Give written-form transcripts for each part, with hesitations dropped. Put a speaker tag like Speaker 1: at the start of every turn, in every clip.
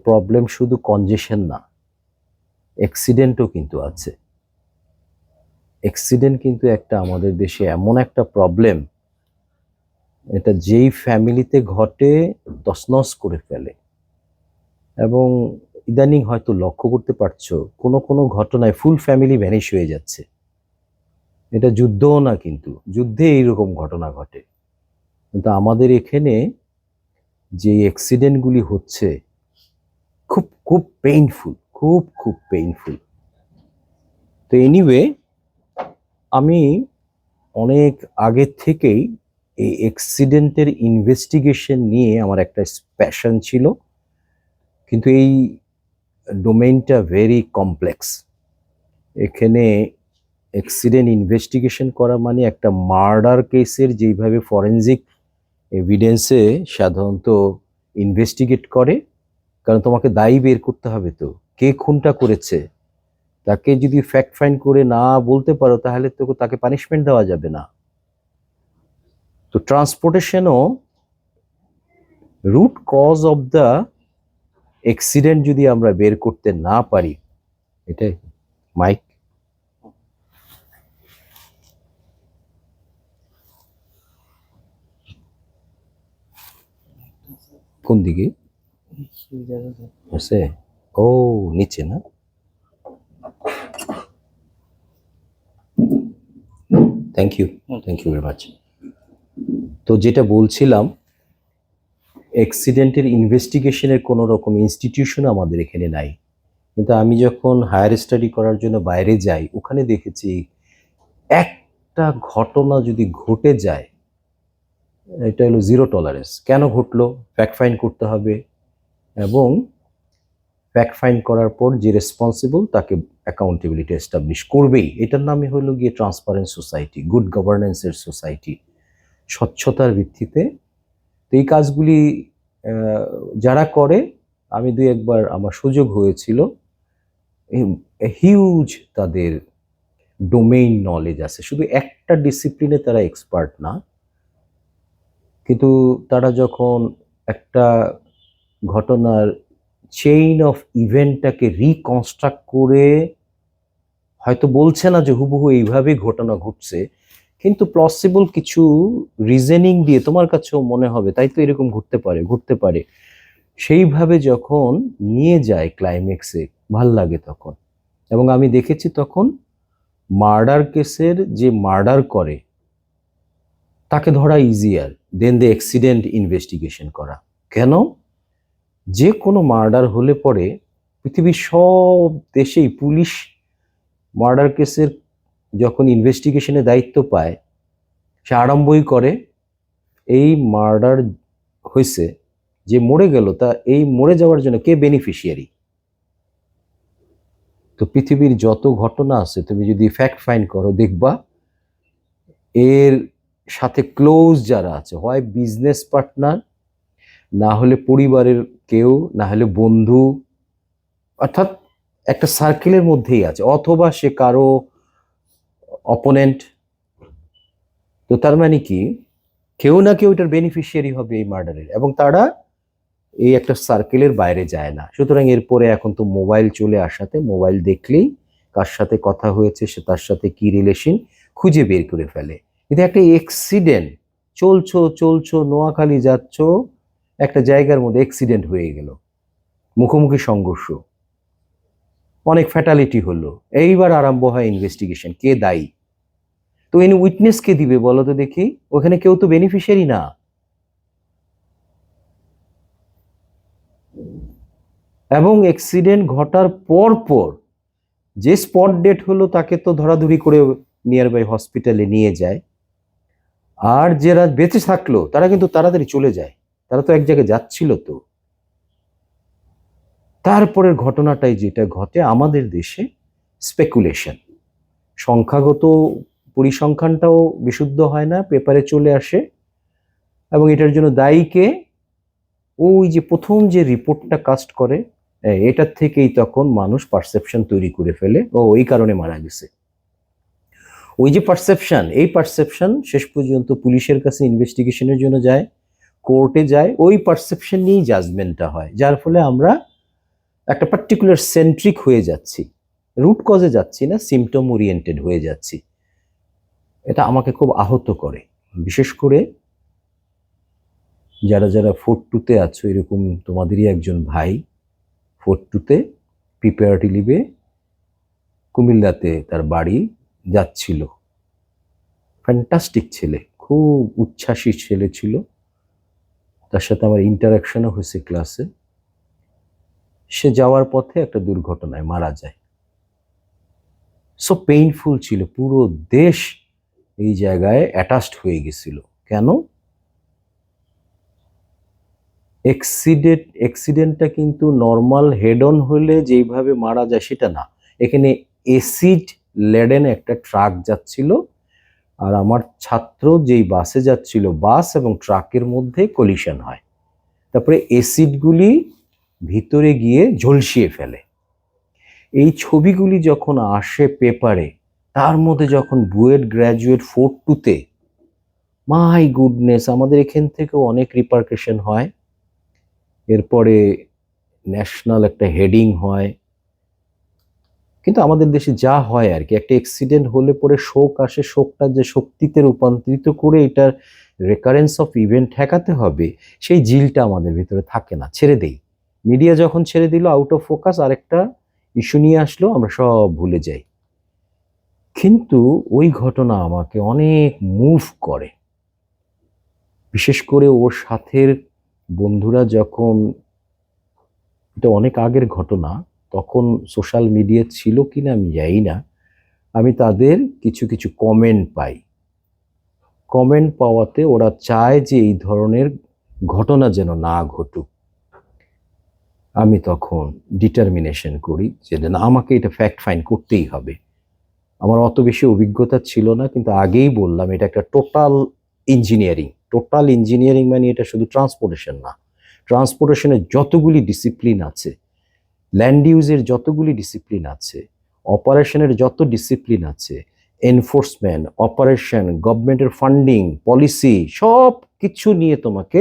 Speaker 1: Problem শুধু কনজেশন না, অ্যাক্সিডেন্টও কিন্তু আছে। অ্যাক্সিডেন্ট কিন্তু একটা আমাদের দেশে এমন একটা প্রবলেম, এটা যেই ফ্যামিলিতে ঘটে তছনছ করে ফেলে। এবং ইদানিং হয়তো লক্ষ্য করতে পারছো, কোনো কোনো ঘটনায় ফুল ফ্যামিলি ভ্যানিশ হয়ে যাচ্ছে। এটা যুদ্ধও না, কিন্তু যুদ্ধে এইরকম ঘটনা ঘটে, কিন্তু আমাদের এখানে যে অ্যাক্সিডেন্টগুলি হচ্ছে খুব খুব পেইনফুল, খুব খুব পেইনফুল। তো এনিওয়ে, আমি অনেক আগে থেকেই এই অ্যাক্সিডেন্টের ইনভেস্টিগেশন নিয়ে আমার একটা প্যাশন ছিল, কিন্তু এই ডোমেইনটা ভেরি কমপ্লেক্স। এখানে অ্যাক্সিডেন্ট ইনভেস্টিগেশন করা মানে একটা মার্ডার কেসের যেইভাবে ফরেনজিক এভিডেন্সে সাধারণত ইনভেস্টিগেট করে, কারণ তোমাকে দায়ী বের করতে হবে, তো কে খুনটা করেছে তাকে যদি ফ্যাক্ট ফাইন্ড করে না বলতে পারো তাহলে তো তাকে পানিশমেন্ট দেওয়া যাবে না। তো ট্রান্সপোর্টেশনও root cause of the accident যদি আমরা বের করতে না পারি, এটাই মাইক কোন দিকে আছে? ও নিচে না? Thank you very much. তো যেটা বলছিলাম, অ্যাক্সিডেন্টের ইনভেস্টিগেশনের কোনো রকম ইনস্টিটিউশন আমাদের এখানে নাই, কিন্তু আমি যখন হায়ার স্টাডি করার জন্য বাইরে যাই ওখানে দেখেছি একটা ঘটনা যদি ঘটে যায়, এটা হলো জিরো টলারেন্স। কেন ঘটলো ফ্যাক্ট ফাইন্ড করতে হবে, এবং ফ্যাক্ট ফাইন্ড করার পর যে রেসপন্সিবল তাকে অ্যাকাউন্টেবিলিটি এস্টাবলিশ করবেই। এটার নামে হলো গিয়ে ট্রান্সপারেন্ট সোসাইটি, গুড গভর্নেন্সের সোসাইটি, স্বচ্ছতার ভিত্তিতে। তো এই কাজগুলি যারা করে, আমি দুই একবার আমার সুযোগ হয়েছিল, হিউজ তাদের ডোমেইন নলেজ আছে, শুধু একটা ডিসিপ্লিনে তারা এক্সপার্ট না, কিন্তু তারা যখন একটা ঘটনার চেইন অফ ইভেন্টটাকে রিকনস্ট্রাক্ট করে, হয়তো বলছে না যে হুবহু এইভাবে ঘটনা ঘটছে, কিন্তু প্লসিবল কিছু রিজনিং দিয়ে তোমার কাছেও মনে হবে তাই তো এরকম ঘটতে পারে, সেইভাবে যখন নিয়ে যায় ক্লাইম্যাক্সে, ভাল লাগে তখন। এবং আমি দেখেছি তখন মার্ডার কেসের যে মার্ডার করে তাকে ধরা easier than the accident investigation করা। কেন? যে কোনো মার্ডার হলে পরে পৃথিবীর সব দেশেই পুলিশ মার্ডার কেসের যখন ইনভেস্টিগেশনের দায়িত্ব পায়, সে আরম্ভই করে এই মার্ডার হয়েছে, যে মরে গেল তা এই মরে যাওয়ার জন্য কে বেনিফিশিয়ারি। তো পৃথিবীর যত ঘটনা আছে তুমি যদি ফ্যাক্ট ফাইন্ড করো দেখবা এর সাথে ক্লোজ যারা আছে, হয় বিজনেস পার্টনার, না হলে পরিবারের কেউ, না হলে বন্ধু, অর্থাৎ একটা সার্কেলের মধ্যেই আছে, অথবা সে কারো অপোনেন্ট। তো তার মানে কি কেউ না কেউ এটার বেনিফিশিয়ারি হবে এই মার্ডারের, এবং তারা এই একটা সার্কেলের বাইরে যায় না। সুতরাং এরপরে এখন তো মোবাইল চলে আসাতে মোবাইল দেখলেই কার সাথে কথা হয়েছে, সে তার সাথে কি রিলেশন খুঁজে বের করে ফেলে। কিন্তু একটা অ্যাক্সিডেন্ট, চলছো নোয়াখালী যাচ্ছ, একটা জায়গার মধ্যে অ্যাক্সিডেন্ট হয়ে গেল, মুখোমুখি সংঘর্ষ, অনেক ফ্যাটালিটি হলো, এইবার আরম্ভ হয় ইনভেস্টিগেশন, কে দায়ী। তো ইনি উইটনেস কে দিবে বলো তো দেখি? ওখানে কেউ তো বেনিফিশিয়ারি না। এবং অ্যাক্সিডেন্ট ঘটার পর যে স্পট ডেট হলো তাকে তো ধরাধরি করে নিয়ার বাই হসপিটালে নিয়ে যায়, আর যারা বেঁচে থাকলো তারা কিন্তু তাড়াতাড়ি চলে যায়, তারা তো এক জায়গায় যাচ্ছিল। তো তারপরের ঘটনাটাই যেটা ঘটে আমাদের দেশে, স্পেকুলেশন, সংখ্যাগত পরিসংখ্যানটাও বিশুদ্ধ হয় না, পেপারে চলে আসে, এবং এটার জন্য দায়ীকে ওই যে প্রথম যে রিপোর্টটা কাস্ট করে এটার থেকেই তখন মানুষ পারসেপশন তৈরি করে ফেলে, ও এই কারণে মারা গেছে। ওই যে পারসেপশন, এই পারসেপশন শেষ পর্যন্ত পুলিশের কাছে ইনভেস্টিগেশনের জন্য যায়, কোর্টে যায়, ওই পারসেপশন নিয়েই জাজমেন্টটা হয়, যার ফলে আমরা একটা পার্টিকুলার সেন্ট্রিক হয়ে যাচ্ছি, রুট কজে যাচ্ছি না, সিমটম ওরিয়েন্টেড হয়ে যাচ্ছি। এটা আমাকে খুব আহত করে, বিশেষ করে যারা যারা 4-2-তে আছো, এরকম তোমাদেরই একজন ভাই 4-2-তে প্রিপারেটরি লিভে কুমিল্লাতে তার বাড়ি যাচ্ছিল। ফ্যান্টাস্টিক ছেলে, খুব উচ্ছ্বাসী ছেলে ছিল, তার সাথে আমার ইন্টারাকশনও হয়েছে ক্লাসে। সে যাওয়ার পথে একটা দুর্ঘটনায় মারা যায়। সো পেইনফুল ছিল, পুরো দেশ এই জায়গায় অ্যাটাচড হয়ে গেছিল। কেন? অ্যাক্সিডেন্টটা কিন্তু নর্মাল হেড অন হলে যেইভাবে মারা যায় সেটা না, এখানে অ্যাসিড লেডেন একটা ট্রাক যাচ্ছিল, আর আমার ছাত্র যেই বাসে যাচ্ছিল, বাস এবং ট্রাকের মধ্যে কলিশন হয়। তারপরে অ্যাসিডগুলি ভিতরে গিয়ে ঝলসিয়ে ফেলে। এই ছবিগুলি যখন আসে পেপারে, তার মধ্যে যখন বুয়েট গ্র্যাজুয়েট 4-2-তে, মাই গুডনেস, আমাদের এখান থেকেও অনেক রিপারকেশন হয়। এরপরে ন্যাশনাল একটা হেডিং হয়। কিন্তু আমাদের দেশে যা হয় আর কি, একটা অ্যাক্সিডেন্ট হলে পরে শোক আসে, শোকটা যে শক্তিতে রূপান্তরিত করে এটার রেকারেন্স অফ ইভেন্ট ঠেকাতে হবে, সেই জিলটা আমাদের ভিতরে থাকে না, ছেড়ে দেই। মিডিয়া যখন ছেড়ে দিল, আউট অফ ফোকাস আরেকটা ইস্যু নিয়ে আসলো, আমরা সব ভুলে যাই। কিন্তু ওই ঘটনা আমাকে অনেক মুভ করে, বিশেষ করে ওর সাথের বন্ধুরা যখন, এটা অনেক আগের ঘটনা, তখন সোশ্যাল মিডিয়া ছিল কিনা আমি জানি না, আমি তাদের কিছু কিছু কমেন্ট পাই। কমেন্ট পাওয়াতে ওরা চায় যে এই ধরনের ঘটনা যেন না ঘটুক। আমি তখন ডিটারমিনেশন করি যে না, আমাকে এটা ফ্যাক্ট ফাইন্ড করতেই হবে। আমার অত বেশি অভিজ্ঞতা ছিল না, কিন্তু আগেই বললাম এটা একটা টোটাল ইঞ্জিনিয়ারিং। টোটাল ইঞ্জিনিয়ারিং মানে এটা শুধু ট্রান্সপোর্টেশন না, ট্রান্সপোর্টেশনের যতগুলি ডিসিপ্লিন আছে, ল্যান্ড ইউজের যতগুলি ডিসিপ্লিন আছে, অপারেশনের যত ডিসিপ্লিন আছে, এনফোর্সমেন্ট, অপারেশন, গভর্নমেন্টের ফান্ডিং, পলিসি, সব কিছু নিয়ে তোমাকে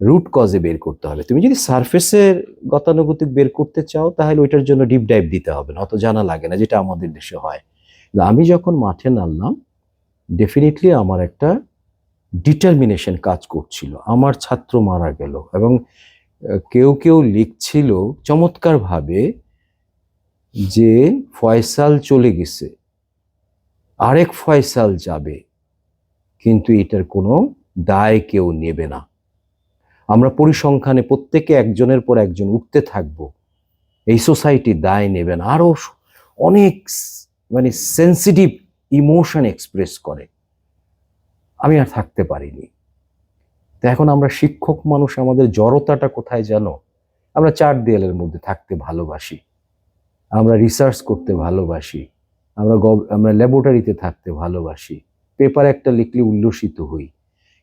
Speaker 1: রুট কজে বের করতে হবে। তুমি যদি সারফেসের গতানুগতিক বের করতে চাও, তাহলে ওইটার জন্য ডিপ ডাইভ দিতে হবে না, অত জানা লাগে না, যেটা আমাদের দেশে হয়। আমি যখন মাঠে নামলাম, ডেফিনেটলি আমার একটা ডিটারমিনেশন কাজ করছিল। আমার ছাত্র মারা গেল, এবং কেউ কেউ লিখছিল চমৎকারভাবে যে ফয়সাল চলে গেছে, আরেক ফয়সাল যাবে, কিন্তু এটার কোনো দায় কেউ নেবে না। আমরা পরিসংখ্যানে প্রত্যেকে একজনের পর একজন উঠতে থাকবো, এই সোসাইটি দায় নেবে না। আরো অনেক মানে সেন্সিটিভ ইমোশন এক্সপ্রেস করে। আমি আর থাকতে পারিনি। তো এখন আমরা শিক্ষক মানুষ, আমাদের জড়তাটা কোথায় জানো? আমরা চার দেয়ালের মধ্যে থাকতে ভালোবাসি, আমরা রিসার্চ করতে ভালোবাসি, আমরা ল্যাবরেটরিতে থাকতে ভালোবাসি, পেপার একটা লিখলে উল্লসিত হই।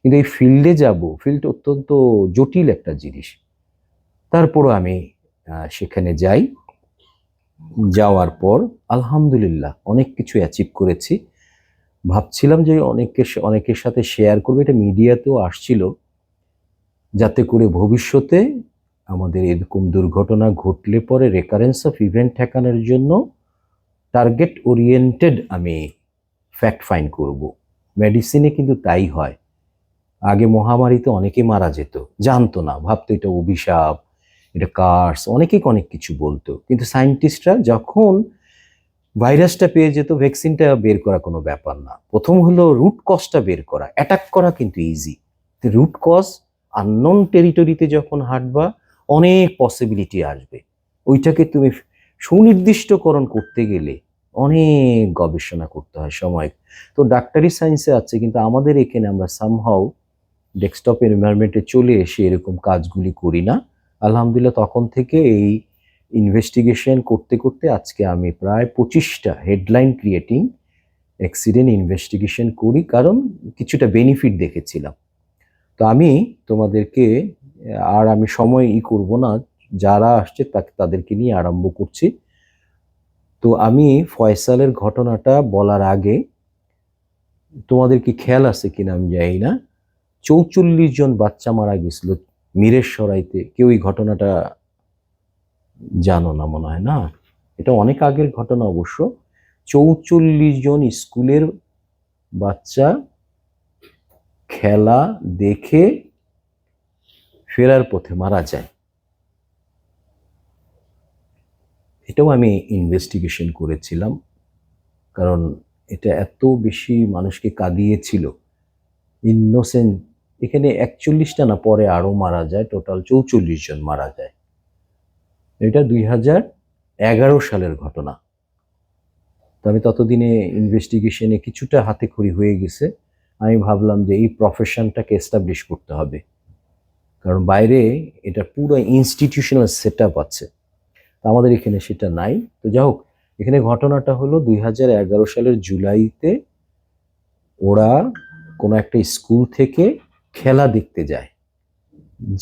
Speaker 1: কিন্তু এই ফিল্ডে যাব, ফিল্ড অত্যন্ত জটিল একটা জিনিস। তারপরও আমি সেখানে যাই। যাওয়ার পর আলহামদুলিল্লাহ অনেক কিছু অ্যাচিভ করেছি। ভাবছিলাম যে অনেকের সাথে শেয়ার করবো, এটা মিডিয়াতেও আসছিল, যাতে করে ভবিষ্যতে আমাদের এরকম দুর্ঘটনা ঘটলে পরে রেকারেন্স অফ ইভেন্ট ঠেকানোর জন্য টার্গেট ওরিয়েন্টেড আমি ফ্যাক্ট ফাইন্ড করব। মেডিসিনে কিন্তু তাই হয়। আগে মহামারীতে অনেকে মারা যেত, জানতো না, ভাবতো এটা অভিশাপ, এটা কার্স, অনেকেই অনেক কিছু বলতো। কিন্তু সায়েন্টিস্টরা যখন ভাইরাসটা পেয়ে যেত, ভ্যাকসিনটা বের করা কোনো ব্যাপার না, প্রথম হলো রুট কজটা বের করা। অ্যাটাক করা কিন্তু ইজি, রুট কজ আননোন টেরিটরিতে যখন হাঁটবা, অনেক পসিবিলিটি আসবে। ওইটাকে তুমি সুনির্দিষ্টকরণ করতে গেলে অনেক গবেষণা করতে হয়, সময়। তো ডাক্তারি সায়েন্সে আছে, কিন্তু আমাদের এখানে আমরা সামহাও ডেস্কটপ এনভায়রনমেন্টে চলে এসে এরকম কাজগুলি করি না। আলহামদুলিল্লাহ তখন থেকে এই ইনভেস্টিগেশন করতে করতে আজকে আমি প্রায় 25টা হেডলাইন ক্রিয়েটিং অ্যাক্সিডেন্ট ইনভেস্টিগেশন করি, কারণ কিছুটা বেনিফিট দেখেছিলাম। তো আমি তোমাদেরকে আর আমি সময় করব না, যারা আসছে তাদেরকে নিয়ে আরম্ভ করছি। তো আমি ফয়সালের ঘটনাটা বলার আগে, তোমাদের কি খেয়াল আছে কিনা আমি জানি না, 44 জন বাচ্চা মারা গেছিল মিরের সরাইতে। কেউ এই ঘটনাটা জানো না মনে হয়, না? এটা অনেক আগের ঘটনা অবশ্য। 44 জন স্কুলের বাচ্চা খেলা দেখে ফেরার পথে মারা যায়। এটাও আমি ইনভেস্টিগেশন করেছিলাম, কারণ এটা এত বেশি মানুষকে কাঁদিয়েছিল। ইনোসেন্ট, এখানে 41টা না, পরে আরো মারা যায়, টোটাল 44 জন মারা যায়। এটা 2011 সালের ঘটনা। তো আমি ততদিনে ইনভেস্টিগেশনে কিছুটা হাতে খড়ি হয়ে গেছে। আমি ভাবলাম যে এই প্রফেশনটাকে এস্টাবলিশ করতে হবে, কারণ বাইরে এটা পুরো ইনস্টিটিউশনাল সেট আপ আছে, আমাদের এখানে সেটা নাই। তো যাই হোক, এখানে ঘটনাটা হলো 2011 সালের জুলাইতে ওরা কোনো একটা স্কুল থেকে খেলা দেখতে যায়,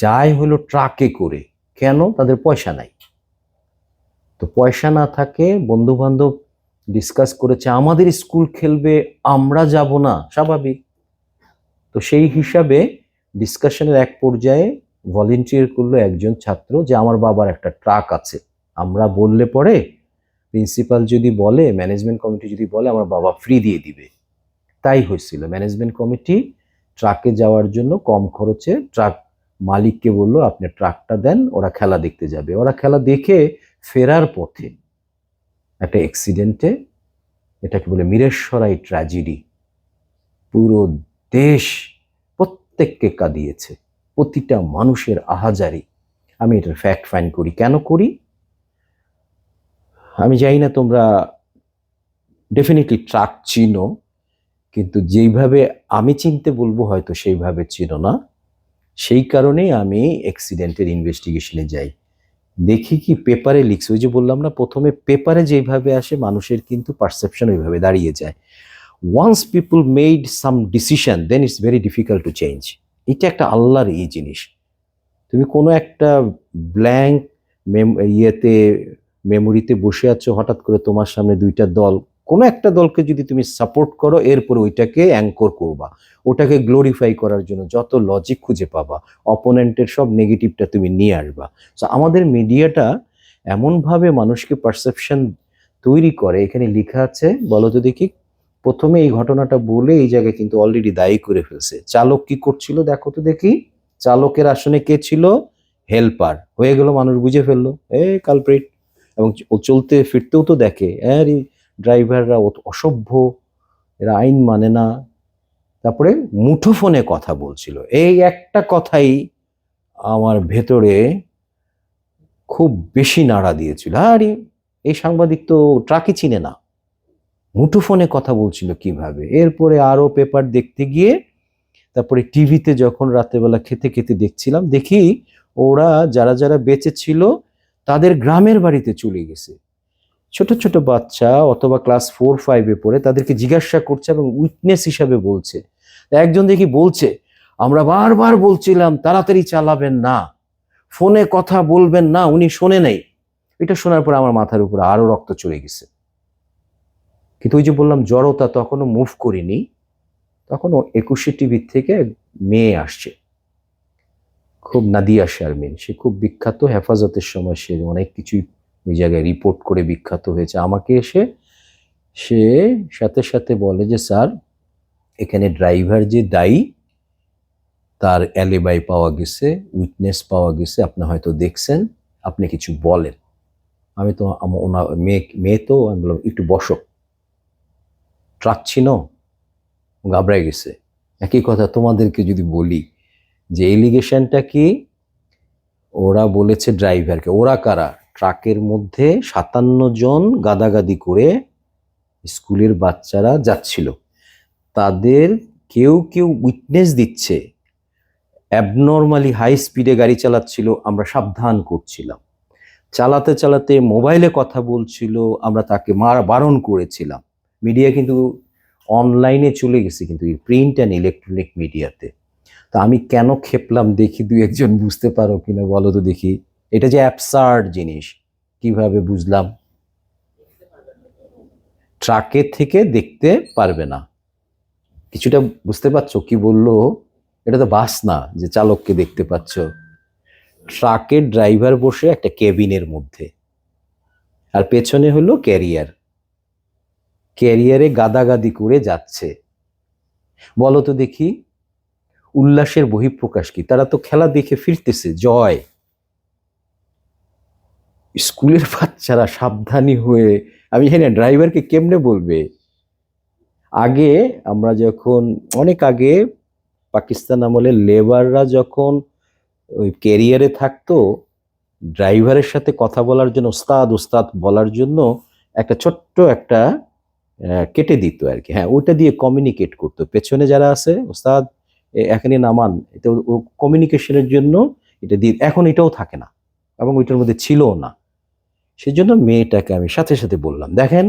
Speaker 1: যায় হলো ট্রাকে করে। কেন? তাদের পয়সা নাই। তো পয়সা না থাকে, বন্ধু বান্ধব ডিসকাস করেছে আমাদের স্কুল খেলবে, আমরা যাব না, স্বাভাবিক। তো সেই হিসাবে ডিসকাশনের এক পর্যায়ে ভলেন্টিয়ার করলো একজন ছাত্র যে আমার বাবার একটা ট্রাক আছে, আমরা বললে পরে প্রিন্সিপাল যদি বলে, ম্যানেজমেন্ট কমিটি যদি বলে, আমার বাবা ফ্রি দিয়ে দিবে। তাই হয়েছিল, ম্যানেজমেন্ট কমিটি ট্রাকে যাওয়ার জন্য কম খরচে ট্রাক মালিককে বললো আপনি ট্রাকটা দেন, ওরা খেলা দেখতে যাবে। ওরা খেলা দেখে ফেরার পথে একটা অ্যাক্সিডেন্টে, এটাকে বলে মিরেশ্বরাই ট্র্যাজেডি, পুরো দেশ প্রত্যেককে কাঁদিয়েছে, প্রতিটা মানুষের আহাজারি। আমি এটার ফ্যাক্ট ফাইন্ড করি। কেন করি আমি জানি না, তোমরা ডেফিনেটলি ট্রাক চিনো, কিন্তু যেইভাবে আমি চিনতে বলবো হয়তো সেইভাবে চিনো না। সেই কারণেই আমি অ্যাক্সিডেন্টের ইনভেস্টিগেশনে যাই, দেখি কি পেপারে লিখছে। ওই যে বললাম না, প্রথমে পেপারে যেভাবে আসে মানুষের কিন্তু পারসেপশন ওইভাবে দাঁড়িয়ে যায়। Once people made some decision, then it's very difficult to change. এটা একটা আল্লাহর এই জিনিস। তুমি কোনো একটা ব্ল্যাঙ্ক ইয়েতে মেমোরিতে বসে আছো, হঠাৎ করে তোমার সামনে দুইটা দল, কোনো একটা দলকে যদি তুমি সাপোর্ট করো, এরপর ওইটাকে অ্যাঙ্কর করবা, ওটাকে গ্লোরিফাই করার জন্য যত লজিক খুঁজে পাবা, অপোনেন্টের সব নেগেটিভটা তুমি নিয়ে আসবা। সো আমাদের মিডিয়াটা এমনভাবে মানুষকে পারসেপশন তৈরি করে। এখানে লেখা আছে, বলো তো দেখি, প্রথমে এই ঘটনাটা বলে এই জায়গায় কিন্তু অলরেডি দায়ী করে ফেলছে। চালক কি করছিল দেখো তো দেখি, চালকের আসনে কে ছিল? হেল্পার। হয়ে গেল, মানুষ বুঝে ফেললো এ কালপ্রিট। এবং ও চলতে ফিরতেও তো দেখে, আরে ড্রাইভাররা অসভ্য, এরা আইন মানে না। তারপরে মুঠোফোনে কথা বলছিল, এই একটা কথাই আমার ভেতরে খুব বেশি নাড়া দিয়েছিল। আরে এই সাংবাদিক তো ট্রাকই চিনে না, মুঠোফোনে কথা বলছিল কিভাবে। এরপরে আরো পেপার দেখতে গিয়ে, তারপরে টিভিতে যখন রাতেরবেলা খেতে খেতে দেখছিলাম, দেখি ওরা যারা যারা বেঁচে ছিল তাদের গ্রামের বাড়িতে চলে গেছে। ছোট ছোট বাচ্চা অথবা ক্লাস 4-5-এ পড়ে, তাদেরকে জিজ্ঞাসা করছে এবং উইটনেস হিসাবে বলছে। একজন দেখি বলছে, আমরা বারবার বলছিলাম তাড়াতাড়ি চালাবেন না, ফোনে কথা বলবেন না, উনি শোনে নাই। এটা শোনার পর আমার মাথার উপরে আরো রক্ত চলে গেছে। কিন্তু ওই যে বললাম জড়তা, তখনও মুভ করিনি। তখন 21 টিভি থেকে মেয়ে আসছে, খুব নাদিয়া শারমিন, সে খুব বিখ্যাত। হেফাজতের সময় সে অনেক কিছুই ওই জায়গায় রিপোর্ট করে বিখ্যাত হয়েছে। আমাকে এসে সে সাথে সাথে বলে যে স্যার, এখানে ড্রাইভার যে দায়ী তার অ্যালিবাই পাওয়া গেছে, উইটনেস পাওয়া গেছে, আপনি হয়তো দেখছেন, আপনি কিছু বলেন। আমি তো ওনার মেয়ে তো, আমি বললাম একটু বসো, ট্রাক চিনো? ঘাবড়ায় গেছে। একই কথা তোমাদেরকে যদি বলি যে এলিগেশনটা কি, ওরা বলেছে ড্রাইভারকে। ওরা কারা? ট্রাকের মধ্যে 57 জন গাদাগাদি করে স্কুলের বাচ্চারা যাচ্ছিল, তাদের কেউ কেউ উইটনেস দিচ্ছে অ্যাবনর্মালি হাই স্পিডে গাড়ি চালাচ্ছিল, আমরা সাবধান করছিলাম। চালাতে চালাতে মোবাইলে কথা বলছিল, আমরা তাকে বারণ করেছিলাম। মিডিয়া কিন্তু অনলাইনে চলে গেছে, কিন্তু প্রিন্ট অ্যান্ড ইলেকট্রনিক মিডিয়াতে। তা আমি কেন খেপলাম দেখি, দুই একজন বুঝতে পারো কিনা বলো তো দেখি। এটা যে অ্যাবসার্ড জিনিস, কিভাবে বুঝলাম? ট্রাকের থেকে দেখতে পারবে না, কিছুটা বুঝতে পারছো কি বললো? এটা তো বাস না যে চালককে দেখতে পাচ্ছ। ট্রাকের ড্রাইভার বসে একটা কেবিনের মধ্যে, আর পেছনে হলো ক্যারিয়ার, ক্যারিয়ারে গাদাগাদি করে যাচ্ছে। বলো তো দেখি উল্লাসের বহিঃপ্রকাশ কি? তারা তো খেলা দেখে ফিরতেছে, জয়। স্কুলের বাচ্চারা সাবধানী হয়ে, আমি জানি না ড্রাইভারকে কেমনে বলবে। আগে আমরা যখন, অনেক আগে পাকিস্তান আমলে লেবাররা যখন ওই ক্যারিয়ারে থাকতো, ড্রাইভারের সাথে কথা বলার জন্য ওস্তাদ ওস্তাদ বলার জন্য একটা ছোট্ট একটা কেটে দিত আর কি, হ্যাঁ ওইটা দিয়ে কমিউনিকেট করতো। পেছনে যারা আছে ওস্তাদ এখানে নামান, এটা কমিউনিকেশনের জন্য এটা দিয়ে। এখন এটাও থাকে না এবং ওইটার মধ্যে ছিলও না। সেজন্য মেয়েটাকে আমি সাথে সাথে বললাম, দেখেন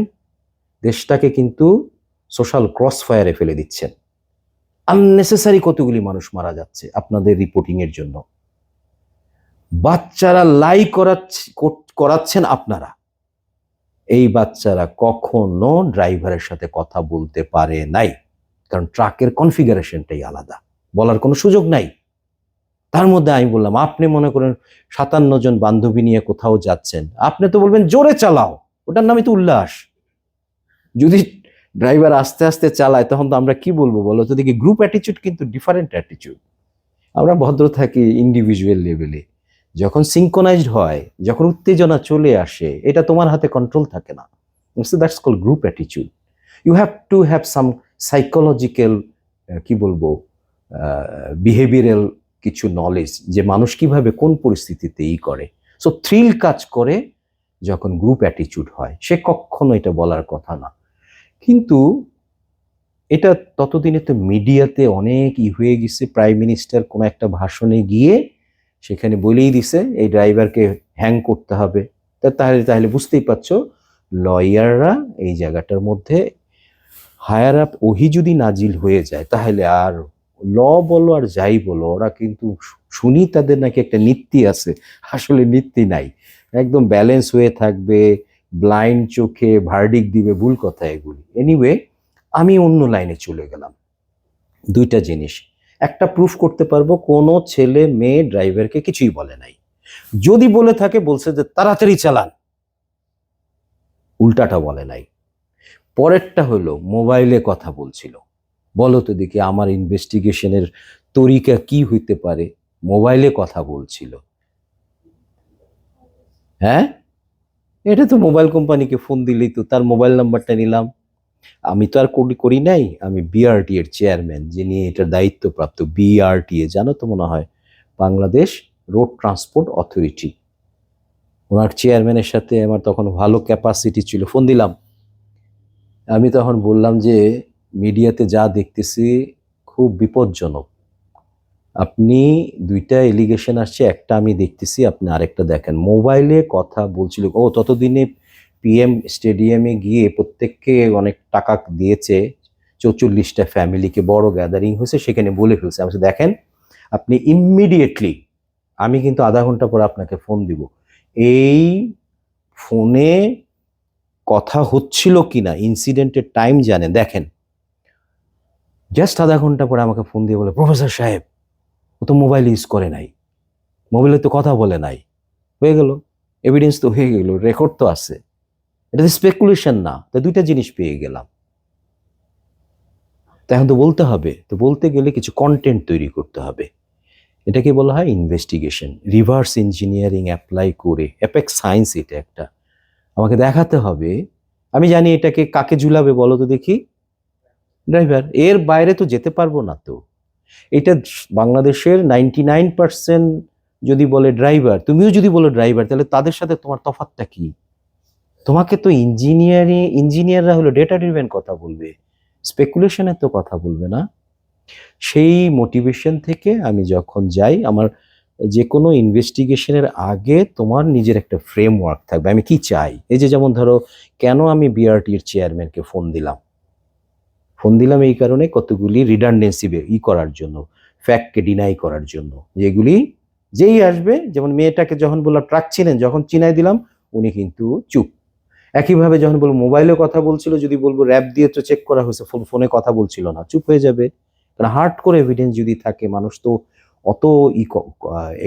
Speaker 1: দেশটাকে কিন্তু সোশ্যাল ক্রস ফায়ারে ফেলে দিচ্ছেন, আননেসেসারি কতগুলি মানুষ মারা যাচ্ছে আপনাদের রিপোর্টিং এর জন্য, বাচ্চারা লাই করাচ্ছেন আপনারা। এই বাচ্চারা কখনো ড্রাইভারের সাথে কথা বলতে পারে নাই, কারণ ট্রাকের কনফিগারেশনটাই আলাদা, বলার কোনো সুযোগ নাই। তার মধ্যে আমি বললাম, আপনি মনে করেন 57 জন বান্ধবী নিয়ে কোথাও যাচ্ছেন, আপনি তো বলবেন জোরে চালাও, ওটার নামই তো উল্লাস। যদি ড্রাইভার আস্তে আস্তে চালায় তখন তো আমরা কি বলবো বলো তো দেখি? গ্রুপ অ্যাটিচিউড কিন্তু ডিফারেন্ট অ্যাটিচিউড। আমরা ভদ্র থাকি ইন্ডিভিজুয়াল লেভেলে, যখন সিঙ্কোনাইজড হয়, যখন উত্তেজনা চলে আসে, এটা তোমার হাতে কন্ট্রোল থাকে না। দ্যাটস কল গ্রুপ অ্যাটিচিউড। You have to have some psychological, কি বলবো, বিহেভিয়ারাল কিছু নলেজ, যে মানুষ কিভাবে কোন পরিস্থিতিতে করে। সো থ্রিল কাজ করে যখন গ্রুপ অ্যাটিচিউড হয়, সে কখনো এটা বলার কথা না। কিন্তু এটা ততদিনে তো মিডিয়াতে অনেক হয়ে গেছে, প্রাইম মিনিস্টার কোনো একটা ভাষণে গিয়ে সেখানে বলেই দিছে এই ড্রাইভারকে হ্যাং করতে হবে। তাহলে তাহলে বুঝতেই পারছো লয়াররা এই জায়গাটার মধ্যে হায়ার আপ ওহি যদি নাজিল হয়ে যায়, তাহলে আর ল বলো আর যাই বলো, ওরা কিন্তু শুনি তাদের নাকি একটা নীতি আছে, আসলে নীতি নাই, একদম ব্যালেন্স হয়ে থাকবে, ব্লাইন্ড চোখে ভার্ডিক দিবে, ভুল কথা এগুলি। এনিওয়ে, আমি অন্য লাইনে চলে গেলাম। দুইটা জিনিস, একটা প্রুফ করতে পারবো কোনো ছেলে মেয়ে ড্রাইভারকে কিছুই বলে নাই, যদি বলে থাকে বলছে যে তাড়াতাড়ি চালান, উল্টাটা বলে নাই। পরেরটা হলো মোবাইলে কথা বলছিল। বলো তো দেখি আমার ইনভেস্টিগেশনের তরিকা কি হইতে পারে? মোবাইলে কথা বলছিল, হ্যাঁ এটা তো মোবাইল কোম্পানিকে ফোন দিলেই তো, তার মোবাইল নাম্বারটা নিলাম। আমি তো আর করি নাই, আমি বিআরটি এর চেয়ারম্যান, যিনি এটার দায়িত্বপ্রাপ্ত, বিআরটিএ জানো তো মনে হয়, বাংলাদেশ রোড ট্রান্সপোর্ট অথরিটি, ওনার চেয়ারম্যানের সাথে আমার তখন ভালো ক্যাপাসিটি ছিল। ফোন দিলাম, আমি তখন বললাম যে মিডিয়াতে যা দেখতেছি খুব বিপজ্জনক, আপনি দুইটা এলিগেশন আসছে, একটা আমি দেখতেছি, আপনি আরেকটা দেখেন। মোবাইলে কথা বলছিল, ও ততদিনে পিএম স্টেডিয়ামে গিয়ে প্রত্যেককে অনেক টাকা দিয়েছে, 44টা ফ্যামিলিকে, বড় গ্যাদারিং হয়েছে, সেখানে বলে ফেলছে। আমি দেখেন আপনি ইমিডিয়েটলি, আমি কিন্তু আধা ঘন্টা পরে আপনাকে ফোন দিব, এই ফোনে কথা হচ্ছিল কিনা, ইনসিডেন্টের টাইম জানেন, দেখেন। জাস্ট আধা ঘন্টা পরে আমাকে ফোন দিয়ে বলে, প্রফেসর সাহেব ও তো মোবাইল ইউজ করে নাই, মোবাইলে তো কথা বলে নাই। হয়ে গেল, এভিডেন্স তো হয়ে গেল, রেকর্ড তো আছে, এটা তো স্পেকুলেশন না। তো দুইটা জিনিস পেয়ে গেলাম। তো এখন তো বলতে হবে, তো বলতে গেলে কিছু কন্টেন্ট তৈরি করতে হবে। এটাকে বলা হয় ইনভেস্টিগেশন, রিভার্স ইঞ্জিনিয়ারিং অ্যাপ্লাই করে, অ্যাপেক্স সায়েন্স এটা একটা। আমাকে দেখাতে হবে, আমি জানি এটাকে কাকে ঝুলাবে বলো তো দেখি? ড্রাইভার, এর বাইরে তো যেতে পারবো না তো। এটা বাংলাদেশের 99% যদি বলে ড্রাইভার, তুমিও যদি বলো ড্রাইভার, তাহলে তাদের সাথে তোমার তফাৎটা কি? তোমাকে তো ইঞ্জিনিয়াররা হলো ডেটা ড্রিভেন কথা বলবে, স্পেকুলেশনের তো কথা বলবে না। সেই মোটিভেশন থেকে আমি যখন যাই, আমার যে কোনো ইনভেস্টিগেশনের আগে তোমার নিজের একটা ফ্রেমওয়ার্ক থাকবে, আমি কি চাই। এই যে যেমন ধরো, কেন আমি বিআরটির চেয়ারম্যানকে ফোন দিলাম এই কারণে, কতগুলি রিডান্ডেন্সি করার জন্য, ফ্যাক্টকে ডিনাই করার জন্য, যেগুলি যেই আসবে, যেমন মেয়েটাকে যখন বললাম ট্রাক চিনেন, যখন চিনাই দিলাম উনি কিন্তু চুপ। একইভাবে যখন বলবো মোবাইলে কথা বলছিল, যদি বলবো র্যাব দিয়ে তো চেক করা হয়েছে, ফোনে কথা বলছিল না, চুপ হয়ে যাবে। কারণ হার্ড করে এভিডেন্স যদি থাকে, মানুষ তো অত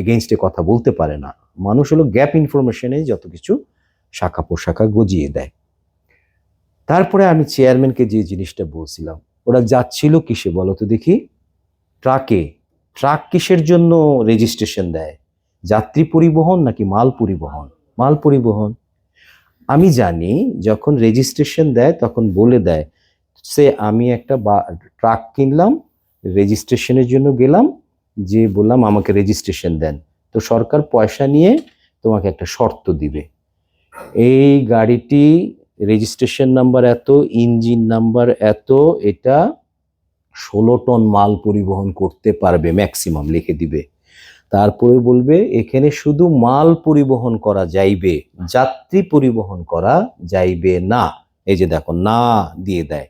Speaker 1: এগেইনস্টে কথা বলতে পারে না। মানুষ হলো গ্যাপ ইনফরমেশনে যত কিছু শাখা প্রশাখা গজিয়ে দেয়। তারপরে আমি চেয়ারম্যানকে যে জিনিসটা বলছিলাম, ওরা যাচ্ছিল কিসে বলো তো দেখি? ট্রাকে। ট্রাক কিসের জন্য রেজিস্ট্রেশন দেয়? যাত্রী পরিবহন নাকি মাল পরিবহন? মাল পরিবহন। আমি জানি যখন রেজিস্ট্রেশন দেয় তখন বলে দেয় সে আমি একটা ট্রাক কিনলাম, রেজিস্ট্রেশনের জন্য গেলাম, যে বললাম আমাকে রেজিস্ট্রেশন দেন, তো সরকার পয়সা নিয়ে তোমাকে একটা শর্ত দিবে, এই গাড়িটি রেজিস্ট্রেশন নাম্বার এত, ইঞ্জিন নাম্বার এত, এটা 16 টন মাল পরিবহন করতে পারবে ম্যাক্সিমাম লিখে দিবে। তারপরে বলবে এখানে শুধু মাল পরিবহন করা যাইবে, যাত্রী পরিবহন করা যাইবে না। এই যে দেখো না দিয়ে দেয়।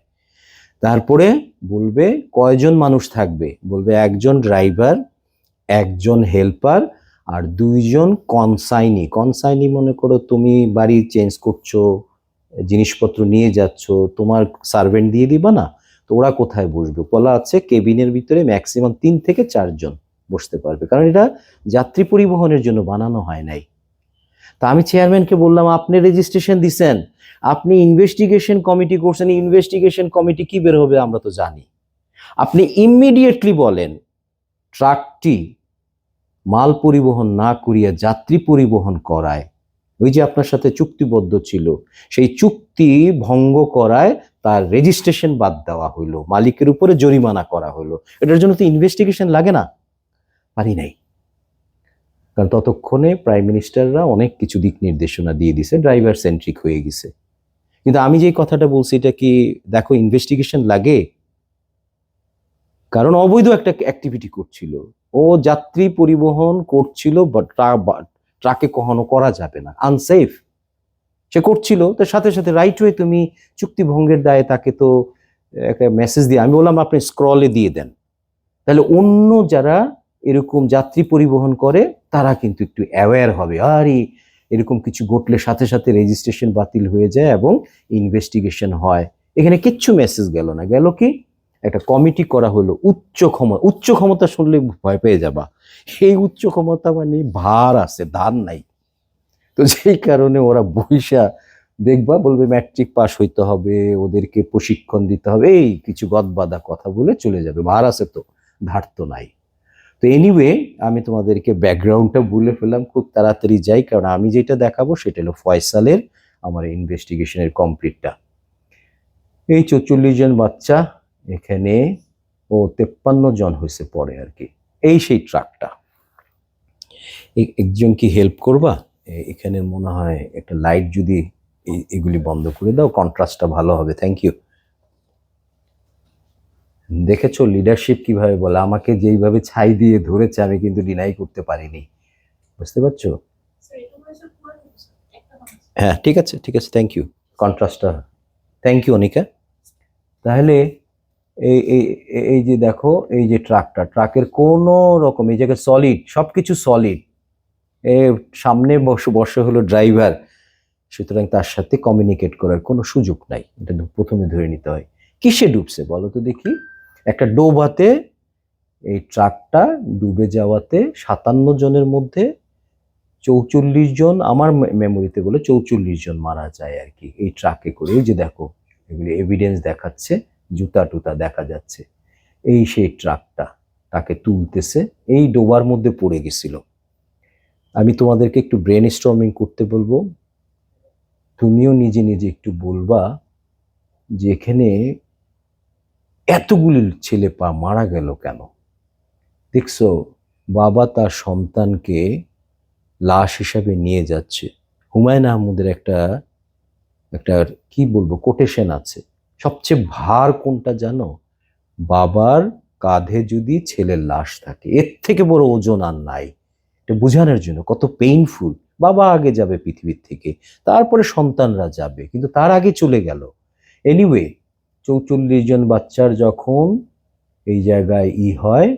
Speaker 1: তারপরে বলবে কয়জন মানুষ থাকবে, বলবে একজন ড্রাইভার, একজন হেল্পার আর 2 জন কনসাইনি। কনসাইনি মনে করো তুমি বাড়ি চেঞ্জ করছো, জিনিসপত্র নিয়ে যাচ্ছ, তোমার সার্ভেন্ট দিয়ে দিবা না, তো ওরা কোথায় বসবে? বলা আছে কেবিনের ভিতরে ম্যাক্সিমাম 3 থেকে 4 জন বসতে পারবে, কারণ এটা যাত্রী পরিবহনের জন্য বানানো হয় নাই। তা আমি চেয়ারম্যানকে বললাম আপনি রেজিস্ট্রেশন দিছেন, আপনি ইনভেস্টিগেশন কমিটি করছেন, ইনভেস্টিগেশন কমিটি কি বের হবে আমরা তো জানি। আপনি ইমিডিয়েটলি বলেন ট্রাকটি মাল পরিবহন না করিয়া যাত্রী পরিবহন করায়, ওই যে আপনার সাথে চুক্তিবদ্ধ ছিল, সেই চুক্তি ভঙ্গ করায় তার রেজিস্ট্রেশন বাদ দেওয়া হইলো, মালিকের উপরে জরিমানা করা হলো। এটার জন্য তো ইনভেস্টিগেশন লাগে না? পারি নাই, কারণ ততক্ষণে প্রাইম মিনিস্টাররা অনেক কিছু দিক নির্দেশনা দিয়ে দিছে, ড্রাইভার সেন্ট্রিক হয়ে গেছে। কিন্তু আমি যে কথাটা বলছি এটা কি দেখো ইনভেস্টিগেশন লাগে? কারণ অবৈধ একটা অ্যাক্টিভিটি করছিল, ও যাত্রী পরিবহন করছিল, ট্রাকে কখনো করা যাবে না, আনসেফ সে করছিল, তার সাথে সাথে রাইট ওয়ে তুমি চুক্তি ভঙ্গের দায়ে তাকে তো একটা মেসেজ দিয়ে, আমি বললাম আপনি স্ক্রলে দিয়ে দেন, তাহলে অন্য যারা এরকম যাত্রী পরিবহন করে তারা কিন্তু একটু অ্যাওয়্যার হবে, আরে এরকম কিছু ঘটলে সাথে সাথে রেজিস্ট্রেশন বাতিল হয়ে যায় এবং ইনভেস্টিগেশন হয়। এখানে কিচ্ছু মেসেজ গেল না, গেল কি একটা কমিটি করা হলো উচ্চ ক্ষমতা শুনলে ভয় পেয়ে যাবা, এই উচ্চ ক্ষমতা মানে ভার আছে ধান নাই। তো যেই কারণে ওরা বইসা দেখবা বলবে ম্যাট্রিক পাস হইতে হবে, ওদেরকে প্রশিক্ষণ দিতে হবে, এই কিছু গদবাদা কথা বলে চলে যাবে, ভার আছে তো, ধার তো নাই। তো এনিওয়ে আমি তোমাদেরকে ব্যাকগ্রাউন্ডটা বলে ফেললাম, খুব তাড়াতাড়ি যাই, কারণ আমি যেটা দেখাবো সেটা হলো ফয়সালের আমার ইনভেস্টিগেশনের কমপ্লিটটা। এই 44 জন বাচ্চা এখানে, ও 53 জন হয়েছে পরে আর কি। এই সেই ট্রাকটা, একজন কি হেল্প করবা? এখানে মনে হয় একটা লাইট যদি এগুলি বন্ধ করে দাও, কন্ট্রাস্টটা ভালো হবে, থ্যাংক ইউ। দেখেছো লিডারশিপ কিভাবে বলে, আমাকে যেইভাবে ছাই দিয়ে ধরেছে আমি কিন্তু ডিনাই করতে পারিনি, বুঝতে পারছো? হ্যাঁ ঠিক আছে ঠিক আছে, থ্যাংক ইউ, কন্ট্রাস্টটা, থ্যাংক ইউ অনিকা। তাহলে এই এই এই যে দেখো এই যে ট্রাকের কোনো রকম এই জায়গায় সলিড, সবকিছু সলিড, এ সামনে বসে হলো ড্রাইভার, সুতরাং তার সাথে কমিউনিকেট করার কোনো সুযোগ নাই, এটা প্রথমে ধরে নিতে হয়। কিসে ডুবছে বলো তো দেখি? একটা ডোবাতে, এই ট্রাকটা ডুবে যাওয়াতে 57 জনের মধ্যে 44 জন, আমার মেমোরিতে বলে 44 জন মারা যায় আর কি এই ট্রাকে করে। এই যে দেখো এগুলি এভিডেন্স দেখাচ্ছে, জুতা টুতা দেখা যাচ্ছে, এই সেই ট্রাকটা তাকে তুলতেছে, এই ডোবার মধ্যে পড়ে গেছিল। আমি তোমাদেরকে একটু ব্রেন স্টর্মিং করতে বলবো, তুমিও নিজে নিজে একটু বলবা যে এখানে এতগুলি ছেলে মারা গেল কেন? দেখছো বাবা তার সন্তানকে লাশ হিসাবে নিয়ে যাচ্ছে। হুমায়ুন আহমেদের একটা একটা কি বলবো কোটেশন আছে, সবচেয়ে ভার কোনটা জানো? বাবার কাঁধে যদি ছেলের লাশ থাকে, এর থেকে বড় ওজন আর নাই। এটা বোঝানোর জন্য কত পেইনফুল। বাবা আগে যাবে পৃথিবীর থেকে, তারপরে সন্তানরা যাবে, কিন্তু তার আগে চলে গেল। এনিওয়ে 44 জন বাচ্চার যখন এই জায়গায় হয়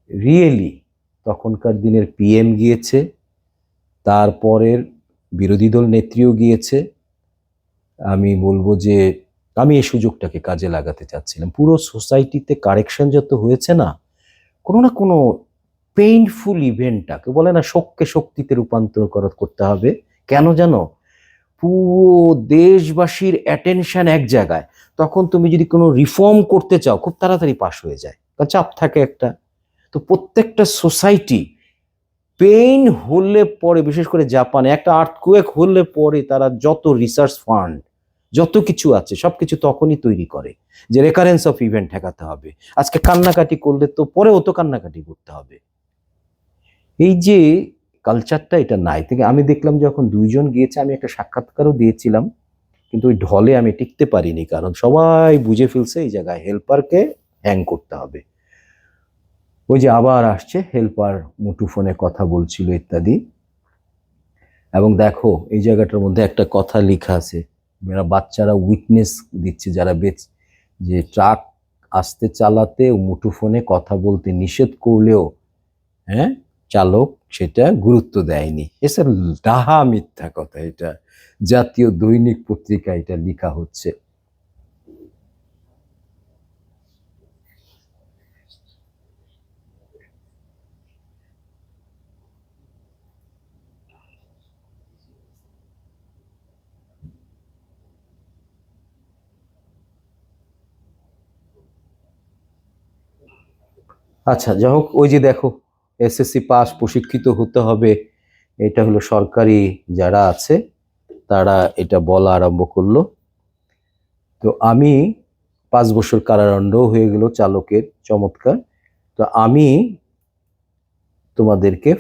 Speaker 1: রিয়েলি, তখনকার দিনের পিএম গিয়েছে, তারপরের বিরোধী দল নেত্রীও গিয়েছে। আমি বলবো যে আমি এই সুযোগটাকে কাজে লাগাতে চাচ্ছিলাম, পুরো সোসাইটিতে কারেকশন যত হয়েছে না, কোনো না কোনো পেইনফুল ইভেন্টটাকে বলে না শোককে শক্তিতে রূপান্তর করতে হবে। কেন জানো? পুরো দেশবাসীর অ্যাটেনশন এক জায়গায়, তখন তুমি যদি কোনো রিফর্ম করতে চাও খুব তাড়াতাড়ি পাশ হয়ে যায়, কারণ চাপ থাকে একটা। তো প্রত্যেকটা সোসাইটি পেইন হলে পরে, বিশেষ করে জাপানে একটা আর্থকুয়েক হলে পরে তারা যত রিসার্চ ফান্ড যত কিছু আছে সবকিছু তখনই তৈরি করে যে রেকারেন্স অফ ইভেন্ট ঠেকাতে হবে। আজকে কান্নাকাটি করলে তো পরেও তো কান্নাকাটি করতে হবে। এই যে কালচারটা, এটা নাই থেকে আমি দেখলাম যখন দুইজন গিয়েছে, আমি একটা সাক্ষাৎকারও দিয়েছিলাম, কিন্তু ওই ঢলে আমি টিকতে পারিনি, কারণ সবাই বুঝে ফেলছে এই জায়গায় হেল্পারকে হ্যাং করতে হবে। ওই যে আবার আসছে হেল্পার মুঠোফোনে কথা বলছিল ইত্যাদি। এবং দেখো এই জায়গাটার মধ্যে একটা কথা লেখা আছে, মেয়েরা বাচ্চারা উইটনেস দিচ্ছে, যারা যে ট্রাক আসতে চালাতে মুঠোফোনে কথা বলতে নিষেধ করলেও হ্যাঁ চালক সেটা গুরুত্ব দেয়নি। এসব ডাহা মিথ্যা কথা। এটা জাতীয় দৈনিক পত্রিকা এটা লেখা হচ্ছে। আচ্ছা যাই হোক, ওই যে দেখো এসএসসি পাস প্রশিক্ষিত হতে হবে, এটা হলো সরকারি যারা আছে তারা এটা বলা আরম্ভ করলো। তো আমি 5 বছর কারাদণ্ডও হয়ে গেল চালকের, চমৎকার। তো আমি তোমাদেরকে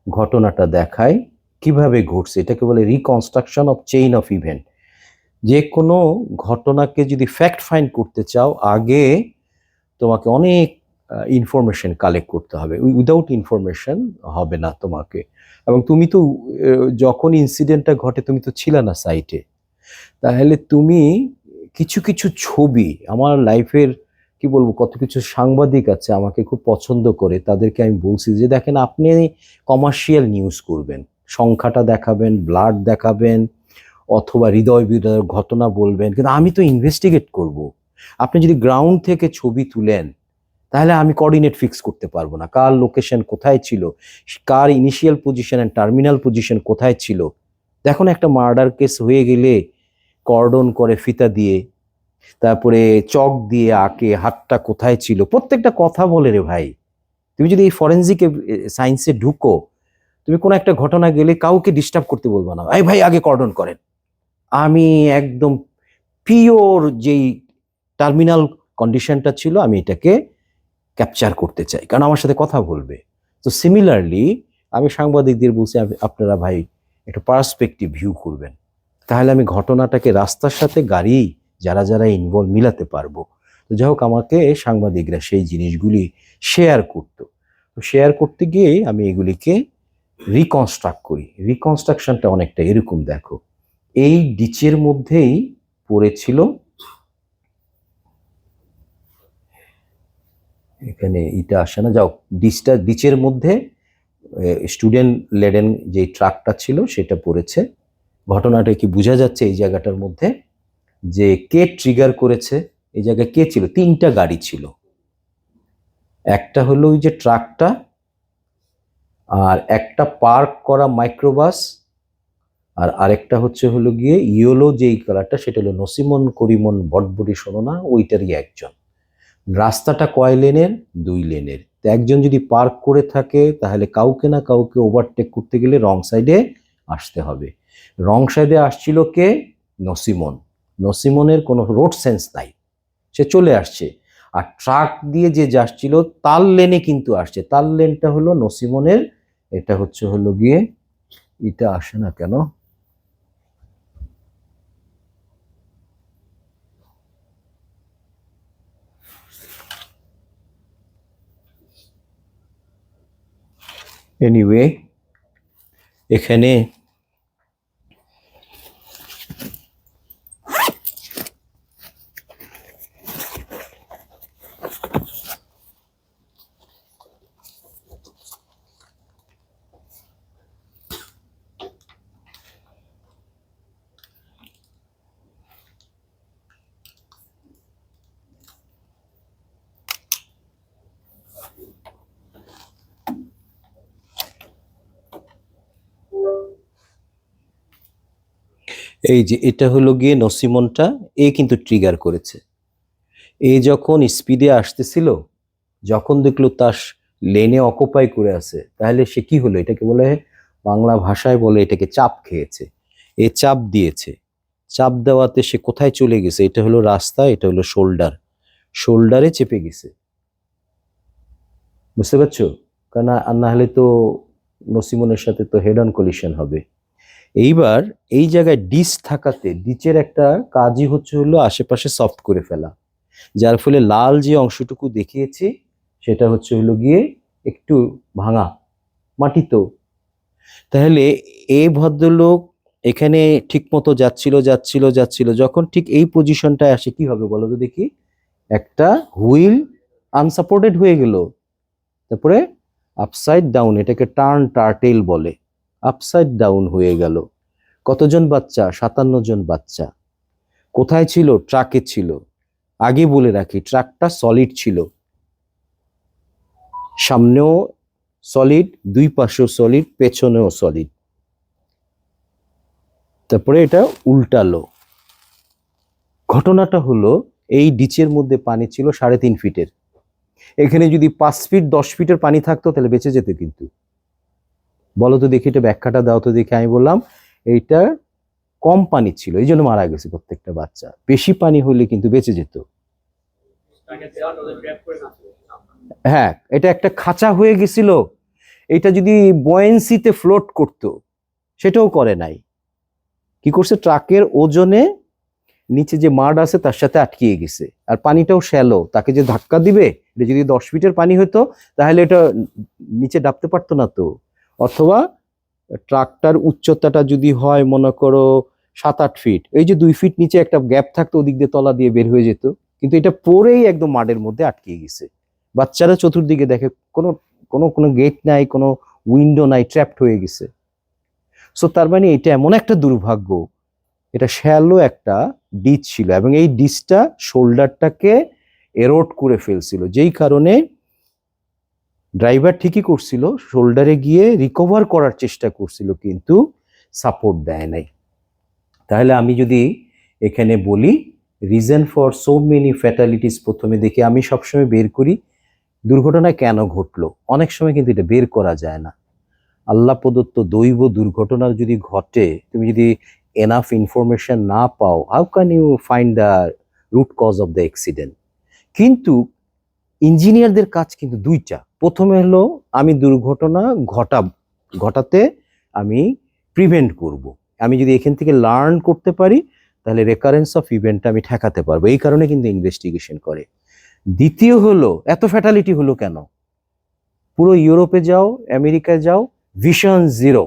Speaker 1: ঘটনাটা দেখাই কিভাবে ঘটছে। এটাকে বলে reconstruction of chain of event. যে কোনো ঘটনাকে যদি ফ্যাক্ট ফাইন্ড করতে চাও, আগে তোমাকে অনেক ইনফরমেশন কালেক্ট করতে হবে। উইদাউট ইনফরমেশন হবে না তোমাকে। এবং তুমি তো যখন ইনসিডেন্টটা ঘটে তুমি তো ছিলে না সাইটে, তাহলে তুমি কিছু কিছু ছবি, আমার লাইফের কি বলবো কত কিছু সাংবাদিক আছে আমাকে খুব পছন্দ করে, তাদেরকে আমি বলছি যে দেখেন আপনি কমার্শিয়াল নিউজ করবেন, সংখ্যাটা দেখাবেন, ব্লাড দেখাবেন, অথবা হৃদয় বিদারক ঘটনা বলবেন, কিন্তু আমি তো ইনভেস্টিগেট করব। আপনি যদি গ্রাউন্ড থেকে ছবি তুলেন তাহলে আমি কোঅর্ডিনেট ফিক্স করতে পারবো না, কার লোকেশন কোথায় ছিল, কার initial position and terminal position কোথায় ছিল। দেখুন একটা মার্ডার কেস হয়ে গেলে কর্ডন করে ফিতা দিয়ে, তারপরে চক দিয়ে আঁকে হাতটা কোথায় ছিল, প্রত্যেকটা কথা বলে রে ভাই। তুমি যদি এই ফরেনজিক সায়েন্সে ঢুকো, তুমি কোনো একটা ঘটনা গেলে কাউকে ডিস্টার্ব করতে বলবো না, এই ভাই আগে কর্ডন করেন। আমি একদম পিওর যেই টার্মিনাল কন্ডিশনটা ছিল আমি এটাকে ক্যাপচার করতে চাই, কারণ আমার সাথে কথা বলবে। তো সিমিলারলি আমি সাংবাদিকদের বলছি আপনারা ভাই একটু পার্সপেক্টিভ ভিউ করবেন, তাহলে আমি ঘটনাটাকে রাস্তার সাথে গাড়ি যারা যারা ইনভলভ মিলাতে পারবো। তো যাই হোক আমাকে সাংবাদিকরা সেই জিনিসগুলি শেয়ার করতো। তো শেয়ার করতে গিয়ে আমি এগুলিকে রিকনস্ট্রাক্ট করি। রিকনস্ট্রাকশনটা অনেকটা এরকম, দেখো এই ডিচের মধ্যেই পড়েছিল, এখানে এটা আসে না, যাও ডিচের মধ্যে স্টুডেন্ট লেডেন যে ট্রাকটা ছিল সেটা পড়েছে। ঘটনাটা কি বোঝা যাচ্ছে এই জায়গাটার মধ্যে যে কে ট্রিগার করেছে। এই জায়গায় কে ছিল, 3টা গাড়ি ছিল, একটা হলো ওই যে ট্রাকটা, আর একটা পার্ক করা মাইক্রোবাস, আর আরেকটা হলো গিয়ে ইয়েলো যেই কালারটা সেটা হলো নসিমন করিমন বটবটি শোনো না ওইটারই একজন। রাস্তাটা কয় লেনের, 2 লেনের। তো একজন যদি পার্ক করে থাকে তাহলে কাউকে না কাউকে ওভারটেক করতে গেলে রং সাইডে আসতে হবে। রং সাইডে আসছিল কে, নসিমন। নসিমনের কোনো রোড সেন্স নাই, সে চলে আসছে। আর ট্রাক দিয়ে যে যাচ্ছিল তার লেনে কিন্তু আসছে, তার লেনটা হলো নসিমনের। এটা হলো গিয়ে, এটা আসে না কেন, এনিওয়ে এখানে এই যে এটা হলো গিয়ে নসিমনটা, এ কিন্তু ট্রিগার করেছে। এ যখন স্পিডে আসতেছিল, যখন দেখলো তার লেনে অকুপাই করে আছে, তাহলে সে কি হলো, এটাকে বলে, বাংলা ভাষায় বলে এটাকে চাপ খেয়েছে। এ চাপ দিয়েছে, চাপ দেওয়াতে সে কোথায় চলে গেছে, এটা হলো রাস্তা, এটা হলো শোল্ডার, শোল্ডারে চেপে গেছে। বুঝতে পারছো? কারণ আর না হলে তো নসিমনের সাথে তো হেড অন কলিশন হবে। এইবার এই জায়গায় ডিস থাকাতে, ডিচের একটা কাজই হচ্ছে হলো আশেপাশে সফট করে ফেলা, যার ফলে লাল যে অংশটুকু দেখিয়েছি সেটা হচ্ছে হলো গিয়ে একটু ভাঙা মাটি। তো তাহলে এই ভদ্রলোক এখানে ঠিক মতো যাচ্ছিল যাচ্ছিল যাচ্ছিল, যখন ঠিক এই পজিশনটায় আসে কি হবে বলো তো দেখি, একটা হুইল আনসাপোর্টেড হয়ে গেল, তারপরে আপসাইড ডাউন, এটাকে টার্ন টার্টেল বলে, আপসাইড ডাউন হয়ে গেল। কতজন বাচ্চা? 57 জন বাচ্চা। কোথায় ছিল? ট্রাকে ছিল। আগে বলে রাখি, ট্রাকটা সলিড ছিল, সামনেও সলিড, দুই পাশেও সলিড, পেছনেও সলিড। তারপরে এটা উল্টালো। ঘটনাটা হলো, এই ডিচের মধ্যে পানি ছিল 3.5 ফিটের, এখানে যদি 5 ফিট 10 ফিটের পানি থাকতো তাহলে বেঁচে যেত। কিন্তু বলো তো দেখি, এটা ব্যাখ্যাটা দাও তো দেখি। আমি বললাম এইটা কম পানি ছিল, এই জন্য মারা গেছে প্রত্যেকটা বাচ্চা, বেশি পানি হলে কিন্তু বেঁচে যেত। হ্যাঁ, এটা একটা খাঁচা হয়ে গেছিল, এটা যদি বয়েন্সিতে ফ্লোট করতো, সেটাও করে নাই। কি করছে, ট্রাকের ওজনে নিচে যে মাড আছে তার সাথে আটকিয়ে গেছে, আর পানিটাও শ্যালো, তাকে যে ধাক্কা দিবে, এটা যদি 10 ফিটের পানি হতো তাহলে এটা নিচে ডাবতে পারতো না। তো অথবা ট্রাকটার উচ্চতাটা যদি হয় মনে করো 7-8 ফিট, এই যে 2 ফিট নিচে একটা গ্যাপ থাকতো, ওদিক দিয়ে তলা দিয়ে বের হয়ে যেত, কিন্তু এটা পরেই একদম মাডের মধ্যে আটকিয়ে গেছে। বাচ্চারা চতুর্দিকে দেখে, কোনো কোনো কোনো গেট নাই, কোনো উইন্ডো নাই, ট্র্যাপড হয়ে গেছে। সো তার মানে এটা এমন একটা দুর্ভাগ্য, এটা শ্যালো একটা ডিচ ছিল, এবং এই ডিচটা শোল্ডারটাকে এরোড করে ফেলছিল, যেই কারণে ড্রাইভার ঠিকই করছিল, শোল্ডারে গিয়ে রিকভার করার চেষ্টা করছিল, কিন্তু সাপোর্ট দেয় নাই। তাহলে আমি যদি এখানে বলি রিজন ফর সো মেনি ফ্যাটালিটিস, প্রথমে দেখি, আমি সবসময় বের করি দুর্ঘটনা কেন ঘটলো, অনেক সময় কিন্তু এটা বের করা যায় না। আল্লাহ প্রদত্ত দৈব দুর্ঘটনা যদি ঘটে, তুমি যদি এনাফ ইনফরমেশন না পাও, how can you find the root cause of the accident? কিন্তু ইঞ্জিনিয়ারদের কাজ কিন্তু দুইটা। প্রথমে হলো আমি দুর্ঘটনা ঘটাতে আমি প্রিভেন্ট করব। আমি যদি এখান থেকে লার্ন করতে পারি তাহলে রেকারেন্স অফ ইভেন্টটা আমি ঠেকাতে পারবো, এই কারণে কিন্তু ইনভেস্টিগেশন করে। দ্বিতীয় হলো, এত ফ্যাটালিটি হলো কেন? পুরো ইউরোপে যাও, আমেরিকায় যাও, ভিশন জিরো।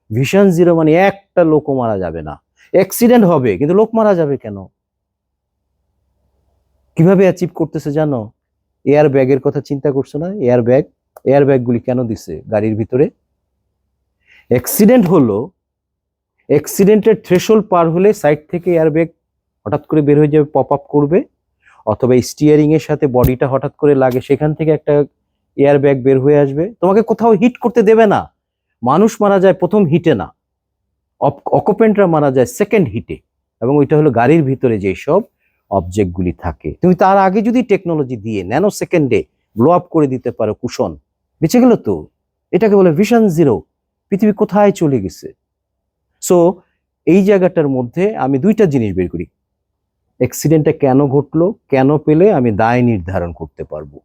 Speaker 1: ভিশন জিরো মানে একটা লোকও মারা যাবে না, অ্যাক্সিডেন্ট হবে কিন্তু লোক মারা যাবে কেন? কিভাবে অ্যাচিভ করতেছে জানো? এয়ার ব্যাগের কথা চিন্তা করছো না? এয়ার ব্যাগগুলি কেন দিছে গাড়ির ভিতরে? অ্যাক্সিডেন্ট হলো, অ্যাক্সিডেন্টের থ্রেশহোল্ড পার হলে সাইড থেকে এয়ার ব্যাগ হঠাৎ করে বের হয়ে যাবে, পপ আপ করবে, অথবা স্টিয়ারিং এর সাথে বডিটা হঠাৎ করে লাগে, সেখান থেকে একটা এয়ার ব্যাগ বের হয়ে আসবে, তোমাকে কোথাও হিট করতে দেবে না। মানুষ মারা যায় প্রথম হিটে না, অকুপেন্টরা মারা যায় সেকেন্ড হিটে, এবং ওইটা হলো গাড়ির ভিতরে যেসব অবজেক্টগুলি থাকে। তুমি তার আগে যদি টেকনোলজি দিয়ে ন্যানো সেকেন্ডে ব্লো আপ করে দিতে পারো কুশন, বেঁচে গেল তো। এটাকে বলে ভিশন জিরো। পৃথিবী কোথায় চলে গেছে? সো এই জায়গাটার মধ্যে আমি দুইটা জিনিস বের করি, অ্যাক্সিডেন্টটা কেন ঘটলো, কেন পেলে আমি দায় নির্ধারণ করতে পারবো,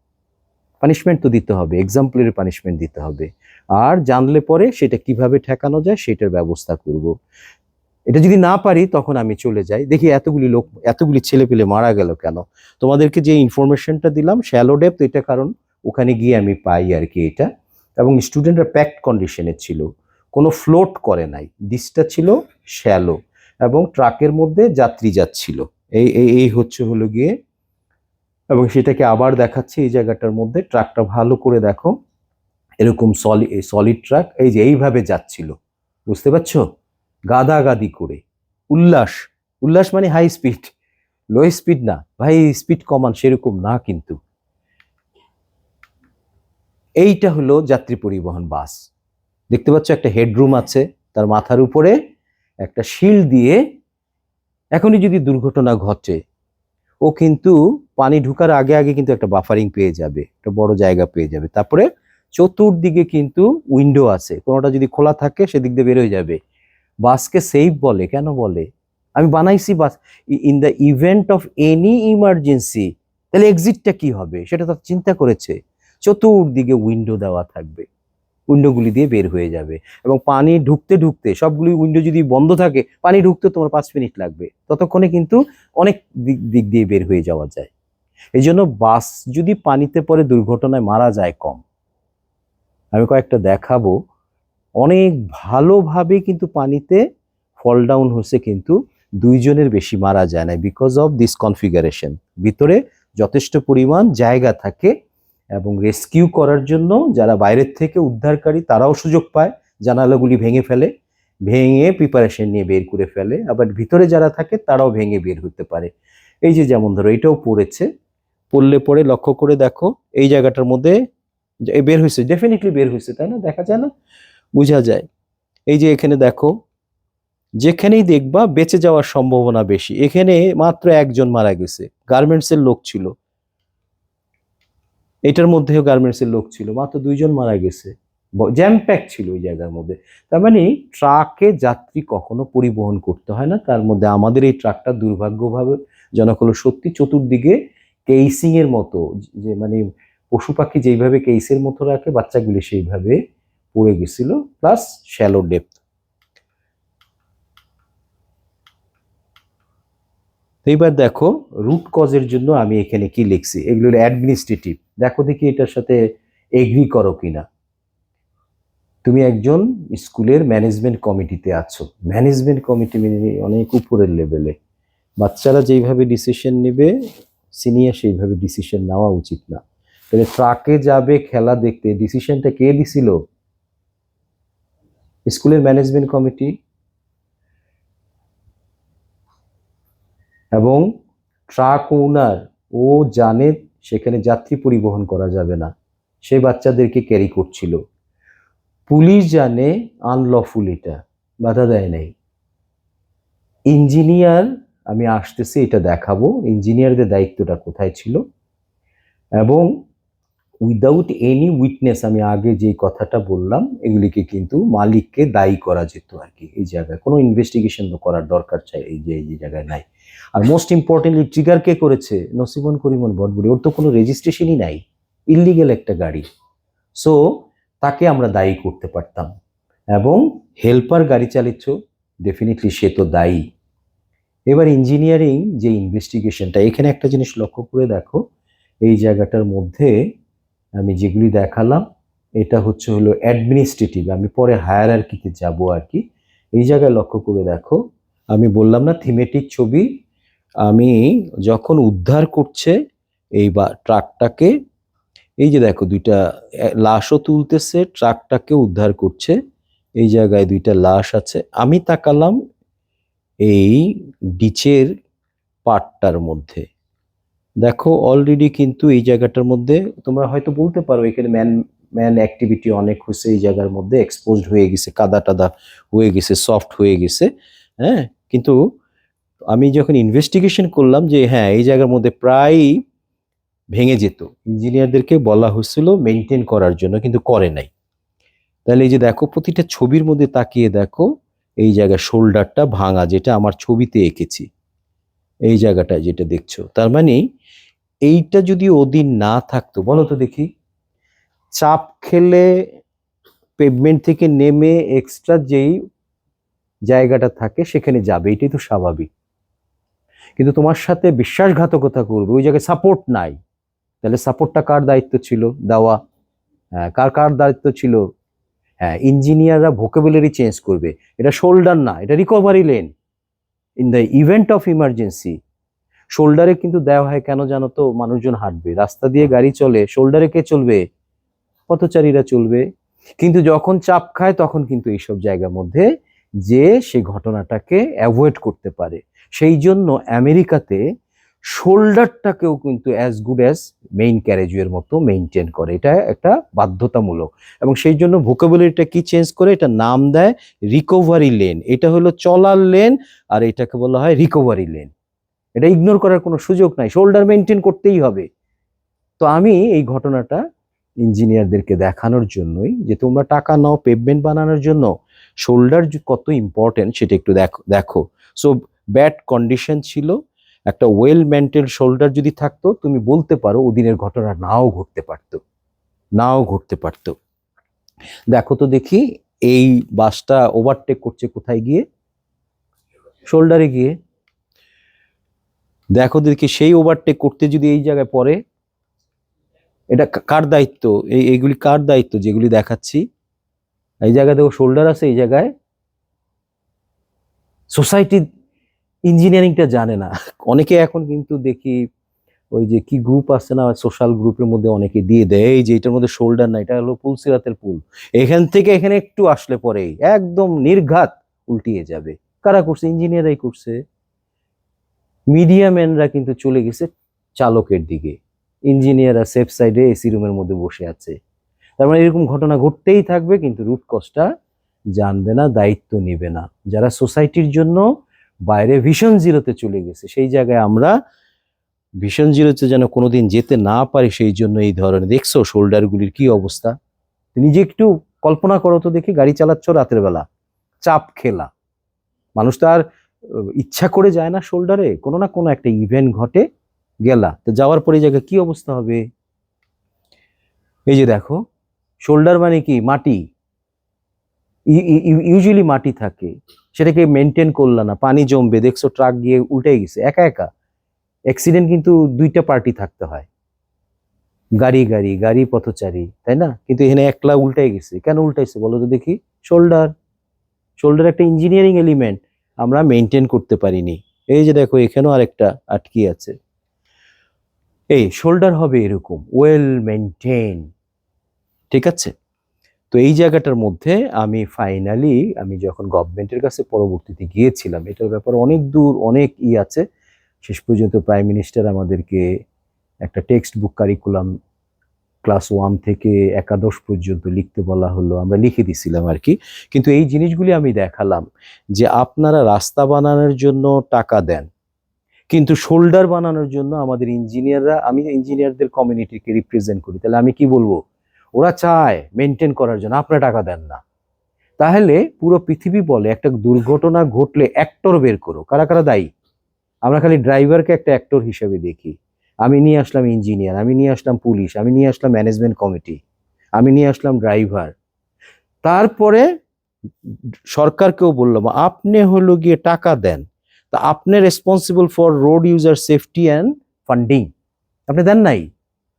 Speaker 1: পানিশমেন্ট তো দিতে হবে, এক্সাম্পলারি পানিশমেন্ট দিতে হবে, আর জানলে পরে সেটা কিভাবে ঠেকানো যায় সেটার ব্যবস্থা করব। এটা যদি না পারি তখন আমি চলে যাই, দেখি এতগুলি ছেলে পেলে মারা গেল কেন। তোমাদেরকে যে ইনফরমেশনটা দিলাম শ্যালো ডেপথ, এটা কারণ ওখানে গিয়ে আমি পাই আর কি এটা। এবং স্টুডেন্টরা প্যাকড কন্ডিশনে ছিল, কোনো ফ্লোট করে নাই, ডিসটা ছিল শ্যালো, এবং ট্রাকের মধ্যে যাত্রী যাচ্ছিল। এই এই এই হলো গিয়ে, এবং সেটাকে আবার দেখাচ্ছি এই জায়গাটার মধ্যে, ট্রাকটা ভালো করে দেখো, এরকম সলিড ট্রাক এই যে এইভাবে যাচ্ছিল, বুঝতে পারছো, গাদাগাদি করে। উল্লাস, উল্লাস মানে হাই স্পিড, লো স্পিড না ভাই, স্পিড কমান সেরকম না কিন্তু। এইটা হলো যাত্রী পরিবহন বাস। দেখতে পাচ্ছ একটা হেডরুম আছে, তার মাথার উপরে একটা শিল্ড দিয়ে এখনই যদি দুর্ঘটনা ঘটে, ও কিন্তু পানি ঢুকার আগে আগে কিন্তু একটা বাফারিং পেয়ে যাবে, একটা বড় জায়গা পেয়ে যাবে। তারপরে চতুর্দিকে কিন্তু উইন্ডো আছে, কোনোটা যদি খোলা থাকে সেদিক দিয়ে বের হয়ে যাবে। বাসকে সেফ বলে, কেন বলে? আমি বানাইছি বাস in the event of any emergency. তাহলে এক্সিটটা কি হবে সেটা তো চিন্তা করেছে। চতুর্দিকে উইন্ডো দেওয়া থাকবে, উইন্ডোগুলি দিয়ে বের হয়ে যাবে। এবং পানি ঢুকতে ঢুকতে সবগুলি উইন্ডো যদি বন্ধ থাকে, পানি ঢুকতে তোমার 5 মিনিট লাগবে, ততক্ষণে কিন্তু অনেক দিক দিক দিয়ে বের হয়ে যাওয়া যায়। এই জন্য বাস যদি পানিতে পড়ে দুর্ঘটনায় মারা যায় কম। আমি কয়েকটা দেখাবো, অনেক ভালোভাবে কিন্তু পানিতে ফল ডাউন হচ্ছে, কিন্তু 2 জনের বেশি মারা যায় না, বিকজ অফ দিস কনফিগারেশন। ভিতরে যথেষ্ট পরিমাণ জায়গা থাকে এবং রেস্কিউ করার জন্য যারা বাইরের থেকে উদ্ধারকারী তারাও সুযোগ পায়, জানালাগুলি ভেঙে ফেলে, ভেঙে প্রিপারেশন নিয়ে বের করে ফেলে। আবার ভিতরে যারা থাকে তারাও ভেঙে বের হতে পারে। এই যে যেমন ধরো এটাও পড়েছে, পড়লে পরে লক্ষ্য করে দেখো এই জায়গাটার মধ্যে বের হয়েছে, ডেফিনেটলি বের হয়েছে, তাই না? দেখা যায় না, বোঝা যায়। এই যে এখানে দেখো, যেখানেই দেখবা বেঁচে যাওয়ার সম্ভাবনা বেশি। এখানে মাত্র 1 জন মারা গেছে, গার্মেন্টসের লোক ছিল, এটার মধ্যেও গার্মেন্টসের লোক ছিল, মাত্র 2 জন মারা গেছে, জ্যাম প্যাক ছিল ওই জায়গার মধ্যে। তার মানে ট্রাকে যাত্রী কখনো পরিবহন করতে হয় না। তার মধ্যে আমাদের এই ট্রাকটা দুর্ভাগ্যভাবে জনক হলো সত্যি, চতুর্দিকে কেসিং এর মতো, যে মানে পশু পাখি যেইভাবে কেসের মতো রাখে বাচ্চাগুলি সেইভাবে পড়ে গেছিল, প্লাস শ্যালো ডেপথ। এইবার দেখো রুট কজের জন্য আমি এখানে কি লিখছি, এগুলো অ্যাডমিনিস্ট্রেটিভ। দেখো দেখি এটার সাথে এগ্রি করো কিনা। তুমি একজন স্কুলের ম্যানেজমেন্ট কমিটিতে আছো, ম্যানেজমেন্ট কমিটি অনেক উপরের লেভেলে, বাচ্চারা যেইভাবে ডিসিশন নেবে সিনিয়র সেইভাবে ডিসিশন নেওয়া উচিত না। তাহলে ট্রাকে যাবে খেলা দেখতে, ডিসিশনটা কে দিছিল? স্কুলের ম্যানেজমেন্ট কমিটি। এবং ট্রাক ওনার, ও জানে সেখানে যাত্রী পরিবহন করা যাবে না, সে বাচ্চাদেরকে ক্যারি করছিল। পুলিশ জানে আনলফুল, এটা বাধা দেয় নাই। ইঞ্জিনিয়ার, আমি আসতেছি এটা দেখাবো ইঞ্জিনিয়ারদের দায়িত্বটা কোথায় ছিল। এবং উইদাউট এনি উইটনেস, আমি আগে যে কথাটা বললাম, এগুলিকে কিন্তু মালিককে দায়ী করা যেত আর কি। এই জায়গায় কোনো ইনভেস্টিগেশন তো করার দরকার চাই, এই যে জায়গায় নাই। আর মোস্ট ইম্পর্টেন্টলি ট্রিগার কে করেছে? নসিবন করিমন বটবুড়ি, ওর তো কোনো রেজিস্ট্রেশনই নাই, ইললিগেল একটা গাড়ি। সো তাকে আমরা দায়ী করতে পারতাম। এবং হেল্পার গাড়ি চালিয়েছ, ডেফিনেটলি সে তো দায়ী। এবার ইঞ্জিনিয়ারিং যে ইনভেস্টিগেশনটা, এখানে একটা জিনিস লক্ষ্য করে দেখো, এই জায়গাটার মধ্যে আমি যেগুলি দেখালাম এটা হলো অ্যাডমিনিস্ট্রেটিভ, আমি পরে হায়ারার্কিতে যাব আর কি। এই জায়গায় লক্ষ্য করে দেখো, আমি বললাম না থিমেটিক ছবি, আমি যখন উদ্ধার করছে এই বা ট্রাকটাকে, এই যে দেখো 2টা লাশও তুলতেছে, ট্রাকটাকে উদ্ধার করছে, এই জায়গায় 2টা লাশ আছে। আমি তাকালাম এই ডিচের পার্টটার মধ্যে, দেখো অলরেডি কিন্তু এই জায়গাটার মধ্যে তোমরা হয়তো বলতে পারো এখানে ম্যান অ্যাক্টিভিটি অনেক হয়েছে, এই জায়গার মধ্যে এক্সপোজড হয়ে গেছে, কাদা টাদা হয়ে গেছে, সফট হয়ে গেছে। হ্যাঁ, কিন্তু আমি যখন ইনভেস্টিগেশন করলাম যে হ্যাঁ এই জায়গার মধ্যে প্রায় ভেঙে যেত, ইঞ্জিনিয়ারদেরকে বলা হয়েছিল মেনটেন করার জন্য, কিন্তু করে নাই। তাহলে এই যে দেখো প্রতিটা ছবির মধ্যে তাকিয়ে দেখো, এই জায়গায় শোল্ডারটা ভাঙা, যেটা আমার ছবিতে এঁকেছি, এই জায়গাটায় যেটা দেখছো। তার মানে এইটা যদি ওদিন না থাকতো, বলো তো দেখি, চাপ খেলে পেভমেন্ট থেকে নেমে এক্সট্রা যেই জায়গাটা থাকে সেখানে যাবে, এটাই তো স্বাভাবিক। কিন্তু তোমার সাথে বিশ্বাসঘাতকতা করবে, ওই জায়গায় সাপোর্ট নাই, তাহলে সাপোর্টটা কার দায়িত্ব ছিল দেওয়া? হ্যাঁ, কার কার দায়িত্ব ছিল? হ্যাঁ, ইঞ্জিনিয়াররা ভোকাবুলারি চেঞ্জ করবে, এটা শোল্ডার না, এটা recovery lane in the event of emergency. শোল্ডারে কিন্তু দেওয়া হয় কেন জানো তো? মানুষজন হাঁটবে, রাস্তা দিয়ে গাড়ি চলে, শোল্ডারে কে চলবে? পথচারীরা চলবে। কিন্তু যখন চাপ খায় তখন কিন্তু এইসব জায়গার মধ্যে যে সে ঘটনাটাকে অ্যাভয়েড করতে পারে। সেই জন্য আমেরিকাতে শোল্ডারটাকেও কিন্তু অ্যাজ গুড অ্যাজ মেইন ক্যারেজওয়ের মতো মেইনটেইন করে, এটা একটা বাধ্যতামূলক। এবং সেই জন্য ভোকাবুলারিটা কি চেঞ্জ করে, এটা নাম দেয় রিকভারি লেন। এটা হলো চলার লেন, আর এটাকে বলা হয় রিকভারি লেন। এটা ইগনোর করার কোনো সুযোগ নাই, শোল্ডার মেইনটেইন করতেই হবে। তো আমি এই ঘটনাটা ইঞ্জিনিয়ারদেরকে দেখানোর জন্যই, যে তোমরা টাকা নাও পেভমেন্ট বানানোর জন্য, শোল্ডার কত ইম্পর্টেন্ট সেটা একটু দেখো। সো ব্যাড কন্ডিশন ছিল, একটা ওয়েল মেনটেন শোল্ডার যদি থাকতো, তুমি বলতে পারো ওদিনের ঘটনা নাও ঘটতে পারতো। দেখো তো দেখি, এই বাসটা ওভারটেক করছে কোথায় গিয়ে, শোল্ডারে গিয়ে। দেখো দেখি, সেই ওভারটেক করতে যদি এই জায়গায় পড়ে, এটা কার দায়িত্ব? এইগুলি কার দায়িত্ব যেগুলি দেখাচ্ছি? এই জায়গায় দেখো শোল্ডার আছে, এই জায়গায়। সোসাইটি ইঞ্জিনিয়ারিংটা জানে না অনেকে। এখন কিন্তু দেখি ওই যে কি গ্রুপ আছে না, সোশ্যাল গ্রুপের মধ্যে অনেকে দিয়ে দেয় এই যে এটার মধ্যে শোল্ডার না, এটা হলো পুলসিরাতের পুল, এখান থেকে এখানে একটু আসলে পরে একদম নির্ঘাত উল্টিয়ে যাবে। কারা করছে? ইঞ্জিনিয়াররাই করছে। মিডিয়াম্যানরা কিন্তু চলে গেছে চালকের দিকে, ইঞ্জিনিয়াররা সেফ সাইডে এসি রুমের মধ্যে বসে আছে। তার মানে এরকম ঘটনা ঘটতেই থাকবে, কিন্তু রুট কজটা জানবে না, দায়িত্ব নিবে না। যারা সোসাইটির জন্য বাইরে ভিশন জিরোতে চলে গেছে, সেই জায়গায় আমরা ভিশন জিরোতে যেন কোনোদিন যেতে না পারি, সেই জন্য এই ধরনের দেখছো শোল্ডারগুলির কি অবস্থা। নিজে একটু কল্পনা করো তো দেখি, গাড়ি চালাচ্ছ রাতের বেলা, চাপ খেলা, মানুষ তো আর ইচ্ছা করে যায় না শোল্ডারে, কোনো না কোনো একটা ইভেন্ট ঘটে, গেলা তো যাওয়ার পরে এই জায়গায় কি অবস্থা হবে। এই যে দেখো, শোল্ডার মানে কি? মাটি, ইউজুয়ালি মাটি থাকে, সেটাকে মেনটেন করলা না, পানি জমবে, দেখছো ট্রাক গিয়ে উল্টে গেছে একা একা। অ্যাক্সিডেন্ট কিন্তু দুইটা পার্টি থাকতে হয়, গাড়ি পথচারী, তাই না? কিন্তু এখানে একলা উল্টাই গেছে, কেন উল্টাইছে বলো তো দেখি? শোল্ডার একটা ইঞ্জিনিয়ারিং এলিমেন্ট, আমরা মেনটেন করতে পারিনি। এই যে দেখো, এখানেও আরেকটা আটকি আছে। এই শোল্ডার হবে এরকম ওয়েল মেনটেন, ঠিক আছে? তো এই জায়গাটার মধ্যে আমি ফাইনালি, আমি যখন গভর্নমেন্টের কাছে পরবর্তীতে গিয়েছিলাম, এটার ব্যাপারে অনেক দূর অনেক আছে, শেষ পর্যন্ত প্রাইম মিনিস্টার আমাদেরকে একটা টেক্সট বুক কারিকুলাম ক্লাস 1 থেকে একাদশ পর্যন্ত লিখতে বলা হলো, আমরা লিখে দিছিলাম আর কি। কিন্তু এই জিনিসগুলি আমি দেখালাম যে আপনারা রাস্তা বানানোর জন্য টাকা দেন, কিন্তু শোল্ডার বানানোর জন্য আমাদের ইঞ্জিনিয়াররা, আমি ইঞ্জিনিয়ারদের কমিউনিটিকে রিপ্রেজেন্ট করি, তাহলে আমি কি বলবো? ওরা চায় মেনটেন করার জন্য, আপনারা টাকা দেন না। তাহলে পুরো পৃথিবী বলে একটা দুর্ঘটনা ঘটলে অ্যাক্টর বের করো, কারা কারা দায়ী? আমরা খালি ড্রাইভারকে একটা অ্যাক্টর হিসেবে দেখি। আমি নিয়ে আসলাম ইঞ্জিনিয়ার, আমি নিয়ে আসলাম পুলিশ, আমি নিয়ে আসলাম ম্যানেজমেন্ট কমিটি, আমি নিয়ে আসলাম ড্রাইভার, তারপরে সরকারকেও বললাম আপনি হলো গিয়ে টাকা দেন, তা আপনি responsible for road user safety and funding, আপনি দেন নাই।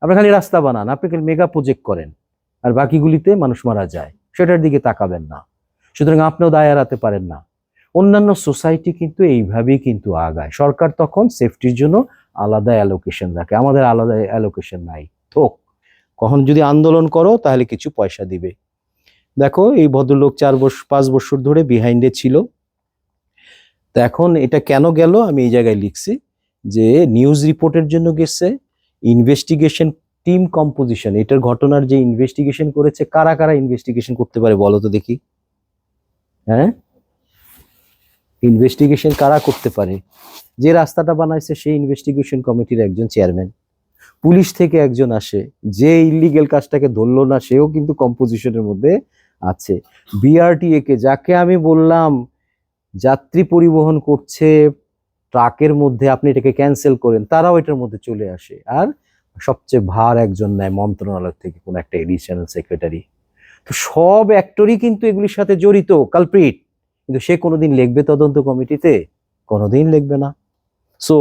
Speaker 1: আপনি খালি রাস্তা বানান, আপনি খালি মেগা প্রজেক্ট করেন, আর বাকিগুলিতে মানুষ মারা যায়, সেটার দিকে তাকাবেন না। সুতরাং আপনিও দায় এড়াতে পারেন না। অন্যান্য সোসাইটি কিন্তু এইভাবেই কিন্তু আগায়। সরকার তখন সেফটির জন্য আলাদা অ্যালোকেশন রাখে, আমাদের আলাদা অ্যালোকেশন নাই। থোক, কখন যদি আন্দোলন করো তাহলে কিছু পয়সা দিবে। দেখো এই ভদ্রলোক 4-5 বছর ধরে বিহাইন্ডে ছিল। তো এখন এটা কেন গেল আমি এই জায়গায় লিখছি যে নিউজ রিপোর্টের জন্য গেছে, ইনভেস্টিগেশন টিম কম্পোজিশন, এটার ঘটনার যে ইনভেস্টিগেশন করেছে, কারা কারা ইনভেস্টিগেশন করতে পারে বলো তো দেখি? হ্যাঁ, ইনভেস্টিগেশন কারা করতে পারে? যে রাস্তাটা বানাইছে সেই ইনভেস্টিগেশন কমিটির একজন চেয়ারম্যান, পুলিশ থেকে একজন আসে, যে ইলিগেল কাজটাকে ধরলো না সেও কিন্তু কম্পোজিশনের মধ্যে আছে। বিআরটিএ কে, যাকে আমি বললাম যাত্রী পরিবহন করছে ট্রাকের মধ্যে, আপনি এটাকে ক্যান্সেল করেন, তারাও এটার মধ্যে চলে আসে। আর সবচেয়ে ভার একজন নেয় মন্ত্রণালয় থেকে, কোন একটা এডিশনাল সেক্রেটারি। তো সব অ্যাক্টরই কিন্তু এগুলির সাথে জড়িত, কালপ্রিট, কিন্তু সে কোনোদিন লিখবে তদন্ত কমিটিতে? কোনোদিন লিখবে না। সো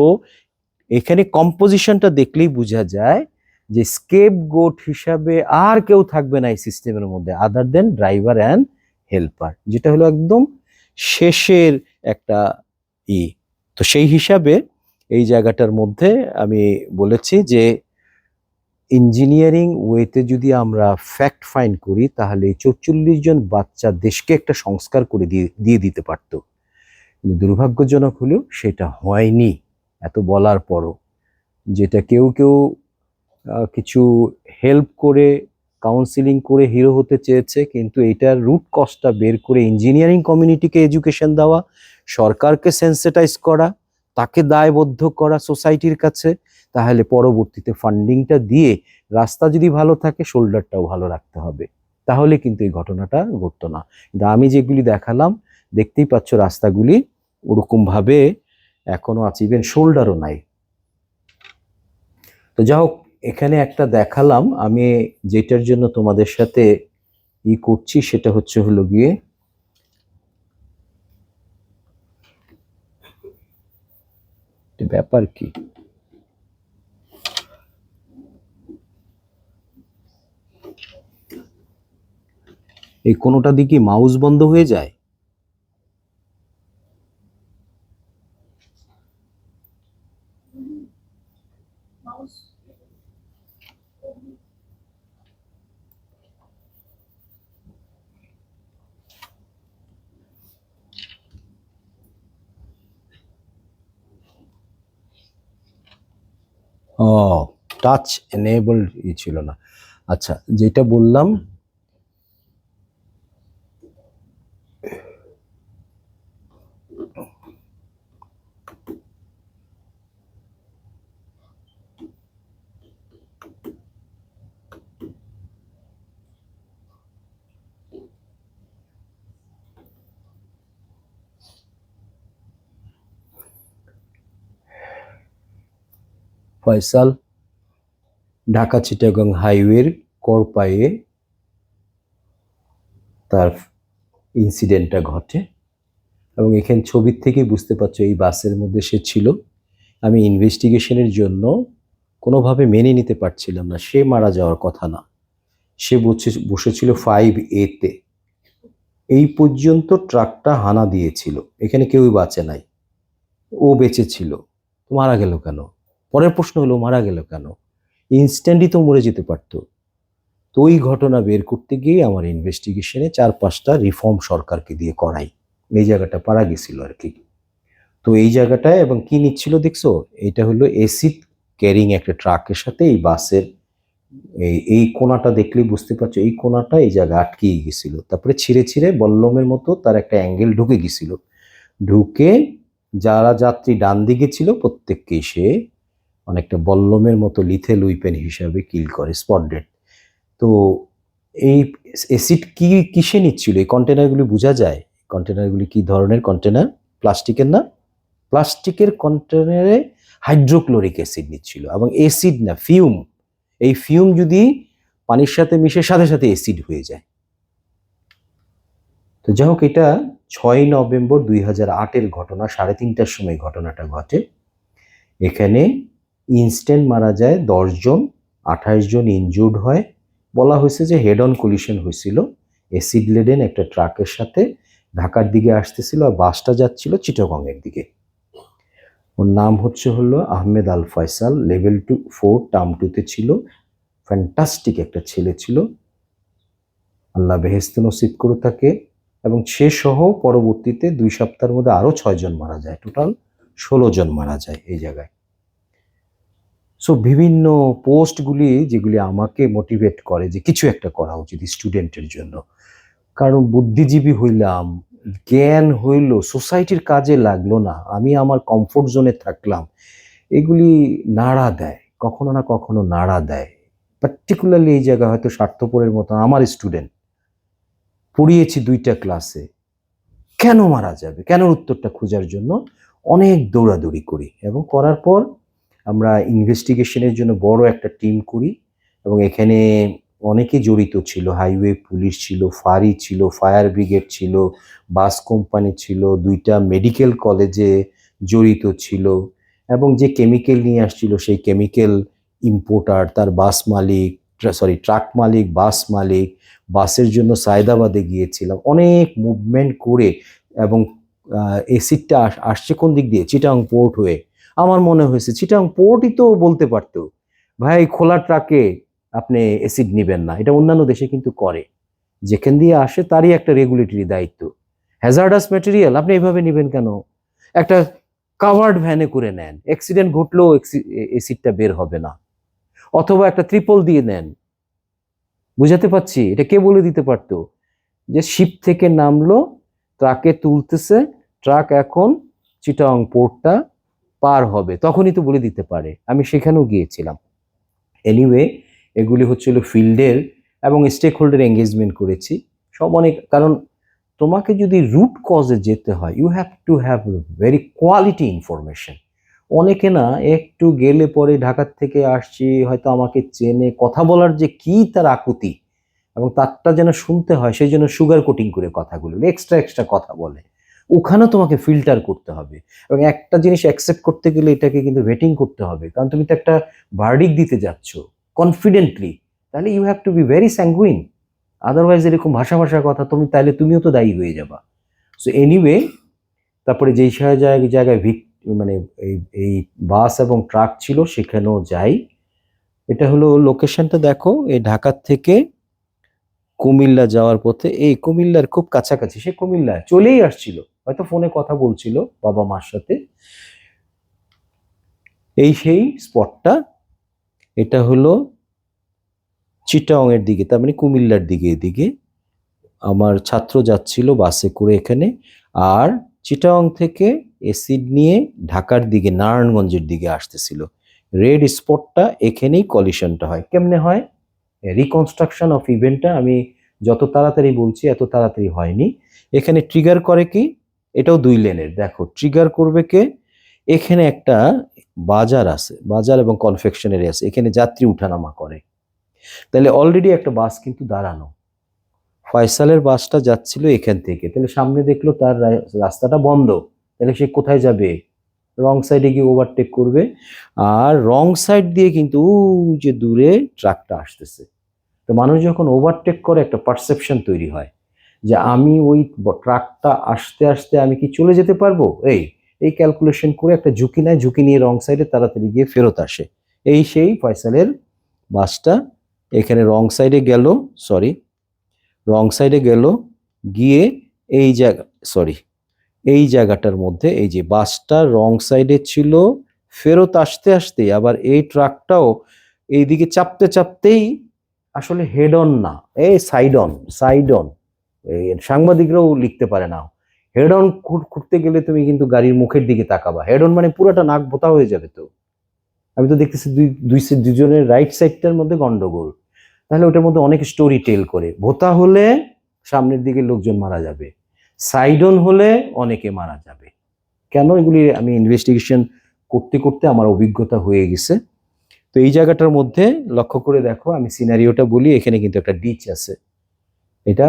Speaker 1: এখানে কম্পোজিশনটা দেখলেই বোঝা যায় যে স্কেপ গোট হিসাবে আর কেউ থাকবে না এই সিস্টেমের মধ্যে, আদার দেন ড্রাইভার অ্যান্ড হেল্পার, যেটা হলো একদম শেষের একটা তো সেই হিসাবে এই জায়গাটার মধ্যে আমি বলেছি যে ইঞ্জিনিয়ারিং ওয়েতে যদি আমরা ফ্যাক্ট ফাইন্ড করি, তাহলে 44 জন বাচ্চা দেশকে একটা সংস্কার করে দিয়ে দিতে পারতো। কিন্তু দুর্ভাগ্যজনক হলেও সেটা হয়নি। এত বলার পরও যেটা কেউ কেউ কিছু হেল্প করে কাউন্সিলিং করে হিরো হতে চেয়েছে, কিন্তু এটার রুট কজটা বের করে ইঞ্জিনিয়ারিং কমিউনিটিকে এডুকেশন দেওয়া, সরকারকে সেন্সিটাইজ করা, তাকে দায়বদ্ধ করা সোসাইটির কাছে, তাহলে পরবর্তীতে ফান্ডিংটা দিয়ে রাস্তা যদি ভালো থাকে শোল্ডারটাও ভালো রাখতে হবে, তাহলে কিন্তু এই ঘটনাটা ঘটতো না। কিন্তু আমি যেগুলি দেখালাম দেখতেই পাচ্ছ রাস্তাগুলি ওরকম ভাবে এখনো আছে, ইভেন শোল্ডারও নাই। তো যাই হোক, এখানে একটা দেখালাম আমি, যেটার জন্য তোমাদের সাথে করছি সেটা হলো গিয়ে ব্যাপার কি, এই কোনোটা দিকে মাউস বন্ধ হয়ে যায়। ও, টাচ এনেবলড ছিল না। আচ্ছা, যেটা বললাম ফয়সাল ঢাকা চিটাগং হাইওয়ের করপায়ে তার ইনসিডেন্টটা ঘটে, এবং এখানে ছবির থেকেই বুঝতে পারছো এই বাসের মধ্যে সে ছিল। আমি ইনভেস্টিগেশনের জন্য কোনোভাবে মেনে নিতে পারছিলাম না, সে মারা যাওয়ার কথা না, সে বসেছিল 5A-তে। এই পর্যন্ত ট্রাকটা হানা দিয়েছিল, এখানে কেউই বাঁচে নাই, ও বেঁচে ছিল, মারা গেল কেন? পরের প্রশ্ন হলো মারা গেল কেন? ইনস্ট্যান্টই তো মরে যেতে পারতো। তো ওই ঘটনা বের করতে গিয়ে আমার ইনভেস্টিগেশনে 4-5টা রিফর্ম সরকারকে দিয়ে করাই, এই জায়গাটা পারা গেছিল আর কি। তো এই জায়গাটায় এবং কি নিচ্ছিল দেখছো, এটা হলো অ্যাসিড ক্যারিং একটা ট্রাকের সাথে এই বাসের এই কোনাটা দেখলেই বুঝতে পারছো, এই কোনাটা এই জায়গা আটকিয়ে গেছিল, তারপরে ছিঁড়ে ছিঁড়ে বল্লমের মতো তার একটা অ্যাঙ্গেল ঢুকে গেছিল, ঢুকে যারা যাত্রী ডান দিকে ছিল প্রত্যেককেই সে অনেকটা বল্লমের মতো লিথেল উইপেন হিসাবে কিল করে, স্পট ডেড। তো এই অ্যাসিড কিসে নিচ্ছিল, এই কন্টেনারগুলি বোঝা যায়, কন্টেনারগুলি কি ধরনের কন্টেনার? প্লাস্টিকের না, প্লাস্টিকের কন্টেনারে হাইড্রোক্লোরিক অ্যাসিড নিচ্ছিল, এবং অ্যাসিড না, ফিউম। এই ফিউম যদি পানির সাথে মিশে সাথে সাথে অ্যাসিড হয়ে যায়। তো যাই হোক, এটা 6 নভেম্বর 2008-এর ঘটনা, 3:30টার সময় ঘটনাটা ঘটে। এখানে ইনস্ট্যান্ট মারা যায় 10 জন, 28 জন ইনজুর্ড হয়। বলা হয়েছে যে হেড অন কলিশন হয়েছিল অ্যাসিড লেডেন একটা ট্রাকের সাথে, ঢাকার দিকে আসতেছিল আর বাসটা যাচ্ছিল চিটাগংয়ের দিকে। ওর নাম হলো আহমেদ আল ফয়সাল, লেভেল 4 টার্ম 2-তে ছিল, ফ্যান্টাস্টিক একটা ছেলে ছিল, আল্লাহ বেহেশত নসিব করে তাকে। এবং সে সহ পরবর্তীতে 2 সপ্তাহের মধ্যে আরো 6 জন মারা যায়, টোটাল 16 জন মারা যায় এই জায়গায়। সো বিভিন্ন পোস্টগুলি যেগুলি আমাকে মোটিভেট করে যে কিছু একটা করা উচিত স্টুডেন্টের জন্য, কারণ বুদ্ধিজীবী হইলাম, জ্ঞান হইল, সোসাইটির কাজে লাগলো না, আমি আমার কমফোর্ট জোনে থাকলাম, এগুলি নাড়া দেয়, কখনো না কখনো নাড়া দেয়। পার্টিকুলারলি এই জায়গায় হয়তো স্বার্থপরের মতো আমার স্টুডেন্ট, পড়িয়েছি 2টা ক্লাসে, কেন মারা যাবে, কেন উত্তরটা খোঁজার জন্য অনেক দৌড়াদৌড়ি করি, এবং করার পর আমরা ইনভেস্টিগেশনের জন্য বড় একটা টিম করি, এবং এখানে অনেকে জড়িত ছিল, হাইওয়ে পুলিশ ছিল, ফাঁড়ি ছিল, ফায়ার ব্রিগেড ছিল, বাস কোম্পানি ছিল, 2টা মেডিকেল কলেজে জড়িত ছিল, এবং যে কেমিক্যাল নিয়ে আসছিল সেই কেমিক্যাল ইম্পোর্টার, তার বাস মালিক, ট্রাক মালিক, বাস মালিক, বাসের জন্য সায়দাবাদে গিয়েছিলাম, অনেক মুভমেন্ট করে। এবং এসিডটা আসছে কোন দিক দিয়ে? চিটাং পোর্ট হয়ে। আমার মনে হয়েছে চিটাং পোর্টই তো বলতে পারতো, ভাই খোলা ট্রাকে আপনি অ্যাসিড নেবেন না, এটা অন্যান্য দেশে কিন্তু করে, যেখান দিয়ে আসে তারই একটা রেগুলেটরি দায়িত্ব। হ্যাজার্ডাস ম্যাটেরিয়াল আপনি এভাবে নেবেন কেন? একটা কাভার্ড ভ্যানে করে নেন, অ্যাক্সিডেন্ট ঘটলেও এসিডটা বের হবে না, অথবা একটা ট্রিপল দিয়ে নেন। বুঝাতে পারছি? এটা কে বলে দিতে পারতো যে শিপ থেকে নামলো, ট্রাকে তুলতেছে, ট্রাক এখন চিটাগং পোর্টটা পার হবে, তখনই তো বলে দিতে পারে। আমি সেখানেও গিয়েছিলাম। এনিওয়ে, এগুলি হচ্ছিল ফিল্ডের এবং স্টেক হোল্ডার এঙ্গেজমেন্ট করেছি সব অনেক। কারণ তোমাকে যদি রুট কজে যেতে হয়, you have to have very quality information. অনেকে না একটু গেলে পরে ঢাকার থেকে আসছি, হয়তো আমাকে চেনে, কথা বলার যে কি তার আকুতি এবং তারটা যেন শুনতে হয়, সেই জন্য সুগার কোটিং করে কথাগুলো এক্সট্রা এক্সট্রা কথা বলে। ওখানেও তোমাকে ফিল্টার করতে হবে এবং একটা জিনিস অ্যাকসেপ্ট করতে গেলে এটাকে কিন্তু ভেটিং করতে হবে, কারণ তুমি তো একটা ভার্ডিক্ট দিতে যাচ্ছ কনফিডেন্টলি, তাহলে you have to be very sanguine. Otherwise এরকম ভাষা ভাষার কথা তুমিও তো দায়ী হয়ে যাবা। সো এনিওয়ে, তারপরে যেই জায়গায় মানে এই এই বাস এবং ট্রাক ছিল সেখানেও যাই। এটা হলো লোকেশনটা দেখো, এই ঢাকার থেকে কুমিল্লা যাওয়ার পথে, এই কুমিল্লার খুব কাছাকাছি, সে কুমিল্লায় চলেই আসছিল, হয়তো ফোনে কথা বলছিল বাবা মার সাথে। এই সেই স্পটটা, এটা হলো চিটাগং এর দিকে, তার মানে কুমিল্লার দিকে। এদিকে আমার ছাত্র যাচ্ছিল বাসে করে এখানে, আর চিটাগং থেকে এসিড নিয়ে ঢাকার দিকে নারায়ণগঞ্জের দিকে আসতেছিল। রেড স্পটটা, এখানেই কলিশনটা হয়। কেমনে হয়? রিকনস্ট্রাকশন অফ ইভেন্টটা আমি যত তাড়াতাড়ি বলছি এত তাড়াতাড়ি হয়নি। এখানে ট্রিগার করে কি, এটাও 2 লেনের, দেখো ট্রিগার করবে কে, এখানে একটা বাজার আছে, বাজার এবং কনফেকশনারি আছে, এখানে যাত্রী উঠানামা করে। তাহলে অলরেডি একটা বাস কিন্তু দাঁড়ানো, ফয়সালের বাসটা যাচ্ছিল এখান থেকে, তাহলে সামনে দেখলো তার রাস্তাটা বন্ধ, তাহলে সে কোথায় যাবে? রং সাইডে গিয়ে ওভারটেক করবে। আর রং সাইড দিয়ে কিন্তু যে দূরে ট্রাকটা আসতেছে, তো মানুষ যখন ওভারটেক করে একটা পারসেপশন তৈরি হয় যে আমি ওই ট্রাকটা আসতে আসতে আমি কি চলে যেতে পারবো, এই ক্যালকুলেশন করে একটা ঝুঁকি নেয়, ঝুঁকি নিয়ে রং সাইডে তাড়াতাড়ি গিয়ে ফেরত আসে। এই সেই ফয়সালের বাসটা এখানে রং সাইডে গেল, রং সাইডে গেল, গিয়ে এই জায়গা, এই জায়গাটার মধ্যে এই যে বাসটা রং সাইডে ছিল, ফেরত আসতে আসতে আবার এই ট্রাকটাও এইদিকে চাপতে চাপতেই, আসলে হেড অন না, এই সাইড অন, এই সাংবাদিকরাও লিখতে পারে না। হেড অন করতে গেলে তুমি কিন্তু গাড়ির মুখের দিকে তাকাবা, হেড অন মানে পুরোটা নাক বোতা হয়ে যাবে। তো আমি তো দেখতেছি দুজনের রাইট সাইডটার মধ্যে গন্ডগোল, তাহলে ওটার মধ্যে অনেক স্টোরি টেল করে। ভোতা হলে সামনের দিকে লোকজন মারা যাবে, সাইড অন হলে অনেকে মারা যাবে। কেন? এগুলি আমি ইনভেস্টিগেশন করতে করতে আমার অভিজ্ঞতা হয়ে গেছে। তো এই জায়গাটার মধ্যে লক্ষ্য করে দেখো, আমি সিনারিওটা বলি, এখানে কিন্তু একটা ডিচ আছে, এটা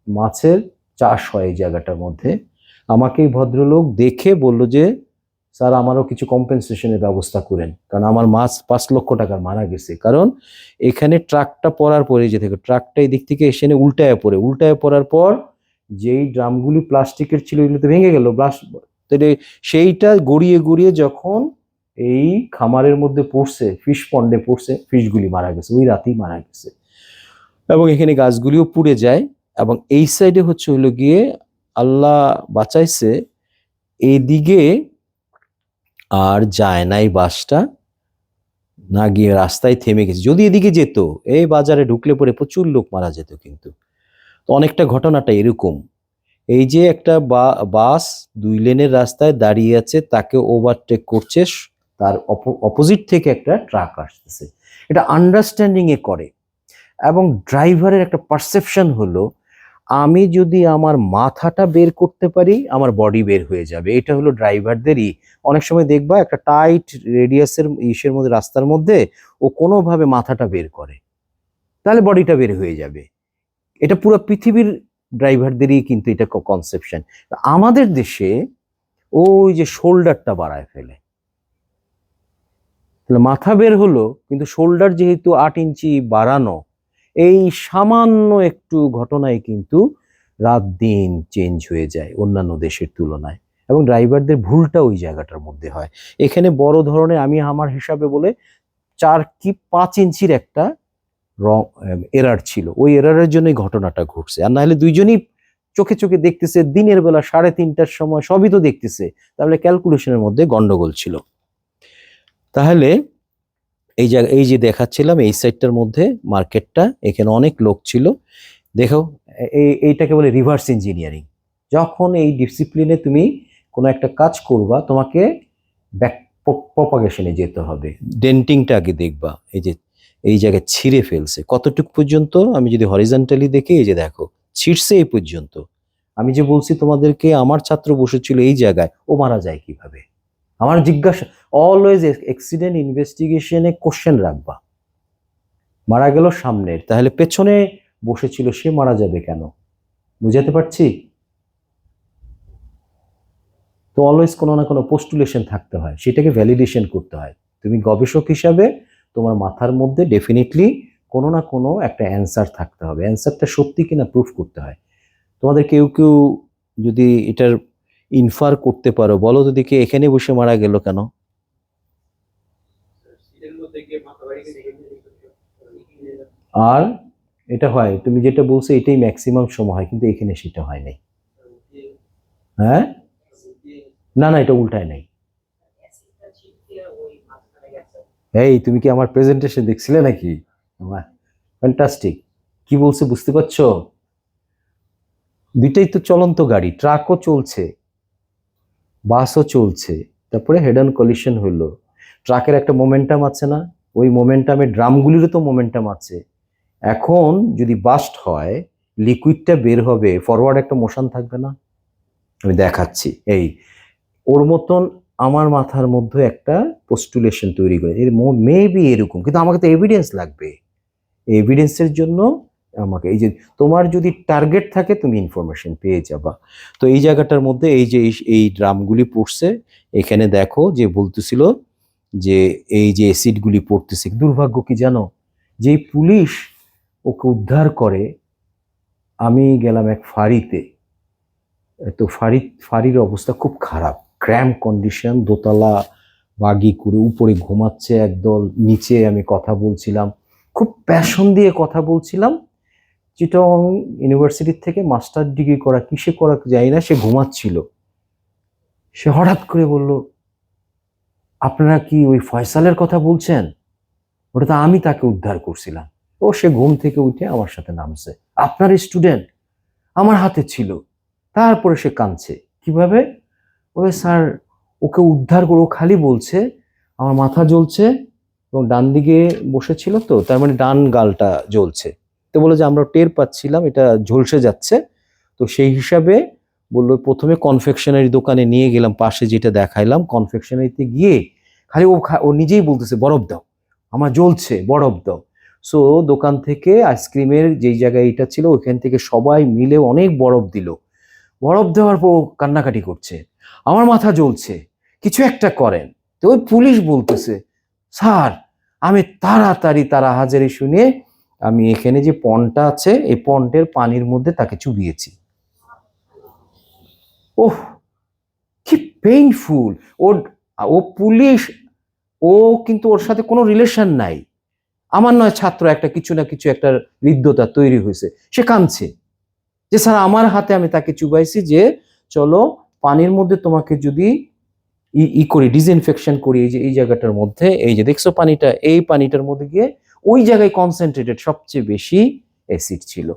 Speaker 1: মাছের চাষ হয় এই জায়গাটার মধ্যে। আমাকে এই ভদ্রলোক দেখে বলল যে স্যার আমারও কিছু কম্পেনসেশনের ব্যবস্থা করেন, কারণ আমার মাছ 5 লক্ষ টাকার মারা গেছে। কারণ এখানে ট্রাকটা পড়ার পরে যে থেকে ট্রাকটা এই দিক থেকে এসে উল্টায় পড়ার পর যেই ড্রামগুলি প্লাস্টিকের ছিল এগুলো তো ভেঙে গেল, সেইটা গড়িয়ে গড়িয়ে যখন এই খামারের মধ্যে পড়ছে, ফিশ পন্ডে পড়ছে, ফিশগুলি মারা গেছে, ওই রাতেই মারা গেছে। এবং এখানে গাছগুলিও পুড়ে যায়। এবং এই সাইডে হলো গিয়ে আল্লাহ বাঁচাইছে, এইদিকে আর যায় নাই বাসটা, না গিয়ে রাস্তায় থেমে গেছে। যদি এদিকে যেত, এই বাজারে ঢুকলে পরে প্রচুর লোক মারা যেত। কিন্তু তো অনেকটা ঘটনাটা এরকম, এই যে একটা বাস 2 লেনের রাস্তায় দাঁড়িয়ে আছে, তাকে ওভারটেক করছে, তার অপোজিট থেকে একটা ট্রাক আসতেছে, এটা আন্ডারস্ট্যান্ডিং এ করে। এবং ড্রাইভারের একটা পারসেপশন হলো, আমি যদি আমার মাথাটা বের করতে পারি আমার বডি বের হয়ে যাবে। এটা হলো ড্রাইভারদেরই। অনেক সময় দেখবা একটা টাইট রেডিয়াসের ইসের মধ্যে, রাস্তার মধ্যে ও কোনোভাবে মাথাটা বের করে, তাহলে বডিটা বের হয়ে যাবে। এটা পুরো পৃথিবীর ড্রাইভারদেরই কিন্তু এটা কনসেপশন। আমাদের দেশে ওই যে শোল্ডারটা বাড়ায় ফেলে, তাহলে মাথা বের হলো কিন্তু শোল্ডার যেহেতু 8 ইঞ্চি বাড়ানো, এই সামান্য একটু ঘটনায় কিন্তু রাত দিন চেঞ্জ হয়ে যায় অন্যান্য দেশের তুলনায়। এবং ড্রাইভারদের ভুলটা ওই জায়গাটার মধ্যে হয়। এখানে বড় ধরনের, আমি আমার হিসাবে বলে 4 কি 5 ইঞ্চির একটা এরার ছিল, ওই এরারের জন্যই ঘটনাটা ঘটছে। আর নাহলে দুইজনই চোখে চোখে দেখতেছে, দিনের বেলা 3:30টার সময় সবই তো দেখতেছে, তাহলে ক্যালকুলেশনের মধ্যে গন্ডগোল ছিল। তাহলে এই যে দেখাচ্ছিলাম এই সাইডটার মধ্যে মার্কেটটা, এখানে অনেক লোক ছিল। দেখো এইটাকে বলে রিভার্স ইঞ্জিনিয়ারিং। যখন এই ডিসিপ্লিনে তুমি কোনো একটা কাজ করবা, তোমাকে ব্যাক প্রপাগেশনে যেতে হবে। ডেন্টিংটা আগে দেখবা, এই যে এই জায়গায় ছিঁড়ে ফেলছে কতটুকু পর্যন্ত, আমি যদি হরিজন্টালি দেখি এই যে দেখো ছিঁড়ছে এই পর্যন্ত। আমি যে বলছি তোমাদেরকে আমার ছাত্র বসেছিল এই জায়গায়, ও মারা যায় কিভাবে? আমার জিজ্ঞাসা, অলওয়েজ অ্যাক্সিডেন্ট ইনভেস্টিগেশনে কোশ্চেন রাখবা। মারা গেল সামনের, তাহলে পেছনে বসেছিল সে মারা যাবে কেন? বুঝাতে পারছি? তো অলওয়েজ কোনো না কোনো পোস্টুলেশন থাকতে হয়, সেটাকে ভ্যালিডেশন করতে হয়। তুমি গবেষক হিসাবে তোমার মাথার মধ্যে ডেফিনেটলি কোনো না কোনো একটা অ্যান্সার থাকতে হবে, অ্যান্সারটা সত্যি কিনা প্রুফ করতে হয়। তোমাদের কেউ কেউ যদি এটার ইনফার করতে পারো, বলো তো দেখি এখানে বসে মারা গেল কেন? আর এটা হয়, তুমি যেটা বলছো এটাই ম্যাক্সিমাম সময় হয়, কিন্তু এখানে সেটা হয় নাই। হ্যাঁ, না না, এটা উল্টায় নাই। এই তুমি কি আমার প্রেজেন্টেশন দেখছিলে নাকি? আমার ফ্যান্টাস্টিক। কি বলছে বুঝতে পারছো? দুইটাই তো চলন্ত গাড়ি, ট্রাকও চলছে, বাসও চলছে, তারপরে হেড অন কলিশন হলো। ট্রাকের একটা মোমেন্টাম আছে না? ওই মোমেন্টামে ড্রামগুলিরও তো মোমেন্টাম আছে। এখন যদি বাস্ট হয়, লিকুইডটা বের হবে, ফরওয়ার্ড একটা মোশন থাকবে না? আমি দেখাচ্ছি, এই ওর মতন আমার মাথার মধ্যে একটা পোস্টুলেশন তৈরি করে, এর মেবি এরকম, কিন্তু আমাকে তো এভিডেন্স লাগবে। এভিডেন্সের জন্য আমাকে, এই যে তোমার যদি টার্গেট থাকে তুমি ইনফরমেশন পেয়ে যাবা। তো এই জায়গাটার মধ্যে এই যে এই ড্রামগুলি পড়ছে, এখানে দেখো যে বলতেছিল যে এই যে অ্যাসিডগুলি পড়তেছে। দুর্ভাগ্য কি জানো, যে পুলিশ ওকে উদ্ধার করে, আমি গেলাম এক ফাঁড়িতে, তো ফাঁড়ির অবস্থা খুব খারাপ, ক্র্যাম কন্ডিশন, দোতলা বাগি করে উপরে ঘুমাচ্ছে একদল, নিচে আমি কথা বলছিলাম, খুব প্যাশন দিয়ে কথা বলছিলাম। চিটং ইউনিভার্সিটির থেকে মাস্টার ডিগ্রি করা, কিসে করা যায় না, সে ঘুমাচ্ছিল। সে হঠাৎ করে বলল, আপনারা কি ওই ফয়সালের কথা বলছেন? ওটা তো আমি তাকে উদ্ধার করছিলাম। ও সে ঘুম থেকে উঠে আমার সাথে নামছে, আপনার স্টুডেন্ট আমার হাতে ছিল। তারপরে সে কাঁদছে, কিভাবে? ওই স্যার, ওকে উদ্ধার করে, ও খালি বলছে আমার মাথা জ্বলছে এবং ডান দিকে বসেছিল, তো তার মানে ডান গালটা জ্বলছে। তো বলে যে আমরা টের পাচ্ছিলাম এটা ঝলসে যাচ্ছে। তো সেই হিসাবে বললো প্রথমে কনফেকশনারি দোকানে নিয়ে গেলাম, পাশে যেটা দেখাইলাম, কনফেকশনারিতে গিয়ে খালি ও নিজেই বলতেছে বরফ দাও, আমার জ্বলছে, বরফ দাও। সো দোকান থেকে আইসক্রিমের যেই জায়গায় এটা ছিল ওইখান থেকে সবাই মিলে অনেক বরফ দিল। বরফ দেওয়ার পর ও কান্নাকাটি করছে, আমার মাথা জ্বলছে, কিছু একটা করেন। তো ওই পুলিশ বলতেছে, স্যার আমি তাড়াতাড়ি তারা হাজারি শুনে আমি এখানে যে পন্ডটা আছে এই পন্ডের পানির মধ্যে তাকে চুবিয়েছি। ওহ, কি পেইনফুল। ওর, ও পুলিশ, ও কিন্তু ওর সাথে কোনো রিলেশন নাই, আমার নয় ছাত্র, একটা কিছু না কিছু একটা হৃদ্যতা তৈরি হয়েছে। সে কাঁদছে যে স্যার আমার হাতে আমি তাকে চুবাইছি, যে চলো পানির মধ্যে তোমাকে যদি করি, ডিসইনফেকশন করি, এই যে এই জায়গাটার মধ্যে, এই যে দেখছো পানিটা, এই পানিটার মধ্যে গিয়ে ওই জায়গায় কনসেন্ট্রেটেড সবচেয়ে বেশি অ্যাসিড ছিল।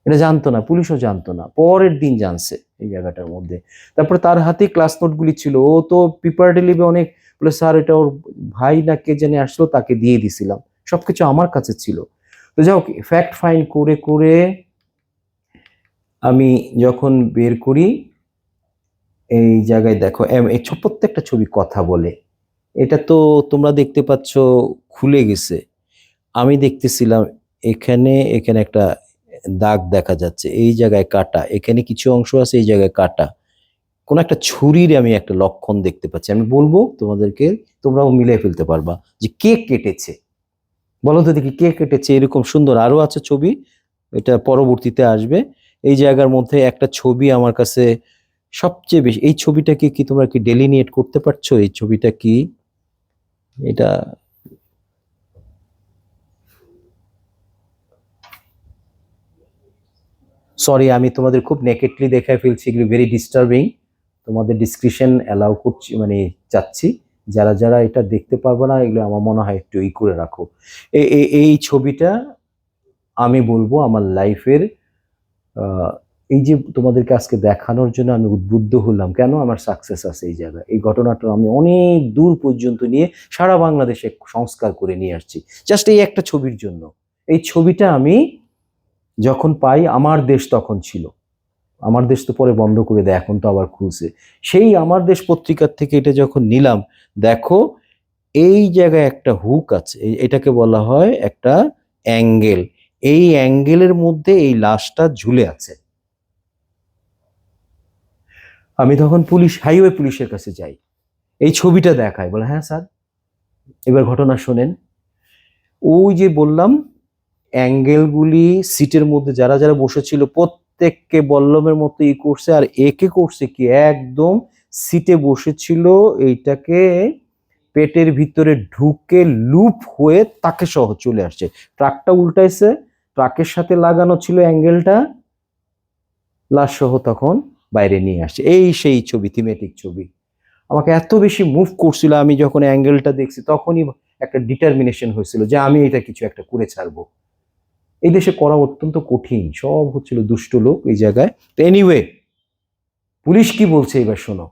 Speaker 1: এটা জানতো না, পুলিশও জানতো না, পরের দিন জানছে এই জায়গাটার মধ্যে। তারপরে তার হাতে ক্লাস নোটগুলি ছিল, ও তো পিপার লিভে অনেক বলে, স্যার এটা ওর ভাই না কে জানে আসলো, তাকে দিয়ে দিছিলাম, সবকিছু আমার কাছে ছিল। তো যাই হোক, ফ্যাক্ট ফাইন্ড করে করে আমি যখন বের করি, এই জায়গায় দেখো এই প্রত্যেকটা ছবি কথা বলে। এটা তো তোমরা দেখতে পাচ্ছ খুলে গেছে, আমি দেখতেছিলাম এখানে, এখানে একটা দাগ দেখা যাচ্ছে, এই জায়গায় কাটা, এখানে কিছু অংশ আছে, এই জায়গায় কাটা, কোন একটা ছুরির আমি একটা লক্ষণ দেখতে পাচ্ছি। আমি বলবো তোমাদেরকে, তোমরাও মিলাই ফেলতে পারবা যে কে কেটেছে। বলো তো দেখি কে কেটেছে, এরকম সুন্দর আরো আছে ছবি, এটা পরবর্তীতে আসবে। এই জায়গার মধ্যে একটা ছবি আমার কাছে সবচেয়ে বেশি, এই ছবিটাকে কি তোমরা কি ডেলিনিয়েট করতে পারছো? এই ছবিটা কি? এটা সরি, আমি তোমাদের খুব নেকেটলি দেখায় ফেলছি, এগুলো ভেরি ডিস্টার্বিং। তোমাদের ডিসক্রিপশন অ্যালাউ করছি, মানে চাচ্ছি। যারা যারা এটা দেখতে পারবে না, এগুলো আমার মনে হয় একটু করে রাখো। এই ছবিটা আমি বলবো আমার লাইফের, এই যে তোমাদেরকে আজকে দেখানোর জন্য আমি উদ্বুদ্ধ হলাম, কেন আমার সাকসেস আছে এই জায়গায়। এই ঘটনাটা আমি অনেক দূর পর্যন্ত নিয়ে সারা বাংলাদেশে সংস্কার করে নিয়ে আসছি জাস্ট এই একটা ছবির জন্য। এই ছবিটা আমি যখন পাই, আমার দেশ তখন ছিল, আমার দেশ তো পরে বন্ধ করে দেয়, এখন তো আবার খুলছে। সেই আমার দেশ পত্রিকার থেকে এটা যখন নিলাম, দেখো এই জায়গায় একটা হুক আছে, এটাকে বলা হয় একটা অ্যাঙ্গেল। এই অ্যাঙ্গেলের মধ্যে এই লাশটা ঝুলে আছে। আমি তখন হাইওয়ে পুলিশের কাছে যাই, এই ছবিটা দেখায়, বলে হ্যাঁ স্যার এবার ঘটনা শোনেন। ওই যে বললাম অ্যাঙ্গেলগুলি সিটের মধ্যে যারা যারা বসেছিল প্রত্যেককে বল্লমের মতো করছে, আর একে করছে কি একদম সিটে বসেছিল এইটাকে পেটের ভিতরে ঢুকে লুপ হয়ে তাকে সহ চলে আসছে। ট্রাকটা উল্টাইছে, ট্রাকের সাথে লাগানো ছিল অ্যাঙ্গেলটা, লাশ সহ তখন বাইরে নিয়ে আসছে। এই সেই ছবি, থিমেটিক ছবি। আমাকে এত বেশি মুভ করছিল, আমি যখন অ্যাঙ্গেলটা দেখছি তখনই একটা ডিটারমিনেশন হয়েছিল যে আমি এটা কিছু একটা করে ছাড়বো। এই দেশে করা অত্যন্ত কঠিন, সব হচ্ছিল দুষ্ট লোক এই জায়গায়। তো এনিওয়ে, পুলিশ কি বলছে এবার শোনো।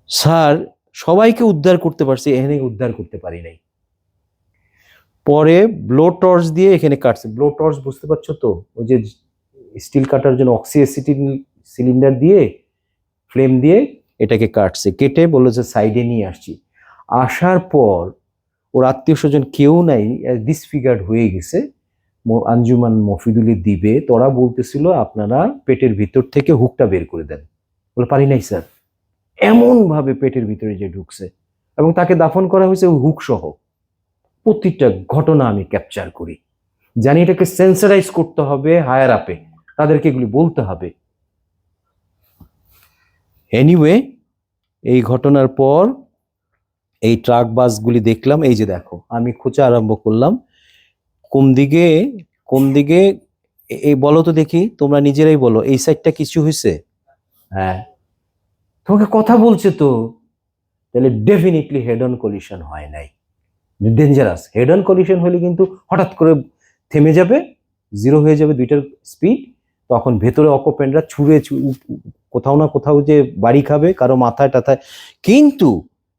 Speaker 1: স্যার সবাইকে উদ্ধার করতে পারছি, এখানে উদ্ধার করতে পারি নাই। পরে ব্লো টর্চ দিয়ে এখানে কাটছে। ব্লো টর্চ বুঝতে পারছো তো, ওই যে স্টিল কাটার জন্য অক্সিএসিটিন সিলিন্ডার দিয়ে ফ্লেম দিয়ে এটাকে কাটছে, কেটে বললো যে সাইডে নিয়ে আসছি। আসার পর ওর আত্মীয় স্বজন কেউ নাই, ডিসফিগার্ড হয়ে গেছে। আঞ্জুমান মফিদুলি দিবে, তোরা বলতেছিল আপনারা পেটের ভিতর থেকে হুকটা বের করে দেন। বলে পারি নাই স্যার। এমন ভাবে পেটের ভিতরে যে ঢুকছে, এবং তাকে দাফন করা হয়েছে হুক সহ। প্রতিটা ঘটনা আমি ক্যাপচার করি, জানি এটাকে সেন্সারাইজ করতে হবে হায়ার আপে, তাদেরকে এগুলি বলতে হবে। এনিওয়ে, এই ঘটনার পর এই ট্রাক বাসগুলি দেখলাম, এই যে দেখো আমি খোঁজা আরম্ভ করলাম কোন দিকে কোন দিকে। এই বলো তো দেখি, তোমরা নিজেরাই বলো, এই সাইডটা কিছু হয়েছে? হ্যাঁ, তোমাকে কথা বলছে তো, তাহলে ডেফিনেটলি হেড অন কলিশন হয় নাই। ডেঞ্জারাস। হেড অন কলিশন হলে কিন্তু হঠাৎ করে থেমে যাবে, জিরো হয়ে যাবে দুইটার স্পিড, তখন ভেতরে অকুপেন্টরা ছুঁড়ে কোথাও না কোথাও যে বাড়ি খাবে কারো মাথায় টাথায়। কিন্তু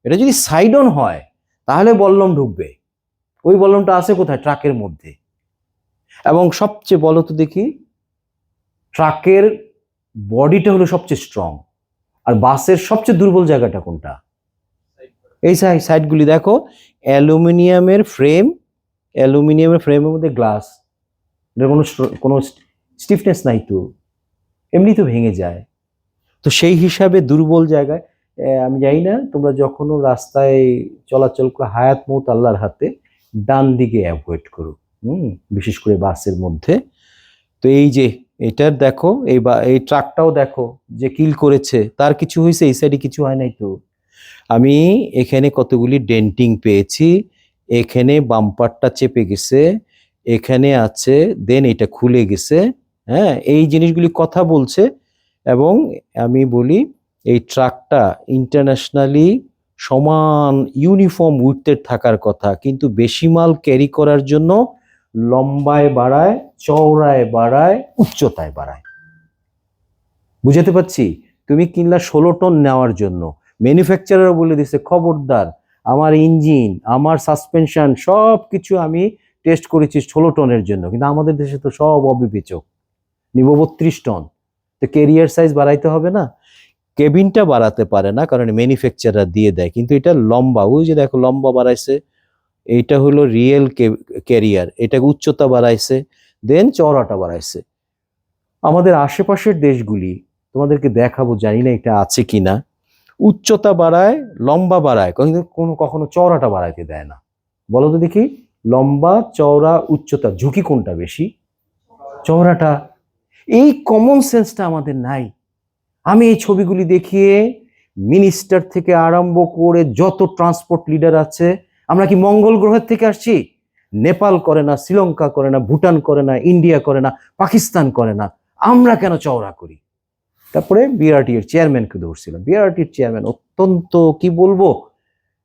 Speaker 1: এটা যদি সাইড অন হয় তাহলে বল্লম ঢুকবে। ওই বল্লমটা আছে কোথায়? ট্রাকের মধ্যে। এবং সবচেয়ে বলো তো দেখি, ট্রাকের বডিটা হলো সবচেয়ে স্ট্রং, আর বাসের সবচেয়ে দুর্বল জায়গাটা কোনটা? এই সাইডগুলি দেখো, অ্যালুমিনিয়ামের ফ্রেম, অ্যালুমিনিয়ামের ফ্রেমের মধ্যে গ্লাস, এটা কোনো স্টিফনেস নাই তো, এমনি তো ভেঙে যায়। তো সেই হিসাবে দুর্বল জায়গায় আমি জানি না, তোমরা যখনও রাস্তায় চলাচল করো, হায়াত মৌত আল্লাহর হাতে, ডান দিকে অ্যাভয়েড করো, বিশেষ করে বাসের মধ্যে। তো এই যে এটার দেখো, এই ট্রাকটাও দেখো যে কিল করেছে, তার কিছু হয়েছে? এই সাইডে কিছু হয় নাই তো। আমি এখানে কতগুলি ডেন্টিং পেয়েছি, এখানে বাম্পারটা চেপে গেছে, এখানে আছে, দেন এটা খুলে গেছে। হ্যাঁ, এই জিনিসগুলি কথা বলছে। এবং আমি বলি এই ট্রাকটা ইন্টারন্যাশনালি সমান ইউনিফর্ম উইডথের থাকার কথা, কিন্তু বেশি মাল ক্যারি করার জন্য লম্বায় বাড়ায়, চওড়ায় বাড়ায়, উচ্চতায় বাড়ায়। বুঝাতে পারছি? তুমি কিনলা 16 টন নেওয়ার জন্য, ম্যানুফ্যাকচারার বলে দিছে খবরদার, আমার ইঞ্জিন, আমার সাসপেনশন সব কিছু আমি টেস্ট করেছি 16 টনের জন্য, কিন্তু আমাদের দেশে তো সব অবিবেচক, নিব 32 টন। তো ক্যারিয়ার সাইজ বাড়াইতে হবে না? কেবিনটা বাড়াতে পারে না কারণ ম্যানুফ্যাকচারার দিয়ে দেয়, কিন্তু এটা লম্বা, ওই যে দেখো লম্বা বাড়াইছে, এইটা হলো রিয়েল ক্যারিয়ার, এটাকে উচ্চতা বাড়াইছে, দেন চওড়াটা বাড়াইছে। আমাদের আশেপাশের দেশগুলি তোমাদেরকে দেখাবো, জানি না এটা আছে কিনা, উচ্চতা বাড়ায়, লম্বা বাড়ায়, কিন্তু কখনো চওড়াটা বাড়াইতে দেয় না। বলো তো দেখি, লম্বা, চওড়া, উচ্চতা, ঝুঁকি কোনটা বেশি? চওড়াটা। এই কমন সেন্সটা আমাদের নাই। আমি এই ছবিগুলি দেখিয়ে মিনিস্টার থেকে আরম্ভ করে যত ট্রান্সপোর্ট লিডার আছে, আমরা কি মঙ্গল গ্রহের থেকে আসছি? নেপাল করে না, শ্রীলঙ্কা করে না, ভুটান করে না, ইন্ডিয়া করে না, পাকিস্তান করে না, আমরা কেন চওড়া করি? তারপরে বিআরটি এর চেয়ারম্যানকে ধরছিলাম। বিআরটির চেয়ারম্যান অত্যন্ত কি বলবো,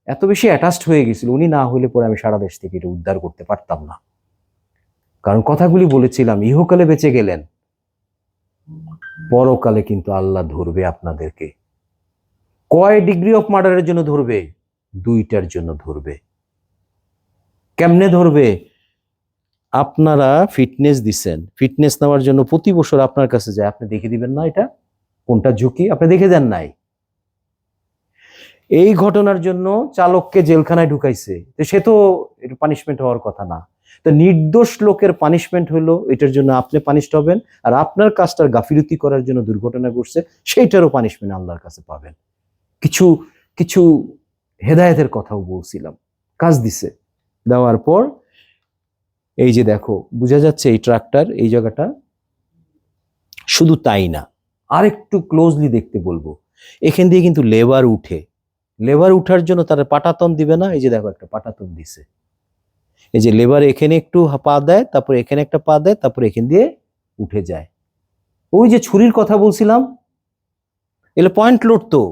Speaker 1: এত বেশি অ্যাটাচড হয়ে গেছিল, উনি না হলে পরে আমি সারা দেশ থেকে এটা উদ্ধার করতে পারতাম না। কারণ কথাগুলি বলেছিলাম, ইহকালে বেঁচে গেলেন, পরকালে কিন্তু আল্লাহ ধরবে আপনাদেরকে। কয় ডিগ্রি অফ মার্ডারের জন্য ধরবে? 2টার জন্য ধরবে। কেমনে ধরবে? আপনারা ফিটনেস দিচ্ছেন, ফিটনেস নেওয়ার জন্য প্রতি বছর আপনার কাছে যায়, আপনি দেখে দিবেন না এটা কোনটা ঝুঁকি? আপনি দেখে দেন নাই। এই ঘটনার জন্য চালককে জেলখানায় ঢুকাইছে, তো সে তো পানিশমেন্ট হওয়ার কথা না। তো নির্দোষ লোকের পানিশমেন্ট হলো, এটার জন্য আপনি পানিশড হবেন, আর আপনার কাজটার গাফিলতি করার জন্য দুর্ঘটনা ঘটছে সেইটারও পানিশমেন্ট আল্লাহর কাছে পাবেন। কিছু কিছু হেদায়েতের কথাও বলছিলাম, কাজ দিছে। দেওয়ার পর এই যে দেখো, বোঝা যাচ্ছে এই ট্রাকটার এই জায়গাটা। শুধু তাই না, আরেকটু ক্লোজলি দেখতে বলবো, এখান দিয়ে কিন্তু লেবার উঠে, লেবার উঠার জন্য তারা পাটাতন দিবে না? এই যে দেখো একটা পাটাতন দিছে, এই যে লেবার এখানে একটু পা দেয়, তারপর এখানে একটা পা দেয়, তারপর এখান দিয়ে উঠে যায়। ওই যে ছুরির কথা বলছিলাম, এগুলো পয়েন্ট লোড, তো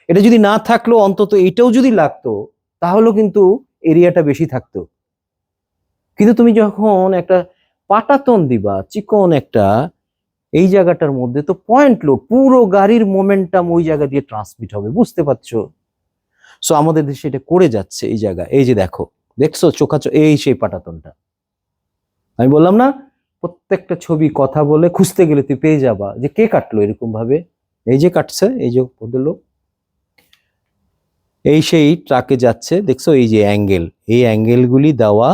Speaker 1: এটা যদি না থাকলো, অন্তত এইটাও যদি লাগতো, তাহলেও কিন্তু এরিয়াটা বেশি থাকতো। কিন্তু তুমি যখন একটা পাটাতন দিবা চিকন একটা, এই জায়গাটার মধ্যে তো পয়েন্ট লোড, পুরো গাড়ির মোমেন্টাম ওই জায়গা দিয়ে ট্রান্সমিট হবে, বুঝতে পারছো? সো আমাদের দেশে এটা করে যাচ্ছে এই জায়গা। এই যে দেখো, দেখছো চোখাচো, এই সেই পাটাতনটা। আমি বললাম না, প্রত্যেকটা ছবি কথা বলে খুঁজতে গেলে তুই পেয়ে যাবা যে কে কাটলো এরকম ভাবে। এই যে কাটছে, এই যে ভদ্রলোক, এই সেই ট্রাকে যাচ্ছে, দেখছো এই যে অ্যাঙ্গেল, এই অ্যাঙ্গেলগুলি দেওয়া,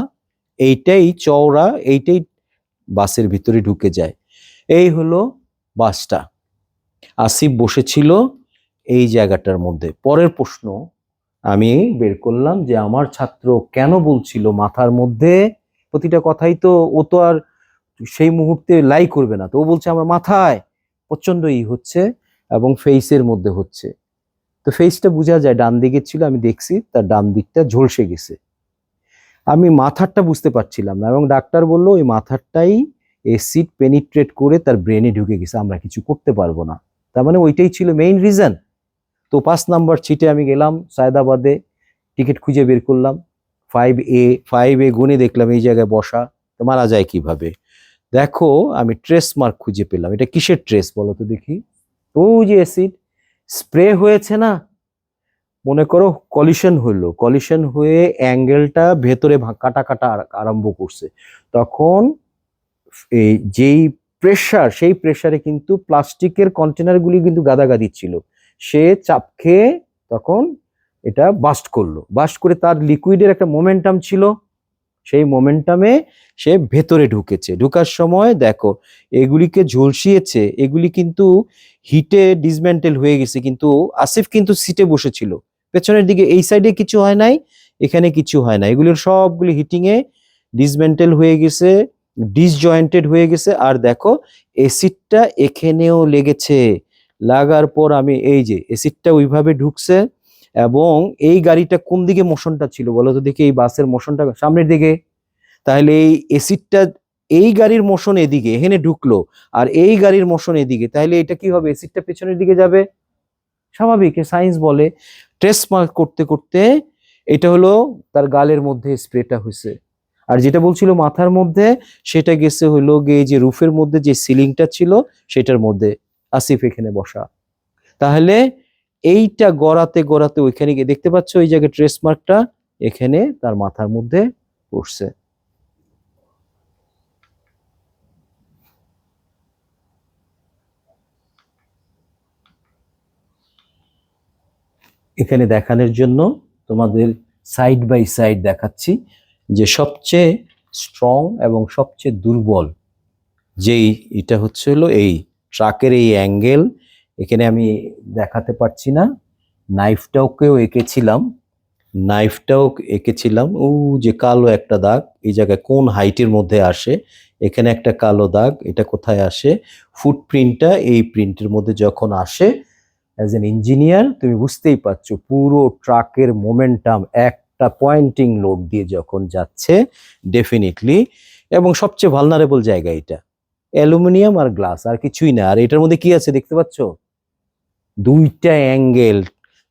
Speaker 1: এইটাই চওড়া, এইটাই বাসের ভিতরে ঢুকে যায়। এই হলো বাসটা, আসিফ বসেছিল এই জায়গাটার মধ্যে। পরের প্রশ্ন আমি বের করলাম যে আমার ছাত্র কেন বলছিল মাথার মধ্যে, প্রতিটা কথাই তো ও তো আর সেই মুহূর্তে লাই করবে না, তো ও বলছে আমার মাথায় প্রচন্ড হচ্ছে এবং ফেসের মধ্যে হচ্ছে। তো ফেসটা বোঝা যায় ডান দিকে ছিল, আমি দেখছি তার ডান দিকটা ঝলসে গেছে, আমি মাথারটা বুঝতে পারছিলাম না, এবং ডাক্তার বললো ওই মাথারটাই অ্যাসিড পেনিট্রেট করে তার ব্রেনে ঢুকে গেছে, আমরা কিছু করতে পারবো না। তার মানে ওইটাই ছিল মেইন রিজন। তো 5 নম্বর সিটে আমি গেলাম সায়দাবাদে, টিকিট খুঁজে বের করলাম, 5A গুনে দেখলাম এই জায়গায় বসা, তো মারা যায় কিভাবে? দেখো আমি ট্রেস মার্ক খুঁজে পেলাম। এটা কিসের ট্রেস বলো তো দেখি? ও যে অ্যাসিড স্প্রে হয়েছে না, মনে করো কলিশন হইলো, কলিশন হয়ে অ্যাঙ্গেলটা ভেতরে কাটা কাটা আরম্ভ করছে, তখন এই যেই প্রেসার, সেই প্রেসারে কিন্তু প্লাস্টিকের কন্টেনারগুলি কিন্তু গাদাগাদি ছিল, সে চাপ খেয়ে তখন এটা বাস্ট করলো, বাস্ট করে তার লিকুইডের একটা মোমেন্টাম ছিল, সেই মোমেন্টামে সে ভেতরে ঢুকেছে। ঢুকার সময় দেখো এগুলিকে ঝলসিয়েছে, এগুলি কিন্তু হিটে ডিসমেন্টেল হয়ে গেছে, কিন্তু আসিফ কিন্তু সিটে বসেছিল পেছনের দিকে, এই সাইডে কিছু হয় নাই, এখানে কিছু হয় না, এগুলির সবগুলি হিটিং এ ডিসমেন্টেল হয়ে গেছে, ডিসজয়েন্টেড হয়ে গেছে। আর দেখো এসিডটা এখানেও লেগেছে, লাগার পর আমি এই যে এসিডটা ওইভাবে ঢুকছে, এবং এই গাড়িটা কোন দিকে মোশনটা ছিল বলো তো দেখি? এই বাসের মোশনটা সামনের দিকে, তাহলে এই এসিডটা এই গাড়ির মোশন এদিকে এখানে ঢুকলো, আর এই গাড়ির মোশন এদিকে, তাহলে এটা কি হবে? এসিডটা পেছনের দিকে যাবে, স্বাভাবিক, সায়েন্স বলে। ট্রেস মার্ক করতে করতে এটা হলো তার গালের মধ্যে স্প্রেটা হয়েছে, আর যেটা বলছিল মাথার মধ্যে, সেটা গেছে হলো গিয়ে যে রুফের মধ্যে যে সিলিংটা ছিল সেটার মধ্যে, আসিফ এখানে বসা। তাহলে এইটা গড়াতে গড়াতে ওইখানে গিয়ে দেখতে পাচ্ছ ওই জায়গায় ট্রেস মার্কটা এখানে তার মাথার মধ্যে পড়ছে। এখানে দেখানোর জন্য তোমাদের সাইড বাই সাইড দেখাচ্ছি যে সবচেয়ে স্ট্রং এবং সবচেয়ে দুর্বল যেই এটা হচ্ছে হলো এই ট্রাকের এই অ্যাঙ্গেল। এখানে আমি দেখাতে পারছি না, নাইফটাকেও এঁকেছিলাম, নাইফটাও এঁকেছিলাম, ও যে কালো একটা দাগ এই জায়গায় কোন হাইটের মধ্যে আসে, এখানে একটা কালো দাগ, এটা কোথায় আসে? ফুটপ্রিন্টটা এই প্রিন্টের মধ্যে যখন আসে, অ্যাজ এন ইঞ্জিনিয়ার তুমি বুঝতেই পারছো পুরো ট্রাকের মোমেন্টাম, একটা পয়েন্টিং লোড দিয়ে যখন যাচ্ছে ডেফিনেটলি, এবং সবচেয়ে ভালনারেবল জায়গা এটা অ্যালুমিনিয়াম আর গ্লাস, আর কিছুই না। আর এটার মধ্যে কি আছে দেখতে পাচ্ছ, দুইটা অ্যাঙ্গেল,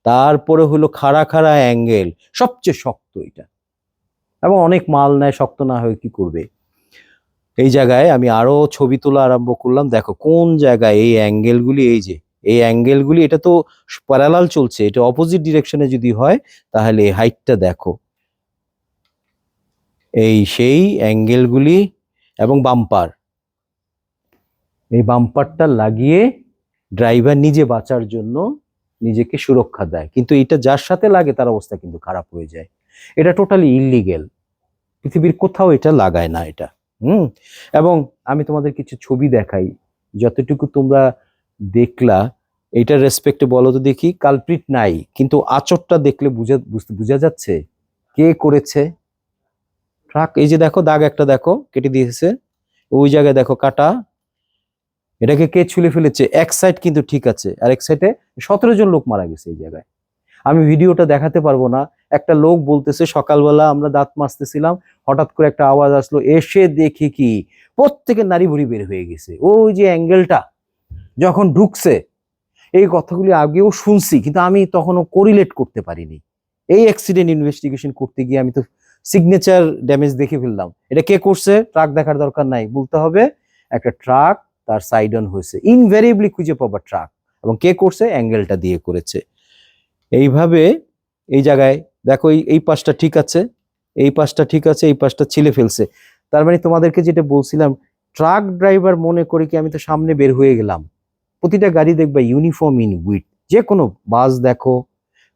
Speaker 1: তারপরে হলো খাড়া খাড়া অ্যাঙ্গেল, সবচেয়ে শক্ত এটা, এবং অনেক মাল নেয়, শক্ত না হয়ে কি করবে। এই জায়গায় আমি আরো ছবি তোলা আরম্ভ করলাম, দেখো কোন জায়গায় এই অ্যাঙ্গেলগুলি, এই যে এই অ্যাঙ্গেলগুলি, এটা তো প্যারালাল চলছে, এটা অপোজিট ডিরেকশনে যদি হয় তাহলে এই হাইটটা দেখো, এই সেই অ্যাঙ্গেলগুলি, এবং বাম্পার, এই বাম্পারটা লাগিয়ে ড্রাইভার নিজে বাঁচার জন্য নিজেকে সুরক্ষা দেয়, কিন্তু এটা যার সাথে লাগে তার অবস্থা কিন্তু খারাপ হয়ে যায়। এটা টোটালি ইললিগেল, পৃথিবীর কোথাও এটা লাগায় না এটা। এবং আমি তোমাদের কিছু ছবি দেখাই, যতটুকু তোমরা দেখলা এইটার রেসপেক্টে বলো তো দেখি, কালপ্রিট নাই, কিন্তু আচরটা দেখলে বোঝা যাচ্ছে কে করেছে। ট্রাক, এই যে দেখো দাগ একটা দেখো কেটে দিয়েছে, ওই জায়গায় দেখো কাটা, এটাকে কে ছুলে ফেলেছে। এক সাইড কিন্তু ঠিক আছে, আর এক সাইডে 17 জন লোক মারা গেছে এই জায়গায়। আমি ভিডিওটা দেখাতে পারবো না। একটা লোক বলতেছে সকালবেলা আমরা দাঁত মাজতেছিলাম, হঠাৎ করে একটা আওয়াজ আসলো, এসে দেখি কি প্রত্যেকের নাড়ি ভুড়ি বের হয়ে গেছে। ওই যে অ্যাঙ্গেলটা যখন ঢুকছে, এই কথাগুলি আগেও শুনছি কিন্তু আমি তখনও কোরিলেট করতে পারিনি। এই অ্যাক্সিডেন্ট ইনভেস্টিগেশন করতে গিয়ে আমি তো সিগনেচার ড্যামেজ দেখে ফেললাম। এটা কে করছে ট্রাক দেখার দরকার নাই, বলতে হবে একটা ট্রাক তার সাইড অন হয়েছে, ইনভ্যারিয়েবলি খুঁজে পাবা ট্রাক, এবং কে করছে অ্যাঙ্গেলটা দিয়ে করেছে। এইভাবে এই জায়গায় দেখো এই পাশটা ঠিক আছে, এই পাশটা ঠিক আছে, এই পাশটা ছিলে ফেলছে। তার মানে তোমাদেরকে যেটা বলছিলাম, ট্রাক ড্রাইভার মনে করে কি আমি তো সামনে বের হয়ে গেলাম। প্রতিটা গাড়ি দেখবা ইউনিফর্ম ইন উইথ, যে কোনো বাস দেখো,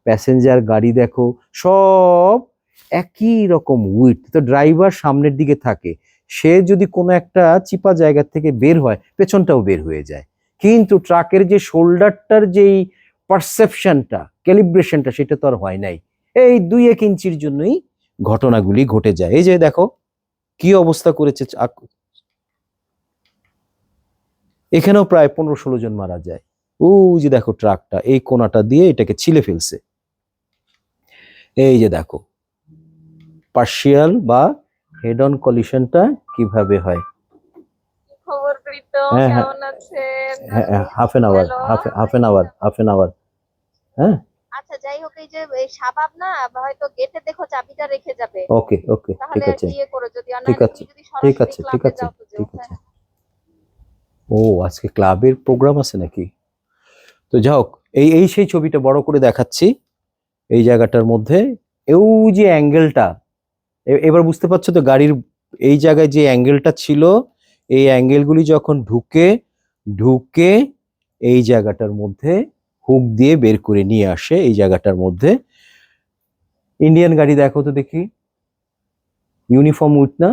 Speaker 1: প্যাসেঞ্জার গাড়ি দেখো, সব একই রকম উইথ। তো ড্রাইভার সামনের দিকে থাকে, সে যদি কোনো একটা চিপা জায়গা থেকে বের হয় পেছনটাও বের হয়ে যায়, কিন্তু ট্রাকের যে শোল্ডারটার যেই পারসেপশনটা, ক্যালিব্রেশনটা, সেটা তো আর হয় নাই। এই 2-1 ইঞ্চির জন্যই ঘটনাগুলি ঘটে যায়। এই যে দেখো কি অবস্থা করেছে, এখানেও প্রায় 15-16 জন মারা যায়। ওই যে দেখো ট্রাকটা এই কোনাটা দিয়ে এটাকে ছিলে ফেলছে। এই যে দেখো পার্শিয়াল বা হেড অন কলিশনটা কিভাবে হয়।
Speaker 2: খবর প্রীতম,
Speaker 1: হ্যাঁ হ্যাঁ
Speaker 2: কেমন আছেন?
Speaker 1: Half an hour, half an hour. হ্যাঁ
Speaker 2: আচ্ছা, যাই হোক, এই যে এই শাবাব না হয়তো গেটে দেখো চাবিটা রেখে যাবে,
Speaker 1: ওকে ওকে ঠিক
Speaker 2: তাহলে
Speaker 1: আছে
Speaker 2: ইয়ে করো, যদি আর
Speaker 1: ঠিক
Speaker 2: নাহলে
Speaker 1: আছে
Speaker 2: তুমি যদি
Speaker 1: ঠিক
Speaker 2: সরাসরি
Speaker 1: আছে ঠিক
Speaker 2: ক্লাবে
Speaker 1: আছে
Speaker 2: যাও তো যেও।
Speaker 1: ঠিক আছে। ও আজকে ক্লাবের প্রোগ্রাম আছে নাকি? তো যাই হোক, এই এই সেই ছবিটা বড় করে দেখাচ্ছি এই জায়গাটার মধ্যে, ওই যে অ্যাঙ্গেলটা, এবার বুঝতে পারছো তো গাড়ির এই জায়গায় যে অ্যাঙ্গেলটা ছিল, এই অ্যাঙ্গেলগুলি যখন ঢুকে ঢুকে এই জায়গাটার মধ্যে হুক দিয়ে বের করে নিয়ে আসে এই জায়গাটার মধ্যে। ইন্ডিয়ান গাড়ি দেখো তো দেখি, ইউনিফর্ম উইথ না,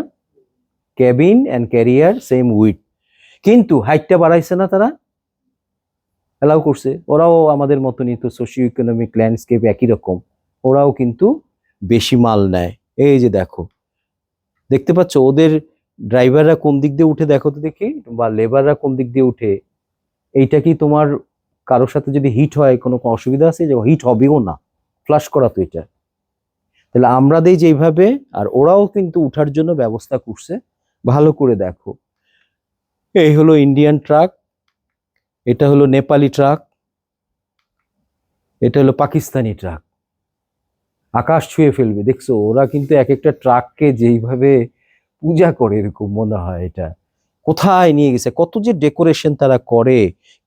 Speaker 1: cabin and career same with, কিন্তু হাইটটা বাড়াইছে না তারা, অ্যালাউ করছে। ওরাও আমাদের মতনই তো, সোশিও ইকোনমিক ল্যান্ডস্কেপ একই রকম, ওরাও কিন্তু বেশি মাল নেয়। এই যে দেখো, দেখতে পাচ্ছ ওদের ড্রাইভাররা কোন দিক দিয়ে উঠে দেখো তো দেখি, বা লেবাররা কোন দিক দিয়ে উঠে। এইটা কি তোমার কারোর সাথে যদি হিট হয় কোনো অসুবিধা আছে? যে হিট হবেও না, ফ্লাশ করা তো এটা। তাহলে আমরা দেই যেইভাবে, আর ওরাও কিন্তু উঠার জন্য ব্যবস্থা করছে। ভালো করে দেখো, এই হলো ইন্ডিয়ান ট্রাক, এটা হলো নেপালি ট্রাক, এটা হলো পাকিস্তানি ট্রাক। আকাশ ছুঁয়ে ফেলবে, দেখছো ওরা কিন্তু এক একটা ট্রাককে যেইভাবে পূজা করে এরকম মনে হয় এটা কোথায় নিয়ে গেছে, কত যে ডেকোরেশন তারা করে।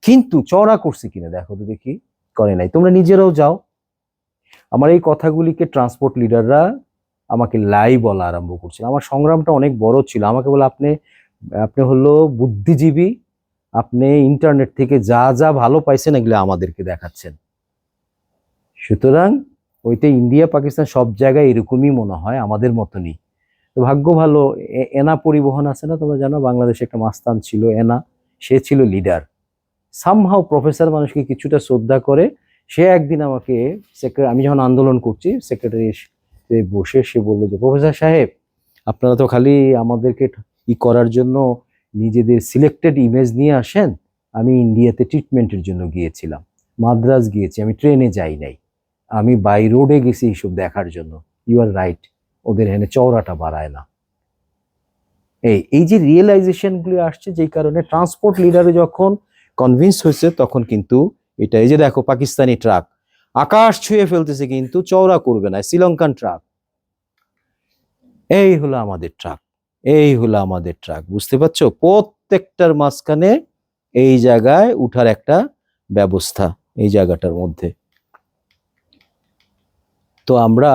Speaker 1: কিন্তু চড়া করছে কিনা দেখো তো দেখি, করে নাই। তোমরা নিজেরাও যাও। আমার এই কথাগুলিকে ট্রান্সপোর্ট লিডাররা আমাকে লাই বলা আরম্ভ করছিল। আমার সংগ্রামটা অনেক বড় ছিল। আমাকে বলে আপনি আপনি হলো বুদ্ধিজীবী, আপনি ইন্টারনেট থেকে যা যা ভালো পাইছেন এগুলো আমাদেরকে দেখাচ্ছেন। সুতরাং ওইটা ইন্ডিয়া পাকিস্তান সব জায়গায় এরকমই মনে হয়, আমাদের মতনই। তো ভাগ্য ভালো, এনা পরিবহন আছে না, তোমরা জানো বাংলাদেশে একটা মাস্তান ছিল এনা, সে ছিল লিডার। সামহাও প্রফেসর মানুষকে কিছুটা শ্রদ্ধা করে। সে একদিন আমাকে আমি যখন আন্দোলন করছি সেক্রেটারি বসে সে বললো যে প্রফেসর সাহেব, আপনারা তো খালি আমাদেরকে করার জন্য নিজেদের সিলেক্টেড ইমেজ নিয়ে আসেন। আমি ইন্ডিয়াতে ট্রিটমেন্টের জন্য গিয়েছিলাম, মাদ্রাজ গিয়েছি, আমি ট্রেনে যাই নাই, আমি বাই রোডে গেছি এইসব দেখার জন্য। ইউ আর রাইট, ওদের এখানে চওড়াটা বাড়ায় না। এই যে রিয়েলাইজেশনগুলো আসছে, যেই কারণে ট্রান্সপোর্ট লিডারে যখন কনভিন্স হয়েছে তখন কিন্তু এটা, এই যে দেখো পাকিস্তানি ট্রাক আকাশ ছুঁয়ে ফেলতেছে কিন্তু চওড়া করবে না, শ্রীলঙ্কান ট্রাক। এই হলো আমাদের ট্রাক, এই হলো আমাদের ট্রাক, বুঝতে পারছো? প্রত্যেকটার মাঝখানে এই জায়গায় উঠার একটা ব্যবস্থা, এই জায়গাটার মধ্যে। তো আমরা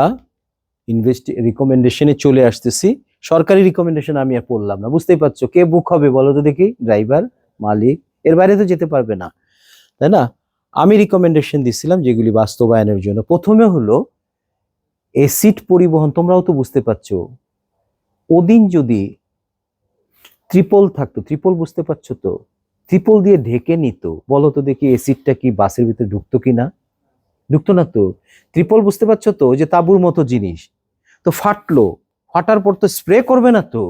Speaker 1: রিকমেন্ডেশনে চলে আসতেছি। সরকারি রিকমেন্ডেশন আমি আর পড়লাম না, বুঝতেই পারছো। কে বুক হবে বলো তো দেখি? ড্রাইভার, মালিক, এর বাইরে তো যেতে পারবে না, তাই না? আমি রিকমেন্ডেশন দিছিলাম যেগুলি বাস্তবায়নের জন্য। প্রথমে হলো এসিড পরিবহন। তোমরাও তো বুঝতে পারছো, ওদিন যদি ট্রিপল থাকতো, ট্রিপল বুঝতে পারছো তো, ট্রিপল দিয়ে ঢেকে নিত, বলো তো দেখি এসিডটা কি বাসের ভিতরে ঢুকতো কিনা? ঢুকতো না তো। ট্রিপল বুঝতে পারছো তো, ওই যে তাঁবুর মতো জিনিস, তো ফাটলো, ফাটার পর তো স্প্রে করবে না তো।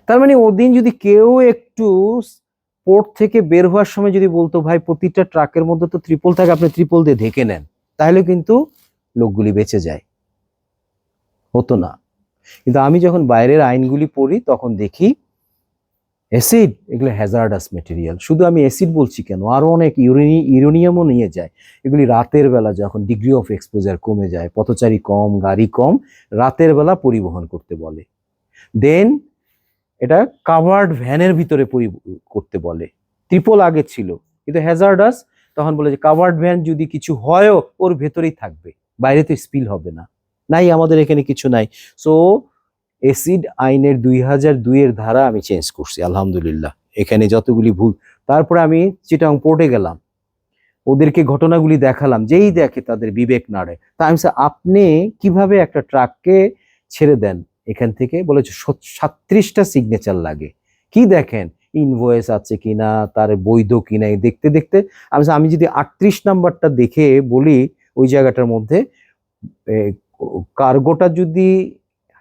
Speaker 1: তার মানে ওদিন যদি কেউ একটু পোর্ট থেকে বের হওয়ার সময় যদি বলতো ভাই প্রতিটা ট্রাকের মধ্যে তো ট্রিপল থাকে, আপনি ট্রিপল দিয়ে ঢেকে নেন, তাহলে কিন্তু লোকগুলি বেঁচে যায়, হতো না। কিন্তু আমি যখন বাইরের আইনগুলি পড়ি তখন দেখি অ্যাসিড এগুলো হ্যাজার্ডাস মেটেরিয়াল। শুধু আমি অ্যাসিড বলছি কেন, আরো অনেক ইউরেনিয়ামও নিয়ে যায়। এগুলি রাতের বেলা যখন ডিগ্রি অফ এক্সপোজার কমে যায়, পথচারী কম, গাড়ি কম, রাতের বেলা পরিবহন করতে বলে। দেন এটা কাভার্ড ভ্যানের ভিতরে করতে বলে। ট্রিপল আগে ছিল, কিন্তু হ্যাজার্ডাস তখন বলে যে কাভার্ড ভ্যান যদি কিছু হয়ও ওর ভেতরেই থাকবে, বাইরে তো স্পিল হবে না। নাই, আমাদের এখানে কিছু নাই। সো এসিড আইনের 2002 ধারা আমি চেঞ্জ করছি, আলহামদুলিল্লাহ। এখানে যতগুলি ভুল, তারপরে আমি চিটাং পোর্টে গেলাম, ওদেরকে ঘটনাগুলি দেখালাম, যেই দেখে তাদের বিবেক নাড়ে। তা আমি বলছি, আপনি কিভাবে একটা ট্রাককে ছেড়ে দেন এখান থেকে? বলেছে 37টা সিগনেচার লাগে। কি দেখেন ইনভয়েস আছে কিনা, তার বৈধ কিনা, এই দেখতে দেখতে আমি বলছি, আমি যদি 38 নাম্বারটা দেখে বলি ওই জায়গাটার মধ্যে কার্গোটা যদি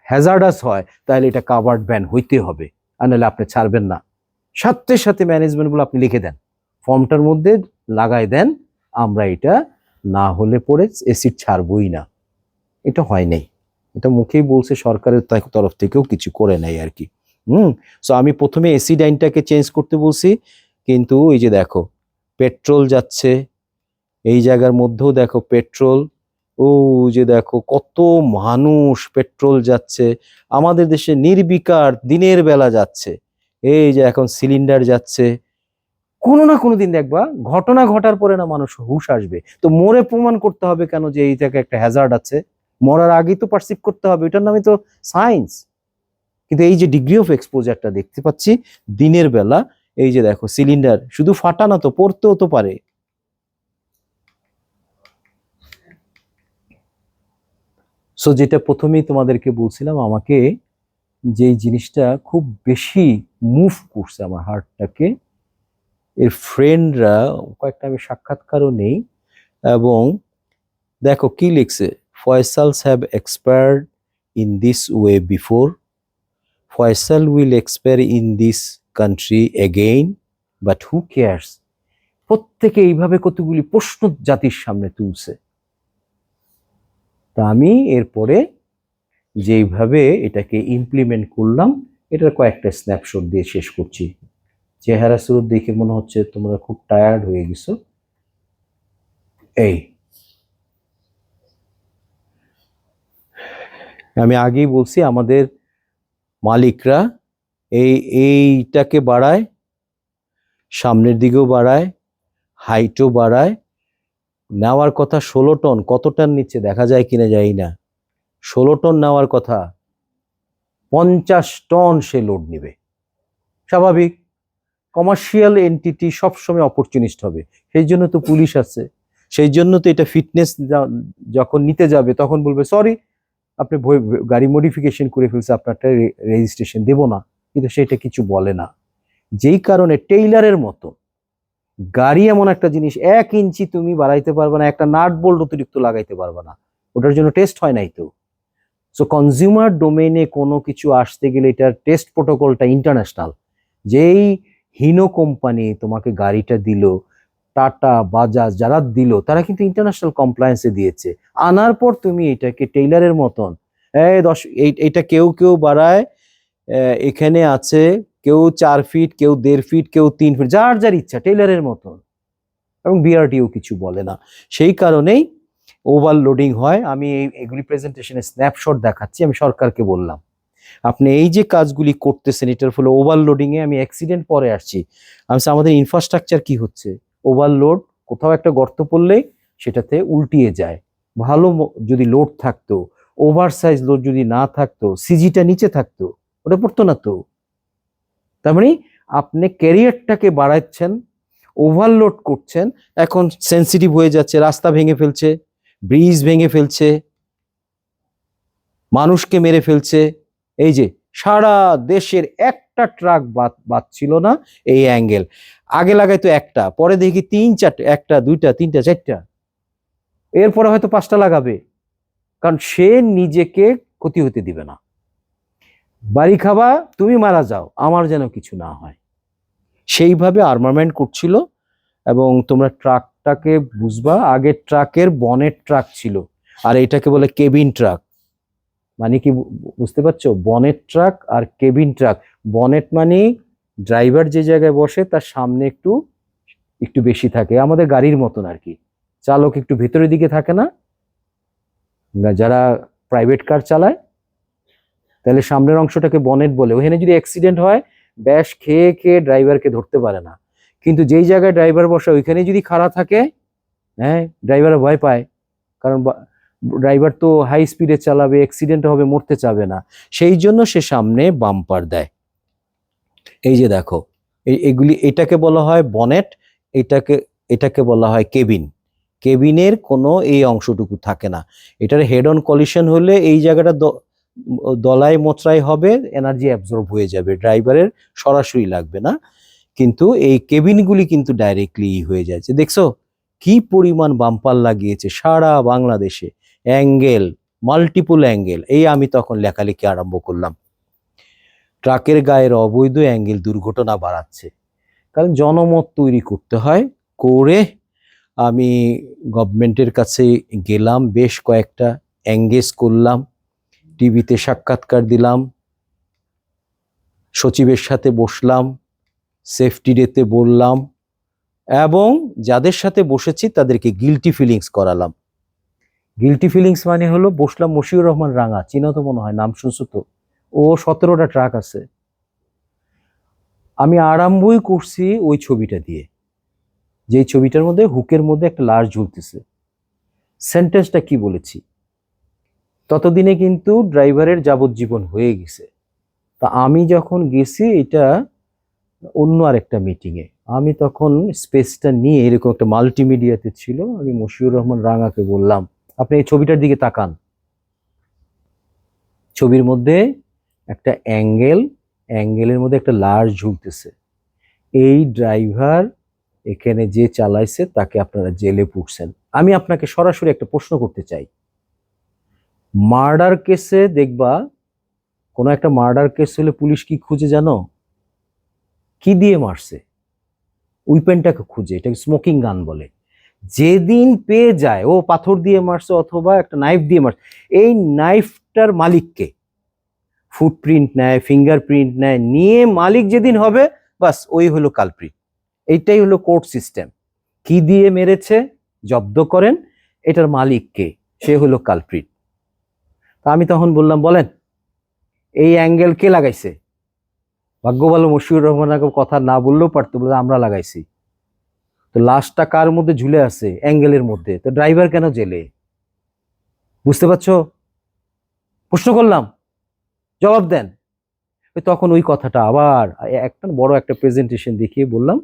Speaker 1: হ্যাজার্ডাস হয় তাহলে এটা কাভার্ড ভ্যান হইতে হবে, আর নাহলে আপনি ছাড়বেন না। সাথে সাথে ম্যানেজমেন্ট গুলো আপনি লিখে দেন, ফর্মটার মধ্যে লাগাই দেন, আমরা এটা না হলে পরে এসিড ছাড়বই না। এটা হয় নাই, এটা মুখেই বলছে, সরকারের তরফ থেকেও কিছু করে নাই আর কি। সো আমি প্রথমে এসিড আইনটাকে চেঞ্জ করতে বলছি, কিন্তু এই যে দেখো পেট্রোল যাচ্ছে, এই জায়গার মধ্যেও দেখো পেট্রোল, ও যে দেখো কত মানুষ, পেট্রোল যাচ্ছে আমাদের দেশে নির্বিকার, দিনের বেলা যাচ্ছে। এই যে এখন সিলিন্ডার যাচ্ছে, কোনো না কোনো দিন দেখবা ঘটনা ঘটার পরে না মানুষ হুঁশ আসবে। তো মরে প্রমাণ করতে হবে কেন যে এই জায়গায় একটা হ্যাজার্ড আছে? মরার আগেই তো পারসিভ করতে হবে, এটার নামই তো সায়েন্স। কিন্তু এই যে ডিগ্রি অফ এক্সপোজারটা দেখতে পাচ্ছি দিনের বেলা, এই যে দেখো সিলিন্ডার শুধু ফাটা না তো, পড়তেও তো পারে। সো যেটা প্রথমেই তোমাদেরকে বলছিলাম, আমাকে যে জিনিসটা খুব বেশি মুভ করছে আমার হার্টটাকে, এর ফ্রেন্ডরা কয়েকটা, আমি সাক্ষাৎকারও নেই, এবং দেখো কি লিখছে, Faisals have expired in this way before, Faisal will expire in this country again, but who cares. প্রত্যেকে এইভাবে কতগুলি প্রশ্ন জাতির সামনে তুলছে। তা আমি এরপরে যেইভাবে এটাকে ইমপ্লিমেন্ট করলাম, এটার কয়েকটা স্ন্যাপশট দিয়ে শেষ করছি। চেহারা সুরত দেখে মনে হচ্ছে তোমরা খুব টায়ার্ড হয়ে গেছো। এই আমি আগেই বলছি, আমাদের মালিকরা এইটাকে বাড়ায়, সামনের দিকেও বাড়ায়, হাইটও বাড়ায়। নেওয়ার কথা 16 টন, কত টন নিচ্ছে দেখা যায় কিনা যাই না, 16 টন নেওয়ার কথা, 50 টন সে লোড নিবে। স্বাভাবিক, কমার্শিয়াল এন্টিটি সবসময় অপরচুনিস্ট হবে, সেই জন্য তো পুলিশ আছে, সেই জন্য তো এটা ফিটনেস যখন নিতে যাবে তখন বলবে সরি আপনি গাড়ি মডিফিকেশন করে ফেলছে, আপনারটা রেজিস্ট্রেশন দেব না, কিন্তু সেটা কিছু বলে না। যেই কারণে টেইলারের মতো গাড়ি এমন একটা জিনিস, 1 ইঞ্চি তুমি বাড়াইতে পারবে না, একটা নাট বোল্ট অতিরিক্ত লাগাইতে পারবে না, ওটার জন্য টেস্ট হয় নাই তো। সো কনজিউমার ডোমেইনে কোনো কিছু আসতে গেলে এটার টেস্ট প্রোটোকলটা ইন্টারন্যাশনাল। যেই হীন কোম্পানি তোমাকে গাড়িটা দিল, টাটা বাজাজ যারা দিল তারা কিন্তু ইন্টারন্যাশনাল কমপ্লায়েন্সে দিয়েছে। আনার পর তুমি এটাকে টেইলারের মতন এইটা কেউ কেউ বাড়ায়, এখানে আছে কেউ 4 ফিট, কেউ 1.5 ফিট, কেউ 3 ফিট, যার যার ইচ্ছা টেইলারের মতন, এবং বিআরটিও কিছু বলে না। সেই কারণেই ওভারলোডিং হয়। আমি এগুলি প্রেজেন্টেশনে স্ন্যাপশট দেখাচ্ছি। আমি সরকারকে বললাম আপনি এই যে কাজগুলি করতেছেন এটার ফলে ওভারলোডিং এ আমি অ্যাক্সিডেন্ট পরে আসছি। আমি বলছি, আমাদের ইনফ্রাস্ট্রাকচার কি হচ্ছে, ওভারলোড, কোথাও একটা গর্ত পড়লেই সেটাতে উল্টিয়ে যায়। ভালো যদি লোড থাকতো, ওভার সাইজ লোড যদি না থাকতো, সিজিটা নিচে থাকতো, ওটা পড়তো না তো। তার মানে আপনি ক্যারিয়ারটাকে বাড়াচ্ছেন, ওভারলোড করছেন, এখন সেন্সিটিভ হয়ে যাচ্ছে, রাস্তা ভেঙে ফেলছে, ব্রিজ ভেঙে ফেলছে, মানুষকে মেরে ফেলছে। এই যে সারা দেশের একটা ট্রাক বাদ ছিল না এই অ্যাঙ্গেল। আগে লাগাইতো একটা, পরে দেখি 3-4, 1টা 2টা 3টা 4টা, এরপরে হয়তো 5টা লাগাবে, কারণ সে নিজেকে ক্ষতি হতে দিবে না। বাড়ি খাবা, তুমি মারা যাও, আমার যেন কিছু না হয়, সেইভাবে আর্মারমেন্ট করছিল। এবং তোমরা ট্রাকটাকে বুঝবা, আগে ট্রাকের বনেট ট্রাক ছিল, আর এটাকে বলে কেবিন ট্রাক। মানে কি বুঝতে পারছো? বনেট ট্রাক আর কেবিন ট্রাক। বনেট মানে ড্রাইভার যে জায়গায় বসে তার সামনে একটু একটু বেশি থাকে, আমাদের গাড়ির মতন আর কি, চালক একটু ভেতরের দিকে থাকে না, যারা প্রাইভেট কার চালায়, তাহলে সামনের অংশটাকে বনেট বলে। ওখানে যদি অ্যাক্সিডেন্ট হয়, ব্যাস খেয়ে খেয়ে ড্রাইভারকে ধরতে পারে না। কিন্তু যেই জায়গায় ড্রাইভার বসে ওইখানে যদি খাড়া থাকে, হ্যাঁ, ড্রাইভার ভয় পায়, কারণ ড্রাইভার তো হাই স্পিডে চালাবে, অ্যাক্সিডেন্ট হবে, মরতে চাবে না, সেই জন্য সে সামনে বাম্পার দেয়। এই যে দেখো, এগুলি, এটাকে বলা হয় বনেট, এটাকে এটাকে বলা হয় কেবিন। কেবিনের কোনো এই অংশটুকু থাকে না। এটার হেড অন কলিশন হলে এই জায়গাটা দলাই মোচড়াই হবে, এনার্জি অ্যাবজর্ব হয়ে যাবে, ড্রাইভারের সরাসরি লাগবে না। কিন্তু এই কেবিনগুলি কিন্তু ডাইরেক্টলি হয়ে যাচ্ছে। দেখছো কি পরিমাণ বাম্পার লাগিয়েছে সারা বাংলাদেশে, অ্যাঙ্গেল, মাল্টিপল অ্যাঙ্গেল। এই আমি তখন লেখালেখি আরম্ভ করলাম, ট্রাকের গায়ের অবৈধ অ্যাঙ্গেল দুর্ঘটনা বাড়াচ্ছে। কারণ জনমত তৈরি করতে হয়। করে আমি গভর্নমেন্টের কাছে গেলাম, বেশ কয়েকটা এঙ্গেজ করলাম, টিভিতে সাক্ষাৎকার দিলাম, সচিবের সাথে বসলাম, সেফটি ডেতে বললাম, এবং যাদের সাথে বসেছি তাদেরকে গিল্টি ফিলিংস করালাম। গিল্টি ফিলিংস মানে হলো, বসলাম মশিউর রহমান রাঙা, চিনো তো মনে হয়, নাম শুনছো তো, ও 17টা ট্রাক আছে। আমি আরম্ভই করছি ওই ছবিটা দিয়ে, যেই ছবিটার মধ্যে হুকের মধ্যে একটা লাশ ঝুলতেছে। সেন্টেন্সটা কি বলেছি, ততদিনে কিন্তু ড্রাইভারের যাবজ্জীবন হয়ে গেছে। তা আমি যখন গেছি এটা অন্য আরেকটা মিটিংয়ে, আমি তখন স্পেসটা নিয়ে এরকম একটা মাল্টিমিডিয়াতে ছিল, আমি মশিউর রহমান রাঙাকে বললাম, আপনি এই ছবিটার দিকে তাকান। ছবির মধ্যে একটা অ্যাঙ্গেলের মধ্যে একটা লাশ ঝুলতেছে। এই ড্রাইভার এখানে যে চালাইছে তাকে আপনারা জেলে পুরছেন। আমি আপনাকে সরাসরি একটা প্রশ্ন করতে চাই, মার্ডার কেসে দেখবা, কোনো একটা মার্ডার কেস হলে পুলিশ কি খুঁজে জানো? কি দিয়ে মারছে, উইপেনটাকে খুঁজে, এটাকে স্মোকিং গান বলে। যেদিন পেয়ে যায়, ও পাথর দিয়ে মারছে অথবা একটা নাইফ দিয়ে মারছে, এই নাইফটার মালিককে ফুটপ্রিন্ট নেয়, ফিঙ্গারপ্রিন্ট নেয়, নিয়ে মালিক যেদিন হবে, বাস ওই হলো কালপ্রিট। এইটাই হলো কোর্ট সিস্টেম। কি দিয়ে মেরেছে জব্দ করেন, এটার মালিককে, সে হলো কালপ্রিট। তা আমি তখন বললাম, বলেন এই অ্যাঙ্গেল কে লাগাইছে? ভাগ্য ভালো মশিউর রহমান কথা না বললেও পারতো, বলে আমরা লাগাইছি। তো লাশটা কার মধ্যে ঝুলে আছে? অ্যাঙ্গেলের মধ্যে। তো ড্রাইভার কেন জেলে? বুঝতে পারছো? প্রশ্ন করলাম, জবাব দেন। তখন ওই কথাটা আবার একটা বড় একটা প্রেজেন্টেশন দেখিয়ে বললাম,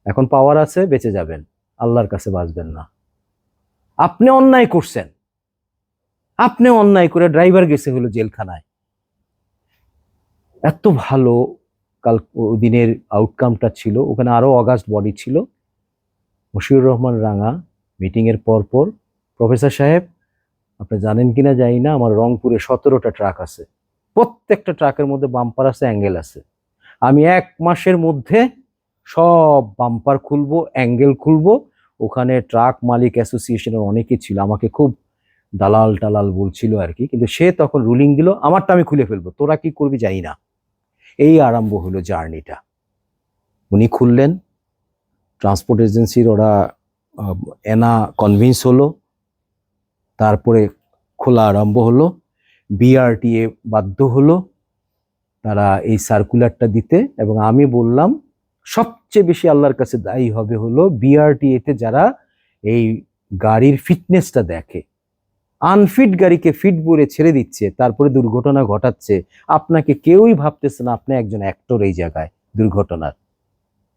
Speaker 1: এখন পাওয়ার আছে, বেঁচে যাবেন, আল্লাহর কাছে বাঁচবেন না। আপনি অন্যায় করছেন, আপনি অন্যায় করে ড্রাইভার গেছে হলো জেলখানায়। এত ভালো কাল দিনের আউটকামটা ছিল। ওখানে আরো অগাস্ট বডি ছিল। মশিউর রহমান রাঙা মিটিং এর পর প্রফেসর সাহেব, আপনি জানেন কিনা জানি না, আমার রংপুরে 17টা ট্রাক আছে, প্রত্যেকটা ট্রাকের মধ্যে বাম্পার আছে, অ্যাঙ্গেল আছে। আমি 1 মাসের মধ্যে সব বাম্পার খুলবো, অ্যাঙ্গেল খুলবো। ওখানে ট্রাক মালিক অ্যাসোসিয়েশনের অনেকে ছিল, আমাকে খুব দালাল টালাল বলছিল আর কি, কিন্তু সে তখন রুলিং দিল আমারটা আমি খুলে ফেলবো, তোরা কি করবি জানি না। এই আরম্ভ হলো জার্নিটা। উনি খুললেন, ট্রান্সপোর্ট এজেন্সির ওরা এনা কনভিন্স হলো, তারপরে খোলা আরম্ভ হলো। বিআরটিএ বাধ্য হলো তারা এই সার্কুলারটা দিতে, এবং আমি বললাম সবচেয়ে বেশি আল্লাহর কাছে দায়ী হবে হলো বিআরটিএতে যারা এই গাড়ির ফিটনেসটা দেখে। আনফিট গাড়িকে ফিট বলে ছেড়ে দিচ্ছে, তারপরে দুর্ঘটনা ঘটাচ্ছে। আপনাকে কেউই ভাবতেছে না আপনি একজন অ্যাক্টর এই জায়গায় দুর্ঘটনার।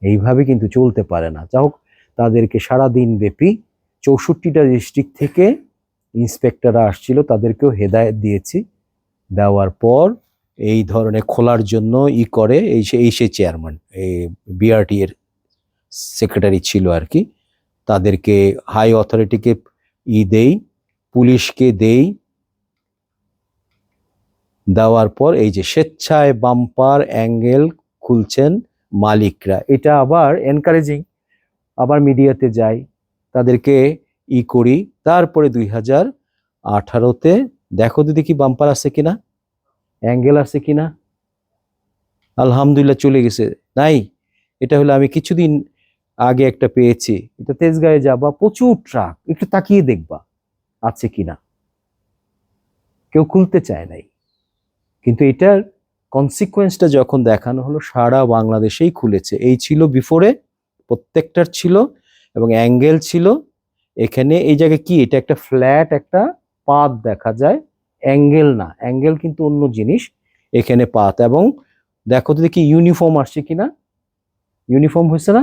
Speaker 1: এইভাবে কিন্তু চলতে পারে না। যা হোক, তাদেরকে সারাদিন ব্যাপী 64টা ডিস্ট্রিক্ট থেকে ইন্সপেক্টররা আসছিল, তাদেরকেও হেদায়েত দিয়েছি। দেওয়ার পর এই ধরনের খোলার জন্য করে সে চেয়ারম্যান, এই বিআরটি এর সেক্রেটারি ছিল আর কি, তাদেরকে হাই অথরিটিকে দেই, পুলিশকে দেই। দেওয়ার পর এই যে স্বেচ্ছায় বাম্পার অ্যাঙ্গেল খুলছেন মালিকরা, এটা আবার এনকারেজিং, আবার মিডিয়াতে যাই, তাদেরকে করি। তারপরে 2018-তে দেখো দিদি কি বাম্পার আছে কিনা, অ্যাঙ্গেল আছে কিনা। আলহামদুলিল্লাহ চলে গেছে, নাই। এটা হলো আমি কিছুদিন আগে একটা পেয়েছি, এটা তেজগাঁয়ে যাবা, প্রচুর ট্রাক, একটু তাকিয়ে দেখবা আছে কিনা। কেউ খুলতে চায় নাই, কিন্তু এটার কনসিকুয়েন্সটা যখন দেখানো হলো সারা বাংলাদেশেই খুলেছে। এই ছিল বিফোরে, প্রত্যেকটার ছিল, এবং অ্যাঙ্গেল ছিল। এখানে এই জায়গায় কি, এটা একটা ফ্ল্যাট একটা পাত দেখা যায়, অ্যাঙ্গেল না, অ্যাঙ্গেল কিন্তু অন্য জিনিস, এখানে পাত। এবং দেখো তো দেখি ইউনিফর্ম আসছে কিনা, ইউনিফর্ম হয়েছে না।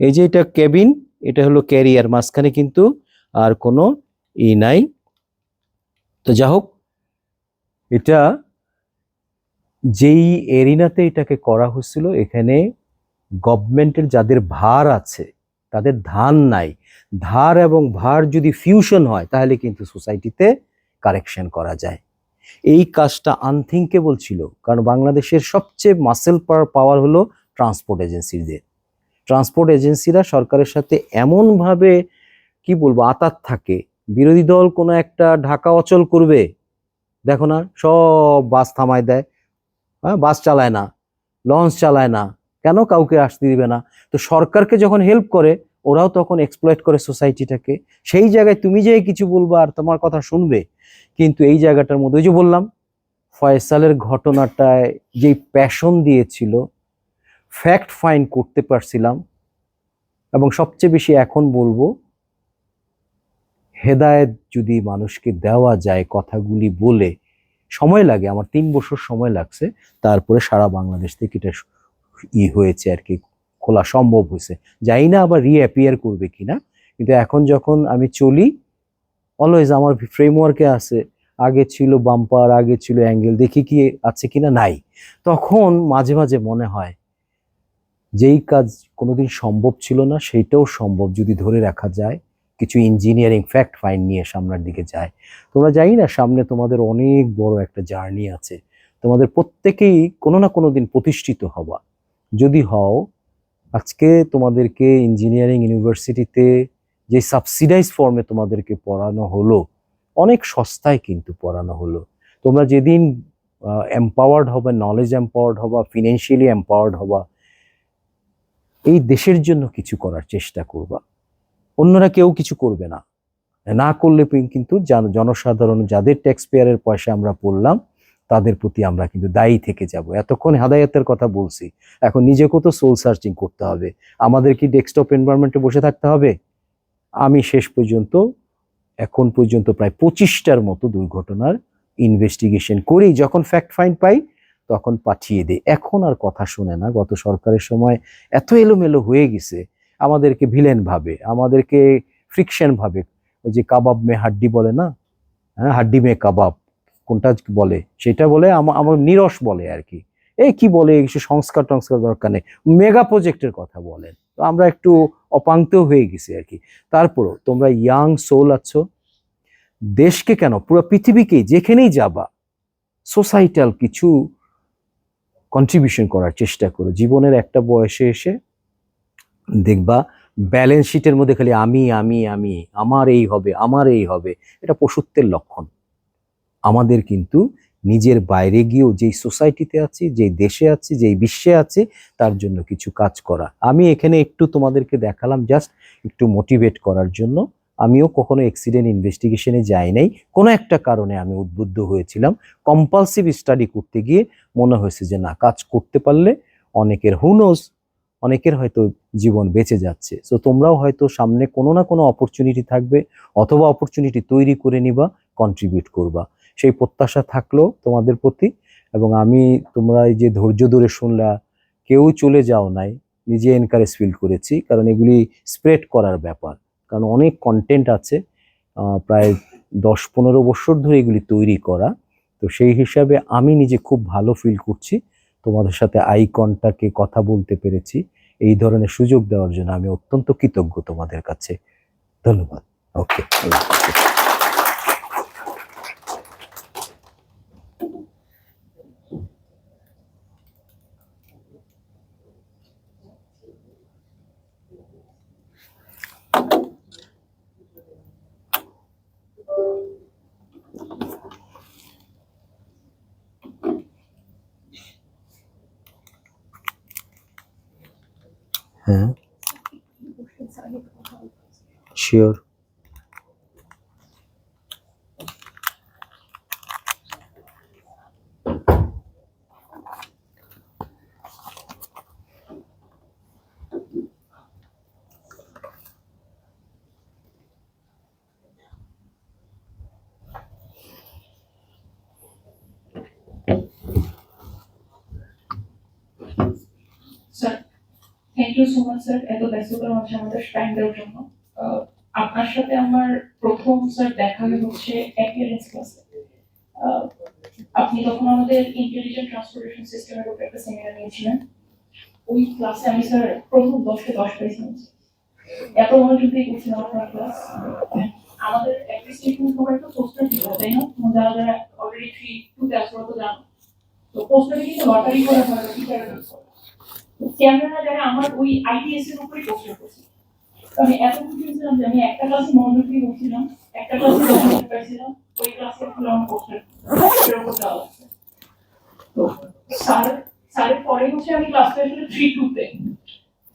Speaker 1: এই যে এটা কেবিন, এটা হলো ক্যারিয়ার, মাঝখানে কিন্তু আর কোনো নাই। তো যা হোক, এটা যেই এরিনাতে এটাকে করা হয়েছিল, এখানে গভর্নমেন্টের যাদের ভার আছে তাদের ধার নাই। ধার এবং ভার যদি ফিউশন হয় তাহলে কিন্তু সোসাইটিতে কারেকশন করা যায়। এই কাজটা আনথিঙ্কেবল ছিল, কারণ বাংলাদেশের সবচেয়ে মাসেল পাওয়ার হলো ট্রান্সপোর্ট এজেন্সিদের। ট্রান্সপোর্ট এজেন্সিরা সরকারের সাথে এমনভাবে কি বলবো আতাত থাকে, বিরোধী দল কোনো একটা ঢাকা অচল করবে, দেখো না সব বাস থামায় দেয়, হ্যাঁ, বাস চালায় না, লঞ্চ চালায় না, কেন কাউকে আসতে দিবে না। তো সরকারকে যখন হেল্প করে, ওরাও তখন এক্সপ্লয়েট করে সোসাইটিটাকে। সেই জায়গায় তুমি যে কিছু বলবা আর তোমার কথা শুনবে, কিন্তু এই জায়গাটার মধ্যে ওই যে বললাম ফয়সালের ঘটনাটায় যেই প্যাশন দিয়েছিল, ফ্যাক্ট ফাইন্ড করতে পারছিলাম, এবং সবচেয়ে বেশি এখন বলবো হেদায়েত যদি মানুষকে দেওয়া যায় কথাগুলি বলে, সময় লাগে, আমার 3 বছর সময় লাগছে, তারপরে সারা বাংলাদেশ থেকে এটা হয়েছে আর কি, খোলা সম্ভব হয়েছে। জানি না আবার রিঅ্যাপিয়ার করবে কিনা, কিন্তু এখন যখন আমি চলি অলওয়েজ আমার ফ্রেমওয়ার্কে আছে, আগে ছিল বাম্পার, আগে ছিল অ্যাঙ্গেল, দেখি কি আছে কিনা, নাই। তখন মাঝে মাঝে মনে হয় যেই কাজ কোনোদিন সম্ভব ছিল না সেইটাও সম্ভব যদি ধরে রাখা যায়, কিছু ইঞ্জিনিয়ারিং ফ্যাক্ট ফাইন্ড নিয়ে সামনের দিকে যায়। তোমরা জানি না সামনে তোমাদের অনেক বড় একটা জার্নি আছে, তোমাদের প্রত্যেকেই কোনো না কোনো দিন প্রতিষ্ঠিত হবা। যদি হও, আজকে তোমাদেরকে ইঞ্জিনিয়ারিং ইউনিভার্সিটিতে যে সাবসিডাইজ ফর্মে তোমাদেরকে পড়ানো হলো, অনেক সস্তায় কিন্তু পড়ানো হলো। তোমরা যেদিন এম্পাওয়ার্ড হবে, নলেজ এম্পাওয়ার্ড হবা, ফিনান্সিয়ালি এম্পাওয়ার্ড হবা, এই দেশের জন্য কিছু করার চেষ্টা করবা। অন্যরা কেউ কিছু করবে না, না করলে কিন্তু জনসাধারণ যাদের ট্যাক্স পেয়ারের পয়সা আমরা পড়লাম তাদের প্রতি আমরা কিন্তু দায়ী থেকে যাব। এতক্ষণ হেদায়েতের কথা বলছি, এখন নিজেকেও তো সোল সার্চিং করতে হবে। আমাদের কি ডেস্কটপ এনভায়রনমেন্টে বসে থাকতে হবে? আমি শেষ পর্যন্ত এখন পর্যন্ত প্রায় 25টার মতো দুর্ঘটনার ইনভেস্টিগেশন করি, যখন ফ্যাক্ট ফাইন্ড পাই তখন পাঠিয়ে দিই। এখন আর কথা শুনে না। গত সরকারের সময় এত এলোমেলো হয়ে গেছে, আমাদেরকে ভিলেন ভাবে, আমাদেরকে ফ্রিকশন ভাবে। ওই যে কাবাব মে হাড্ডি বলে না, হ্যাঁ, হাড্ডি মে কাবাব, কোনটা বলে সেটা বলে, আমার নিরস বলে আর কি। এই কি বলে, কিছু সংস্কার টংস্কার দরকার নেই, মেগা প্রজেক্টের কথা বলেন। তো আমরা একটু অপাঙ্ক্তেও হয়ে গেছি আর কি। তারপরও তোমরা ইয়াং সোল আছো, দেশকে কেন পুরো পৃথিবীকে যেখানেই যাবা সোসাইটাল কিছু কন্ট্রিবিউশন করার চেষ্টা করো। জীবনের একটা বয়সে এসে দেখবা ব্যালেন্স শিটের মধ্যে খালি আমি আমি আমি, আমার এই হবে আমার এই হবে, এটা পশুত্বের লক্ষণ। আমাদের কিন্তু নিজের বাইরে গিয়েও যেই সোসাইটিতে আছি, যেই দেশে আছি, যেই বিশ্বে আছি, তার জন্য কিছু কাজ করা। আমি এখানে একটু তোমাদেরকে দেখালাম জাস্ট একটু মোটিভেট করার জন্য। আমিও কখনো অ্যাক্সিডেন্ট ইনভেস্টিগেশনে যাই নাই, কোনো একটা কারণে আমি উদ্বুদ্ধ হয়েছিলাম। কম্পালসিভ স্টাডি করতে গিয়ে মনে হয়েছে যে না, কাজ করতে পারলে অনেকের হুনোজ, অনেকের হয়তো জীবন বেঁচে যাচ্ছে। সো তোমরাও হয়তো সামনে কোনো না কোনো অপরচুনিটি থাকবে, অথবা অপরচুনিটি তৈরি করে নিবা, কন্ট্রিবিউট করবা, সেই প্রত্যাশা থাকলো তোমাদের প্রতি। এবং আমি, তোমরা এই যে ধৈর্য ধরে শুনলা, কেউ চলে যাও নাই, নিজে এনকারেজ ফিল করেছি, কারণ এগুলি স্প্রেড করার ব্যাপার। কারণ অনেক কন্টেন্ট আছে, প্রায় 10-15 বছর ধরে এগুলি তৈরি করা। তো সেই হিসাবে আমি নিজে খুব ভালো ফিল করছি, তোমাদের সাথে আই কন্টাক্টে কথা বলতে পেরেছি। এই ধরনের সুযোগ দেওয়ার জন্য আমি অত্যন্ত কৃতজ্ঞ তোমাদের কাছে। ধন্যবাদ। ওকে। হ্যাঁ, sure.
Speaker 3: Sir, thank you so much sir, এত ব্যস্ততার মাঝে আমাদের টাইম দেওয়ার জন্য। আপনার সাথে আমার প্রথম স্যার দেখা হচ্ছে অ্যাপিয়ারেন্স ক্লাসে। আপনি তখন আমাদের ইন্টেলিজেন্ট ট্রান্সপোর্টেশন সিস্টেমের উপর একটা সেমিনার নিয়েছিলেন। ওই ক্লাসে আমি স্যার প্রথম 10-কে 10 পাইছিলাম। এত মনোযোগ দিয়ে করছিলাম আপনার ক্লাস। আমাদের অ্যাপ্রিসিয়েশন সবার একটা পোস্টার ছিল, তাই না? যারা যারা অলরেডি 3-2 আসলো তো জানো। তো পোস্টারে কিন্তু লটারি করা হয় টিচারের উপর। ক্যামেরা যারা আমার ওই আইটিএস এর উপরে পোস্টার করছে। তো আমি এত খুশি ছিলাম যে আমি একটা ক্লাসে মনোযোগ দিয়ে বসছিলাম, একটা ক্লাসে মনোযোগ পাইছিলাম, ওই ক্লাসে আমার পোস্টার উপর দেওয়া আছে। তো স্যারের পরে হচ্ছে আমি ক্লাসটা আসলে 3-2-তে।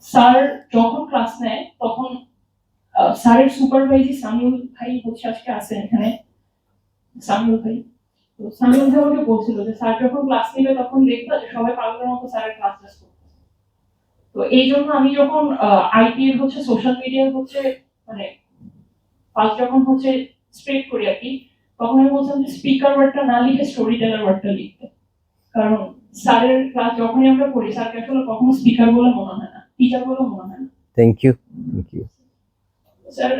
Speaker 3: স্যার যখন ক্লাস নেয় তখন স্যারের সুপারভাইজি সামিউল ভাই হচ্ছে আজকে আছেন এখানে, সামিউল ভাই। তো সামিউল ভাই আমাকে বলছিল যে স্যার যখন ক্লাস নেবে তখন দেখবা যে সবাই পাগলের মতো স্যারের ক্লাস করছে। তো এই জন্য আমি যখন আইটি এর হচ্ছে সোশ্যাল মিডিয়ার হচ্ছে মানে ফার্স্ট যখন হচ্ছে স্প্রেড করি আর কি, তখন আমি বলছিলাম যে স্পিকার ওয়ার্ডটা না লিখে স্টোরি টেলার ওয়ার্ডটা লিখতে। কারণ স্যারের ক্লাস যখনই আমরা করি স্যারকে আসলে কখনো স্পিকার বলে মনে হয় না, টিচার বলে মনে হয় না।
Speaker 1: Thank you, thank you
Speaker 3: sir.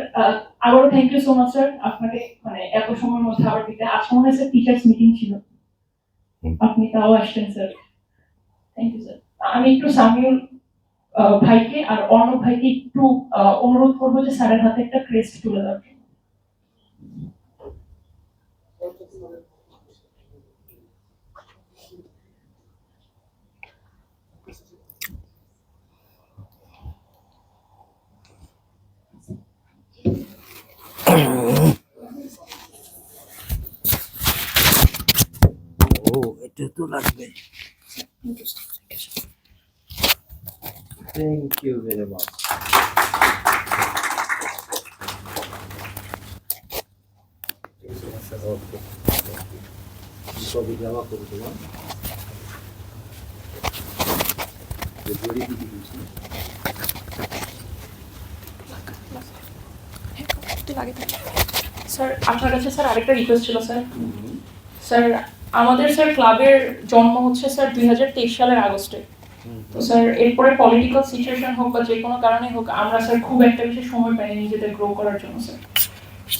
Speaker 3: আবারও thank you so much sir, আপনাকে মানে এত সময়ের মধ্যে আবার দিতে। আজকে মনে হয় স্যার টিচার্স মিটিং ছিল, আপনি তাও আসছেন স্যার। Thank you sir. আমি একটু সামিউল ভাইকে আর অর্ণব ভাইকে একটু অনুরোধ করবো যে স্যারের হাতে একটা ক্রেস্ট তুলে দেওয়ার জন্য।
Speaker 1: ও, এটা তো লাগবে। Thank you very much. Okay, সবই জমা করে দিলাম।
Speaker 3: স্যার আপনার কাছে স্যার আরেকটা রিকোয়েস্ট ছিল স্যার। স্যার আমাদের স্যার ক্লাবের জন্ম হচ্ছে স্যার 2023 সালের আগস্টে। তো স্যার এরপরে পলিটিক্যাল সিচুয়েশন হোক বা যে কোনো কারণে হোক আমরা স্যার খুব একটা বেশি সময় পাইনি নিজেদের গ্রো করার জন্য স্যার।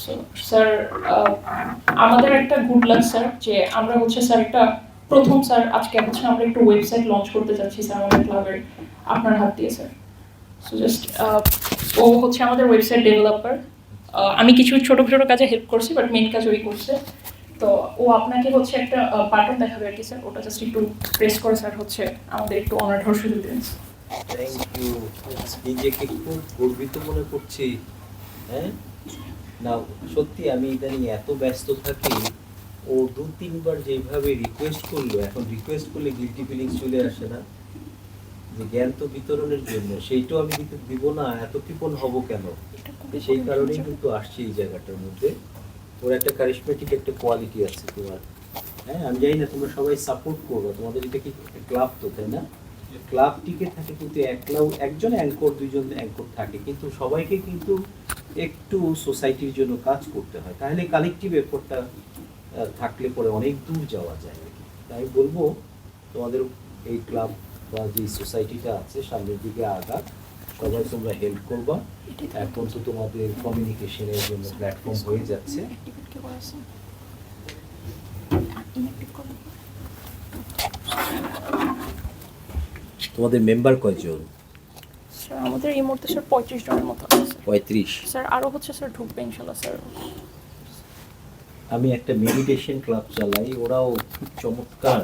Speaker 3: সো স্যার আমাদের একটা গুড লাক স্যার যে আমরা হচ্ছে স্যার একটা প্রথম স্যার আজকে হচ্ছে আমরা একটু ওয়েবসাইট লঞ্চ করতে যাচ্ছি স্যার আমাদের ক্লাবের আপনার হাত দিয়ে স্যার। সো জাস্ট ও হচ্ছে আমাদের ওয়েবসাইট ডেভেলপার। আমি কিছু ছোট ছোট কাজে হেল্প করছি, বাট মেইন কাজ ওই করছে। তো ও আপনাকে হচ্ছে একটা বাটন দেখাবে আর কি স্যার, ওটা জাস্ট একটু প্রেস করে স্যার হচ্ছে আমাদের একটু অনার হওয়ার সুযোগ দিন।
Speaker 1: Thank you. নিজেকে খুব গর্বিত মনে করছি। হ্যাঁ না, সত্যি আমি ইদানিং এত ব্যস্ত থাকি, ও 2-3 বার যেভাবে রিকোয়েস্ট করলো, এখন রিকোয়েস্ট করলে গিল্টি ফিলিংস চলে আসে না যে জ্ঞান তো বিতরণের জন্য, সেইটাও আমি দিতে দিব না, এত কৃপণ হব কেন? সেই কারণেই কিন্তু আসছি এই জায়গাটার মধ্যে। ওর একটা কারিশমেটিক একটা কোয়ালিটি আছে তোমার। হ্যাঁ আমি জানি না তোমরা সবাই সাপোর্ট করবো, তোমাদের এটা কি ক্লাব তো, তাই না? ক্লাব টিকে থাকে কিন্তু একজন অ্যাঙ্কর, দুইজন অ্যাঙ্কর থাকে, কিন্তু সবাইকে কিন্তু একটু সোসাইটির জন্য কাজ করতে হয়, তাহলে কালেকটিভ এফোর্টটা থাকলে পরে অনেক দূর যাওয়া যায়। তাই বলবো তোমাদের এই ক্লাব বা যে সোসাইটিটা আছে সামনের দিকে আগাক, সবাই তোমরা হেল্প করবা। এখন তো তোমাদের কমিউনিকেশনের জন্য প্ল্যাটফর্ম হয়ে যাচ্ছে। তোমাদের মেম্বার কয়জন?
Speaker 3: স্যার আমাদের এই মুহূর্তে স্যার 35 জনের মতো আছে স্যার।
Speaker 1: 35?
Speaker 3: স্যার আরও হচ্ছে স্যার ঢুকবে ইনশাল্লাহ স্যার।
Speaker 1: আমি একটা মেডিটেশন ক্লাব চালাই, ওরাও খুব চমৎকার।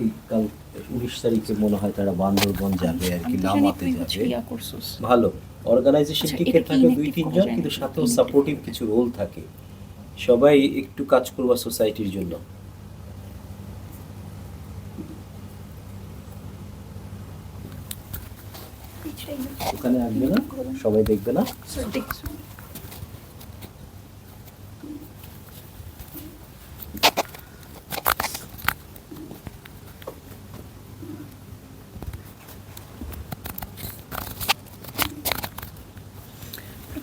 Speaker 1: এই কাল 19 তারিখে মনে হয় তারা বান্দরবন যাবে আর কি, লামাতে যাবে। ভালো অর্গানাইজেশন টিকে থাকে 2-3 জন, কিন্তু সাথেও সাপোর্টিভ কিছু রোল থাকে। সবাই একটু কাজ করবা সোসাইটির জন্য। ওখানে আসবে না, সবাই দেখবে না?
Speaker 3: স্যার দেখছি।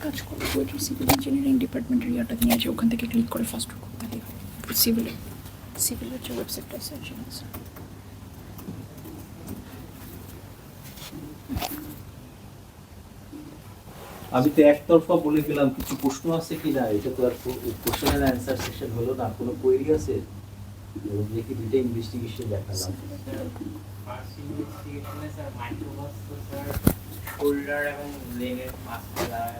Speaker 3: কাজ করবো ওইটার সিভিল ইঞ্জিনিয়ারিং ডিপার্টমেন্টের ইয়াটা নিয়ে আছে, ওখান থেকে ক্লিক করে ফার্স্ট করতে হবে সিভিলের যে ওয়েবসাইটটা আছে সেখানে স্যার।
Speaker 1: আমি তো একতরফা বলে গেলাম, কিছু প্রশ্ন আছে কি না? এটা তো আর কোশ্চেন এন্ড অ্যান্সার সেশন হলো না, কোনো কোয়েরি আছে? দেখি দুইটা ইনভেস্টিগেশন দেখালাম।
Speaker 4: ফার্স্ট ইনভেস্টিগেশনে স্যার মাইক্রোবাস তো স্যার শোল্ডার এবং লেগের মাসকুলার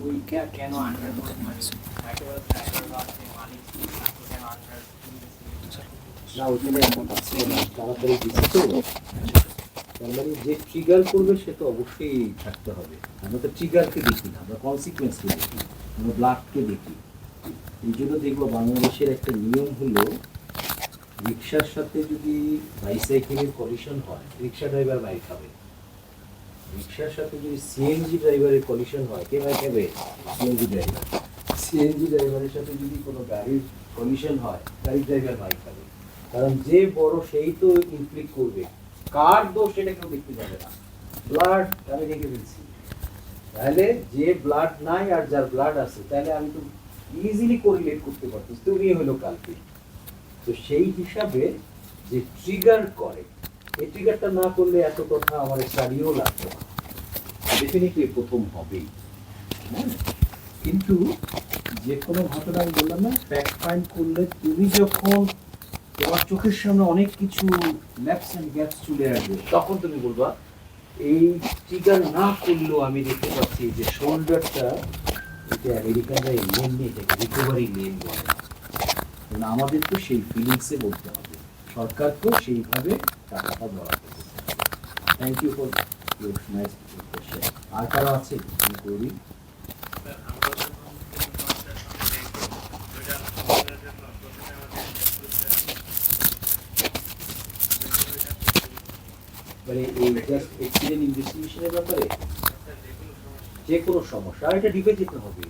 Speaker 4: ওইটা কেন আন্ডার মাইক্রোবাস ড্রাইভার বা মালিক কেন আন্ডার
Speaker 1: না ওইখানে এখন আছে না, তাড়াতাড়ি দিচ্ছে তো। তার মানে যে ট্রিগার করবে সে তো অবশ্যই থাকতে হবে। আমরা তো ট্রিগারকে দেখি না, আমরা কনসিকুয়েন্সকে দেখি, আমরা ব্লাডকে দেখি। এই জন্য দেখবো বাংলাদেশের একটা নিয়ম হলো, রিক্সার সাথে যদি বাইসাইকেলের কলিশন হয়, রিক্সা ড্রাইভার মাইর খাবে। রিক্সার সাথে যদি সিএনজি ড্রাইভারের কলিশন হয়, কে মাইর খাবে? CNG driver. সিএনজি ড্রাইভারের সাথে যদি কোনো গাড়ির কলিশন হয়, গাড়ি ড্রাইভার মাইর খাবে। কারণ যে বড় সেই তো ইনফ্লিক্ট করবে, কার দোষ সেটা কেউ দেখতে যাবে না। ব্লাড আমি দেখে ফেলছি, তাহলে যে ব্লাড নাই আর যার ব্লাড আছে, তাহলে আমি তো ইজিলি কোরিলেট করতে পারছি, তুমি হলো কালকে। তো সেই হিসাবে যে ট্রিগার করে, এই ট্রিগারটা না করলে এত কথা আমার স্টাডিও লাগতো না, ডেফিনেটলি প্রথম হবেই। হ্যাঁ কিন্তু যে কোনো ঘটনা আমি বললাম না, ফ্যাক্ট ফাইন্ড করলে তুমি যখন তোমার চোখের সামনে অনেক কিছু ল্যাপস এন্ড গ্যাপস চলে আসবে, তখন তুমি বলবা এই ট্রিগার না করলেও আমি দেখতে পাচ্ছি যে শোল্ডারটা, এটা আমেরিকানরা এই লেন নিয়ে থাকে, রিকভারি লেন বলে। আমাদের তো সেই ফিলিংসে বলতে হবে, সরকারকেও সেইভাবে টাকাটা বরাদ্দ করতে হবে। Thank you for your nice question. আর কারো আছে করি? মানে এই জাস্ট এক্সিডেন্ট ইনভেস্টিগেশনের ব্যাপারে যে কোনো সমস্যা, আর এটা ডিপে যেতে হবে।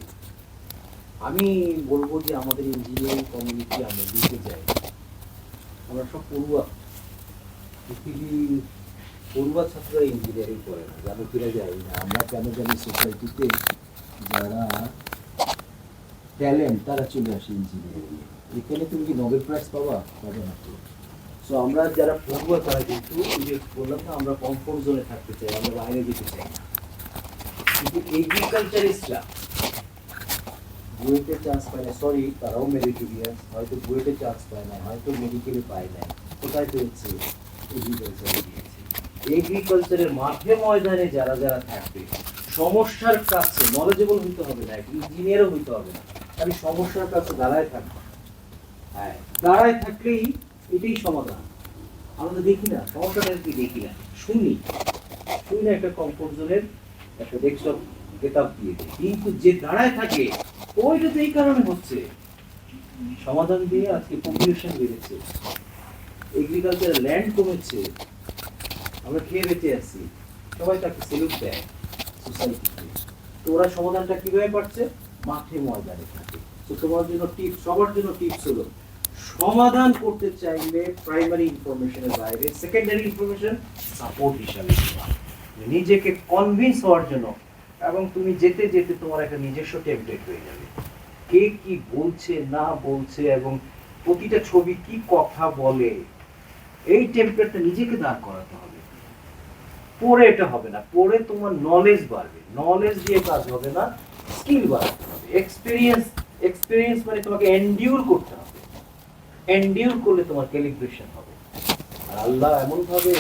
Speaker 1: আমি বলবো যে আমাদের ইঞ্জিনিয়ারিং কমিউনিটি আমরা দিতে যাই, আমরা সব পড়ুয়া, পৃথিবীর পড়ুয়া ছাত্ররা ইঞ্জিনিয়ারিং করে না, জানো ফিরে যাই না। আমরা কেন জানি সোসাইটিতে যারা ট্যালেন্ট তারা চলে আসে ইঞ্জিনিয়ারিং। এখানে তুমি কি নোবেল প্রাইজ পাবা? পাবে না তো। সো আমরা যারা পড়ুয়া তারা কিন্তু ওই যে বললাম না, আমরা কমফোর্ট জোনে থাকতে চাই, আমরা বাইরে যেতে চাই না। কিন্তু এগ্রিকালচারিস্টরা বুয়েটে চান্স পায় না, সরি তারাও মেরিটোরিয়াস, হয়তো বুয়েটে চান্স পায় না, হয়তো মেডিকেলে পায় না, কোথায় পেয়েছে? এগ্রিকালচারে দিয়েছে। এগ্রিকালচারের মাঠে ময়দানে যারা যারা থাকবে, সমস্যার কাছে নলেজেবল হইতে হবে না, ইঞ্জিনিয়ারও হইতে হবে না, খালি সমস্যার কাছে দাঁড়ায় থাকবা। হ্যাঁ, দাঁড়ায় থাকলেই এটাই সমাধান। আমরা তো দেখি না সমস্যাটা, কি দেখি না, শুনি শুনি না, একটা কমফোর্ট জোনের একটা ডেস্কটপ গেটআপ দিয়ে দিই। কিন্তু যে দাঁড়ায় থাকে ওইটা তো এই কারণে হচ্ছে। সমাধান দিয়ে আজকে পপুলেশন বেড়েছে, এগ্রিকালচার ল্যান্ড কমেছে, আমরা খেয়ে বেঁচে আছি, সবাই তাকে সেলুট দেয় সোসাইটিতে। তো ওরা সমাধানটা কিভাবে পাচ্ছে? মাঠে ময়দানে থাকে। তো তোমার জন্য টিপস, সবার জন্য টিপস হলো, সমাধান করতে চাইলে প্রাইমারি ইনফরমেশনের বাইরে সেকেন্ডারি ইনফরমেশন সাপোর্ট হিসাবে দিবা। নিজেকে কনভিন্স হওয়ার জন্য, এবং তুমি যেতে যেতে তোমার একটা নিজস্ব টেমপ্লেট হয়ে যাবে, কে কি বলছে না বলছে এবং প্রতিটা ছবি কি কথা বলে, এই টেমপ্লেটটা নিজেকে দাঁড় করাতে হবে। পড়ে এটা হবে না, পড়ে তোমার নলেজ বাড়বে, নলেজ দিয়ে কাজ হবে না, স্কিল বাড়াতে হবে, এক্সপিরিয়েন্স। এক্সপিরিয়েন্স মানে তোমাকে এন্ডিউর করতে হবে, এন্ডিউর করলে তোমার ক্যালিব্রেশন হবে। আর আল্লাহ এমন ভাবে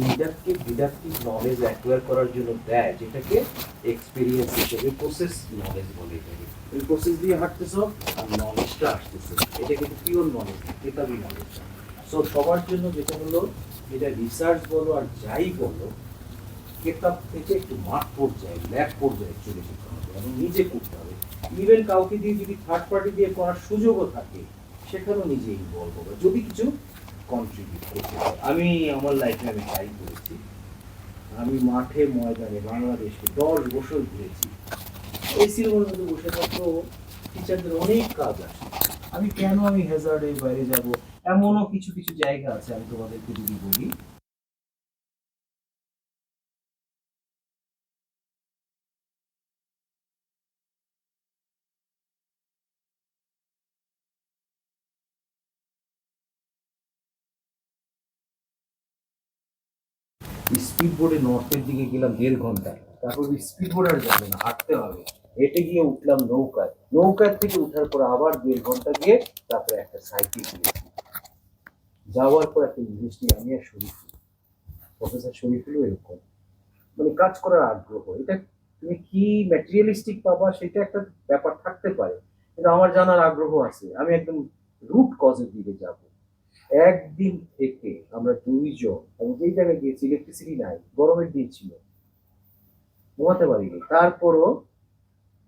Speaker 1: ইন্ডাকটিভ ডিডাকটিভ নলেজ অ্যাকোয়ার করার জন্য দেয়, যেটাকে এক্সপিরিয়েন্স হিসেবে প্রসেস নলেজ বলে। এটাকে এই প্রসেস দিয়ে হাঁটতেছো আর নলেজটা আসতেছে, এটা কিন্তু পিওর নলেজ, কিতাবি নলেজ। সো সবার জন্য যেটা হলো, এটা রিসার্চ বলো আর যাই বলো, কেতাব থেকে একটু মাঠ পর্যায়ে, ল্যাব পর্যায়ে চলে যেতে হবে এবং নিজে করতে হবে। ইভেন কাউকে দিয়ে যদি থার্ড পার্টি দিয়ে করার সুযোগও থাকে, সেখানেও নিজে ইনভলভ হবে যদি কিছু কন্ট্রিবিউট করতে পারে। আমি আমার লাইফে আমি ট্রাই করেছি, আমি মাঠে ময়দানে বাংলাদেশে 10 বছর ঘুরেছি। এসির মধ্যে বসে থাকলেও টিচারদের অনেক কাজ আসে। আমি কেন আমি হ্যাজার্ডের বাইরে যাব? এমনও কিছু কিছু জায়গা আছে, আমি তোমাদেরকে যদি বলি, স্পিড বোর্ডে নর্থের দিকে গেলাম 1.5 ঘন্টা, তারপর স্পিড বোর্ড আর যাবে না, হাঁটতে হবে। হেঁটে গিয়ে উঠলাম নৌকায়, নৌকার থেকে উঠার পর আবার 1.5 ঘন্টা গিয়ে তারপরে একটা সাইকেল কিনেছি। যাওয়ার পর একটা ইউনিভার্সিটি, আমি আর শরীফুল, প্রফেসর শরীফুলও এরকম, মানে কাজ করার আগ্রহ। এটা তুমি কি ম্যাটেরিয়ালিস্টিক পাবা সেটা একটা ব্যাপার থাকতে পারে, কিন্তু আমার জানার আগ্রহ আছে। আমি একদম রুট কজের দিকে যাব। একদিন থেকে আমরা 2 জন, এবং যেই জায়গায় গিয়েছি ইলেকট্রিসিটি নাই, গরমের দিন ছিল, ঘুমাতে পারিনি। তারপরও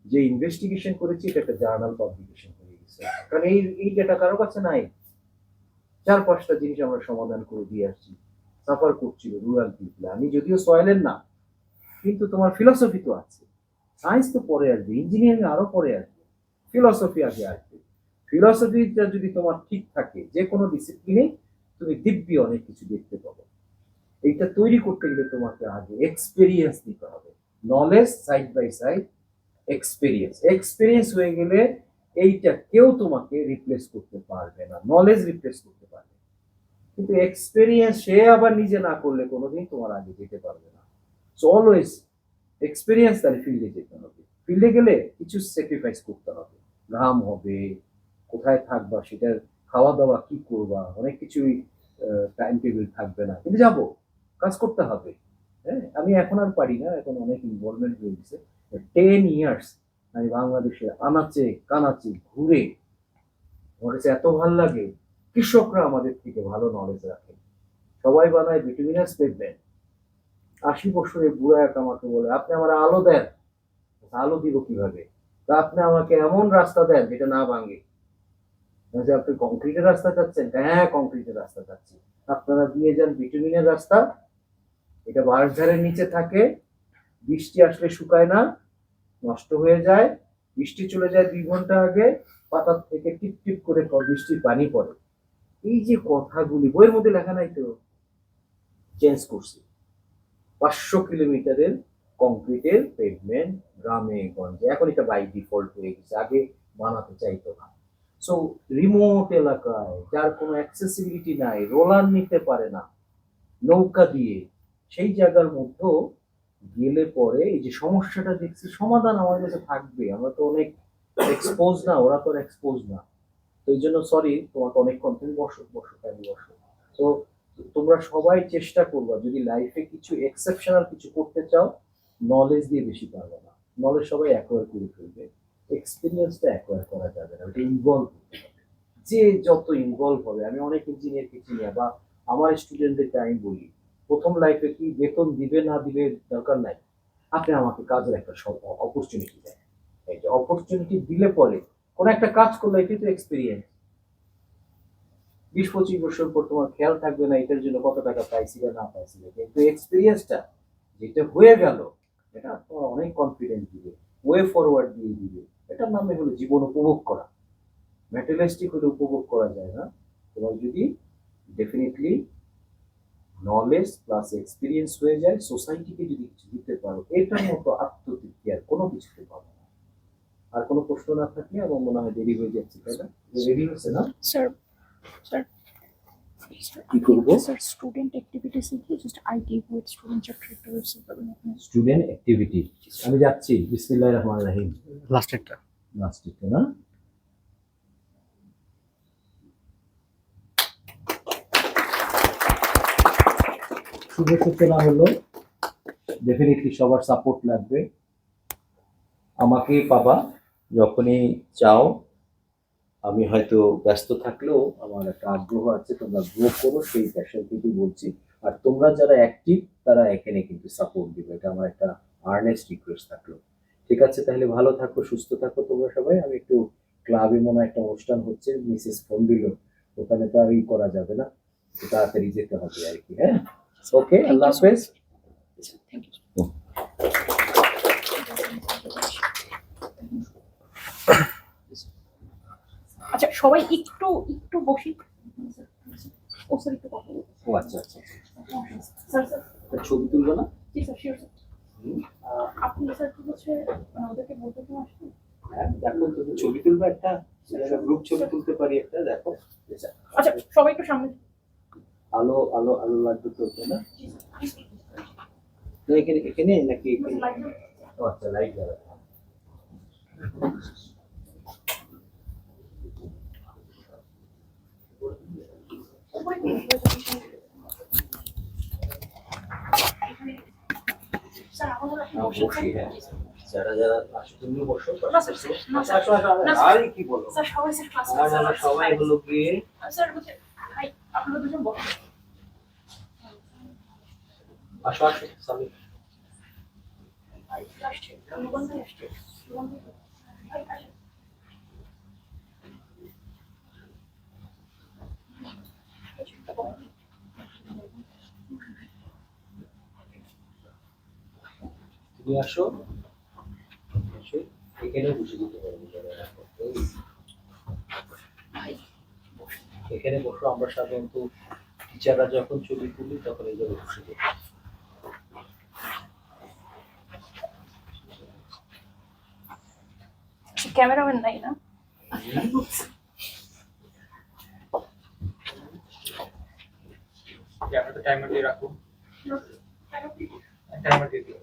Speaker 1: যে ইনভেস্টিগেশন করেছি এটা একটা জার্নাল পাবলিকেশন হয়ে গেছে, কারণ এই ডেটা কারো কাছে নাই। 4-5টা জিনিস আমরা সমাধান করে দিয়ে আসছি। সাফার করছিল রুরাল পিপল। আমি যদিও সয়েলের না, কিন্তু তোমার ফিলসফি তো আছে। সায়েন্স তো পরে আসবে, ইঞ্জিনিয়ারিং আরো পরে আসবে, ফিলসফি আগে আসবে। ফিলসফিটা যদি তোমার ঠিক থাকে, যে কোনো ডিসিপ্লিনে তুমি দিব্যি অনেক কিছু দেখতে পাবো। এইটা তৈরি করতে গেলে তোমাকে আগে এক্সপেরিয়েন্স দিতে হবে, knowledge side by side experience. Experience হয়ে গেলে এইটা কেউ তোমাকে রিপ্লেস করতে পারবে না, নলেজ রিপ্লেস করতে পারবে, কিন্তু এক্সপেরিয়েন্স সে আবার নিজে না করলে কোনোদিন তোমার আগে যেতে পারবে না। সো অলওয়েজ এক্সপেরিয়েন্স, তাহলে ফিল্ডে যেতে হবে, ফিল্ডে গেলে কিছু স্যাক্রিফাইস করতে হবে, ঘাম হবে, কোথায় থাকবা সেটার, খাওয়া দাওয়া কি করবা, অনেক কিছুই টাইম টেবিল থাকবে না, কিন্তু যাবো, কাজ করতে হবে। হ্যাঁ, আমি এখন আর পারি না, এখন অনেক ইনভলভমেন্ট হয়ে গেছে। 10 ইয়ার্স আমি বাংলাদেশে আনাচে কানাচে ঘুরে, আমার কাছে এত ভালো লাগে। কৃষকরা আমাদের থেকে ভালো নলেজ রাখে, সবাই বানায় ভিটামিনাস পেগমেন্ট। 80 বছরের বুড়া এক আমাকে বলে, আপনি আমার আলো দেন। আলো দিব কিভাবে? তা আপনি আমাকে এমন রাস্তা দেন যেটা না ভাঙে। যে আপনি কংক্রিটের রাস্তা চাচ্ছেন? হ্যাঁ, কংক্রিটের রাস্তা চাচ্ছি। আপনারা দিয়ে যান ভিটামিনের রাস্তা, এটা বাঁশঝাড়ের নিচে থাকে, বৃষ্টি আসলে শুকায় না, নষ্ট হয়ে যায়, বৃষ্টি চলে যায় 2 ঘন্টা আগে, পাতা থেকে টিপ টিপ করে বৃষ্টির পানি পড়ে। এই যে কথাগুলি বইয়ের মধ্যে লেখা নাই তো, চেঞ্জ করছি। 500 কিলোমিটারের কংক্রিটের পেভমেন্ট গ্রামে গঞ্জে, এখন এটা বাই ডিফল্ট হয়ে গেছে, আগে বানাতে চাইতো না। সো রিমোট এলাকায় যার কোনো অ্যাক্সেসিবিলিটি নাই, রোলার নিতে পারে না নৌকা দিয়ে, সেই জায়গার মধ্যেও গেলে পরে এই যে সমস্যাটা দেখছি, সমাধান আমার কাছে থাকবে। আমরা তো অনেক এক্সপোজ না, ওরা তো এক্সপোজ না। তো এই জন্য সরি, তোমাকে অনেকক্ষণ, তুমি বসো বসো টাইমে বসো। তো তোমরা সবাই চেষ্টা করবা, যদি লাইফে কিছু এক্সেপশনাল কিছু করতে চাও, নলেজ দিয়ে বেশি পারবে না, নলেজ সবাই অ্যাকোয়ার করে ফেলবে। এক্সপিরিয়েন্সটা অ্যাকোয়ার করা যাবে না, ওটা ইনভলভ হতে হবে। যে যত ইনভলভ হবে, আমি অনেক ইঞ্জিনিয়ারকে চিনি বা আমার স্টুডেন্টদেরকে আমি বলি, প্রথম লাইফে কি বেতন দিবে না দিবে দরকার নাই, আপনি আমাকে কাজের একটা অপরচুনিটি দেন। এই যে অপরচুনিটি দিলে পরে কোনো একটা কাজ করলে এটি তো এক্সপিরিয়েন্স। 20-25 বছর পর তোমার খেয়াল থাকবে না এটার জন্য কত টাকা পাইছি বা না পাইছি, কিন্তু এক্সপিরিয়েন্সটা যেটা হয়ে গেল এটা তোমার অনেক কনফিডেন্স দিবে, ওয়ে ফরওয়ার্ড দিয়ে দিবে। এটার নামে হলো জীবন উপভোগ করা। ম্যাটেরিয়ালিস্টিক হলে উপভোগ করা যায় না। তোমার যদি ডেফিনেটলি নলেজ প্লাস এক্সপিরিয়েন্স হয়ে যায়, সোসাইটিকে যদি কিছু দিতে পারো, এটার মতো আত্মতৃপ্তি আর কোনো কিছুতে পাবো না। আর কোনো প্রশ্ন না থাকলে আমার মনে হয় দেরি হয়ে যাচ্ছে, তাই না? রেডি হচ্ছে না?
Speaker 5: স্যার
Speaker 1: কি করবো?
Speaker 5: স্যার স্টুডেন্ট অ্যাক্টিভিটিস কি just I give with student chapter
Speaker 1: student activity. আমি যাচ্ছি, বিসমিল্লাহির রহমানির রহিম।
Speaker 6: লাস্টেরটা
Speaker 1: লাস্টটা না, শুভ সূচনা হলো। ডেফিনেটলি সবার সাপোর্ট লাগবে। আমাকে পাবা যখনই চাও। আমি হয়তো ব্যস্ত থাকলেও আমার একটা আগ্রহ আছে, তোমরা গ্রো করো, সেই প্যাশন থেকে বলছি। আর তোমরা যারা অ্যাক্টিভ তারা এখানে কিন্তু সাপোর্ট দিবে, এটা আমার একটা আর্নেস্ট রিকোয়েস্ট থাকলো। ঠিক আছে, তাহলে ভালো থাকো, সুস্থ থাকো তোমরা সবাই। আমি একটু ক্লাবে মনে হয় একটা অনুষ্ঠান হচ্ছে, মিসেস ফোন দিল, ওখানে তো আর ই করা যাবে না, একটু তাড়াতাড়ি যেতে হবে আর কি। হ্যাঁ, ওকে, আল্লাহ হাফেজ।
Speaker 5: থ্যাংক ইউ আচ্ছা সবাই একটু একটু বসি ও স্যার একটু কথা বলবো
Speaker 1: ও আচ্ছা আচ্ছা,
Speaker 5: স্যার স্যার
Speaker 1: তা ছবি তুলবো না?
Speaker 5: জি স্যার শিওর স্যার আপনি স্যার কি হচ্ছে ওদেরকে বলতে কেন আসছেন
Speaker 1: হ্যাঁ, দেখো তুমি ছবি তুলবে একটা, গ্রুপ ছবি তুলতে পারি একটা, দেখো।
Speaker 5: আচ্ছা সবাই একটু সামনে
Speaker 1: আলো আলো আলো লাগবে তো, তাই না? তো এখানে এখানে নাকি এখানে? ও আচ্ছা, লাইট জ্বালাবে।
Speaker 5: স্যার আমাদের
Speaker 1: বসি, হ্যাঁ, যারা যারা আসো তুমিও বসো।
Speaker 5: না, স্যার, না,
Speaker 1: আচ্ছা, আসো, আসো, আসো।
Speaker 5: না, স্যার।
Speaker 1: আরে কি বলো,
Speaker 5: স্যার সবাই স্যার ক্লাসে
Speaker 1: আর আমরা সবাই হলো গিয়ে
Speaker 5: স্যার বলছে হাই আপনারা দুজন বসুন
Speaker 1: আসো আসো সামি। তুমি আসো, এসে এখানে বসে দিতে পারবো। এখানে বসো, আমরা সাধারণত টিচাররা যখন ছবি তুলি তখন এই জায়গায় বসে দিই।
Speaker 5: ক্যামেরাম্যান নাই না
Speaker 4: টাইমার দিয়ে রাখো, টাইমার দিয়ে দিও।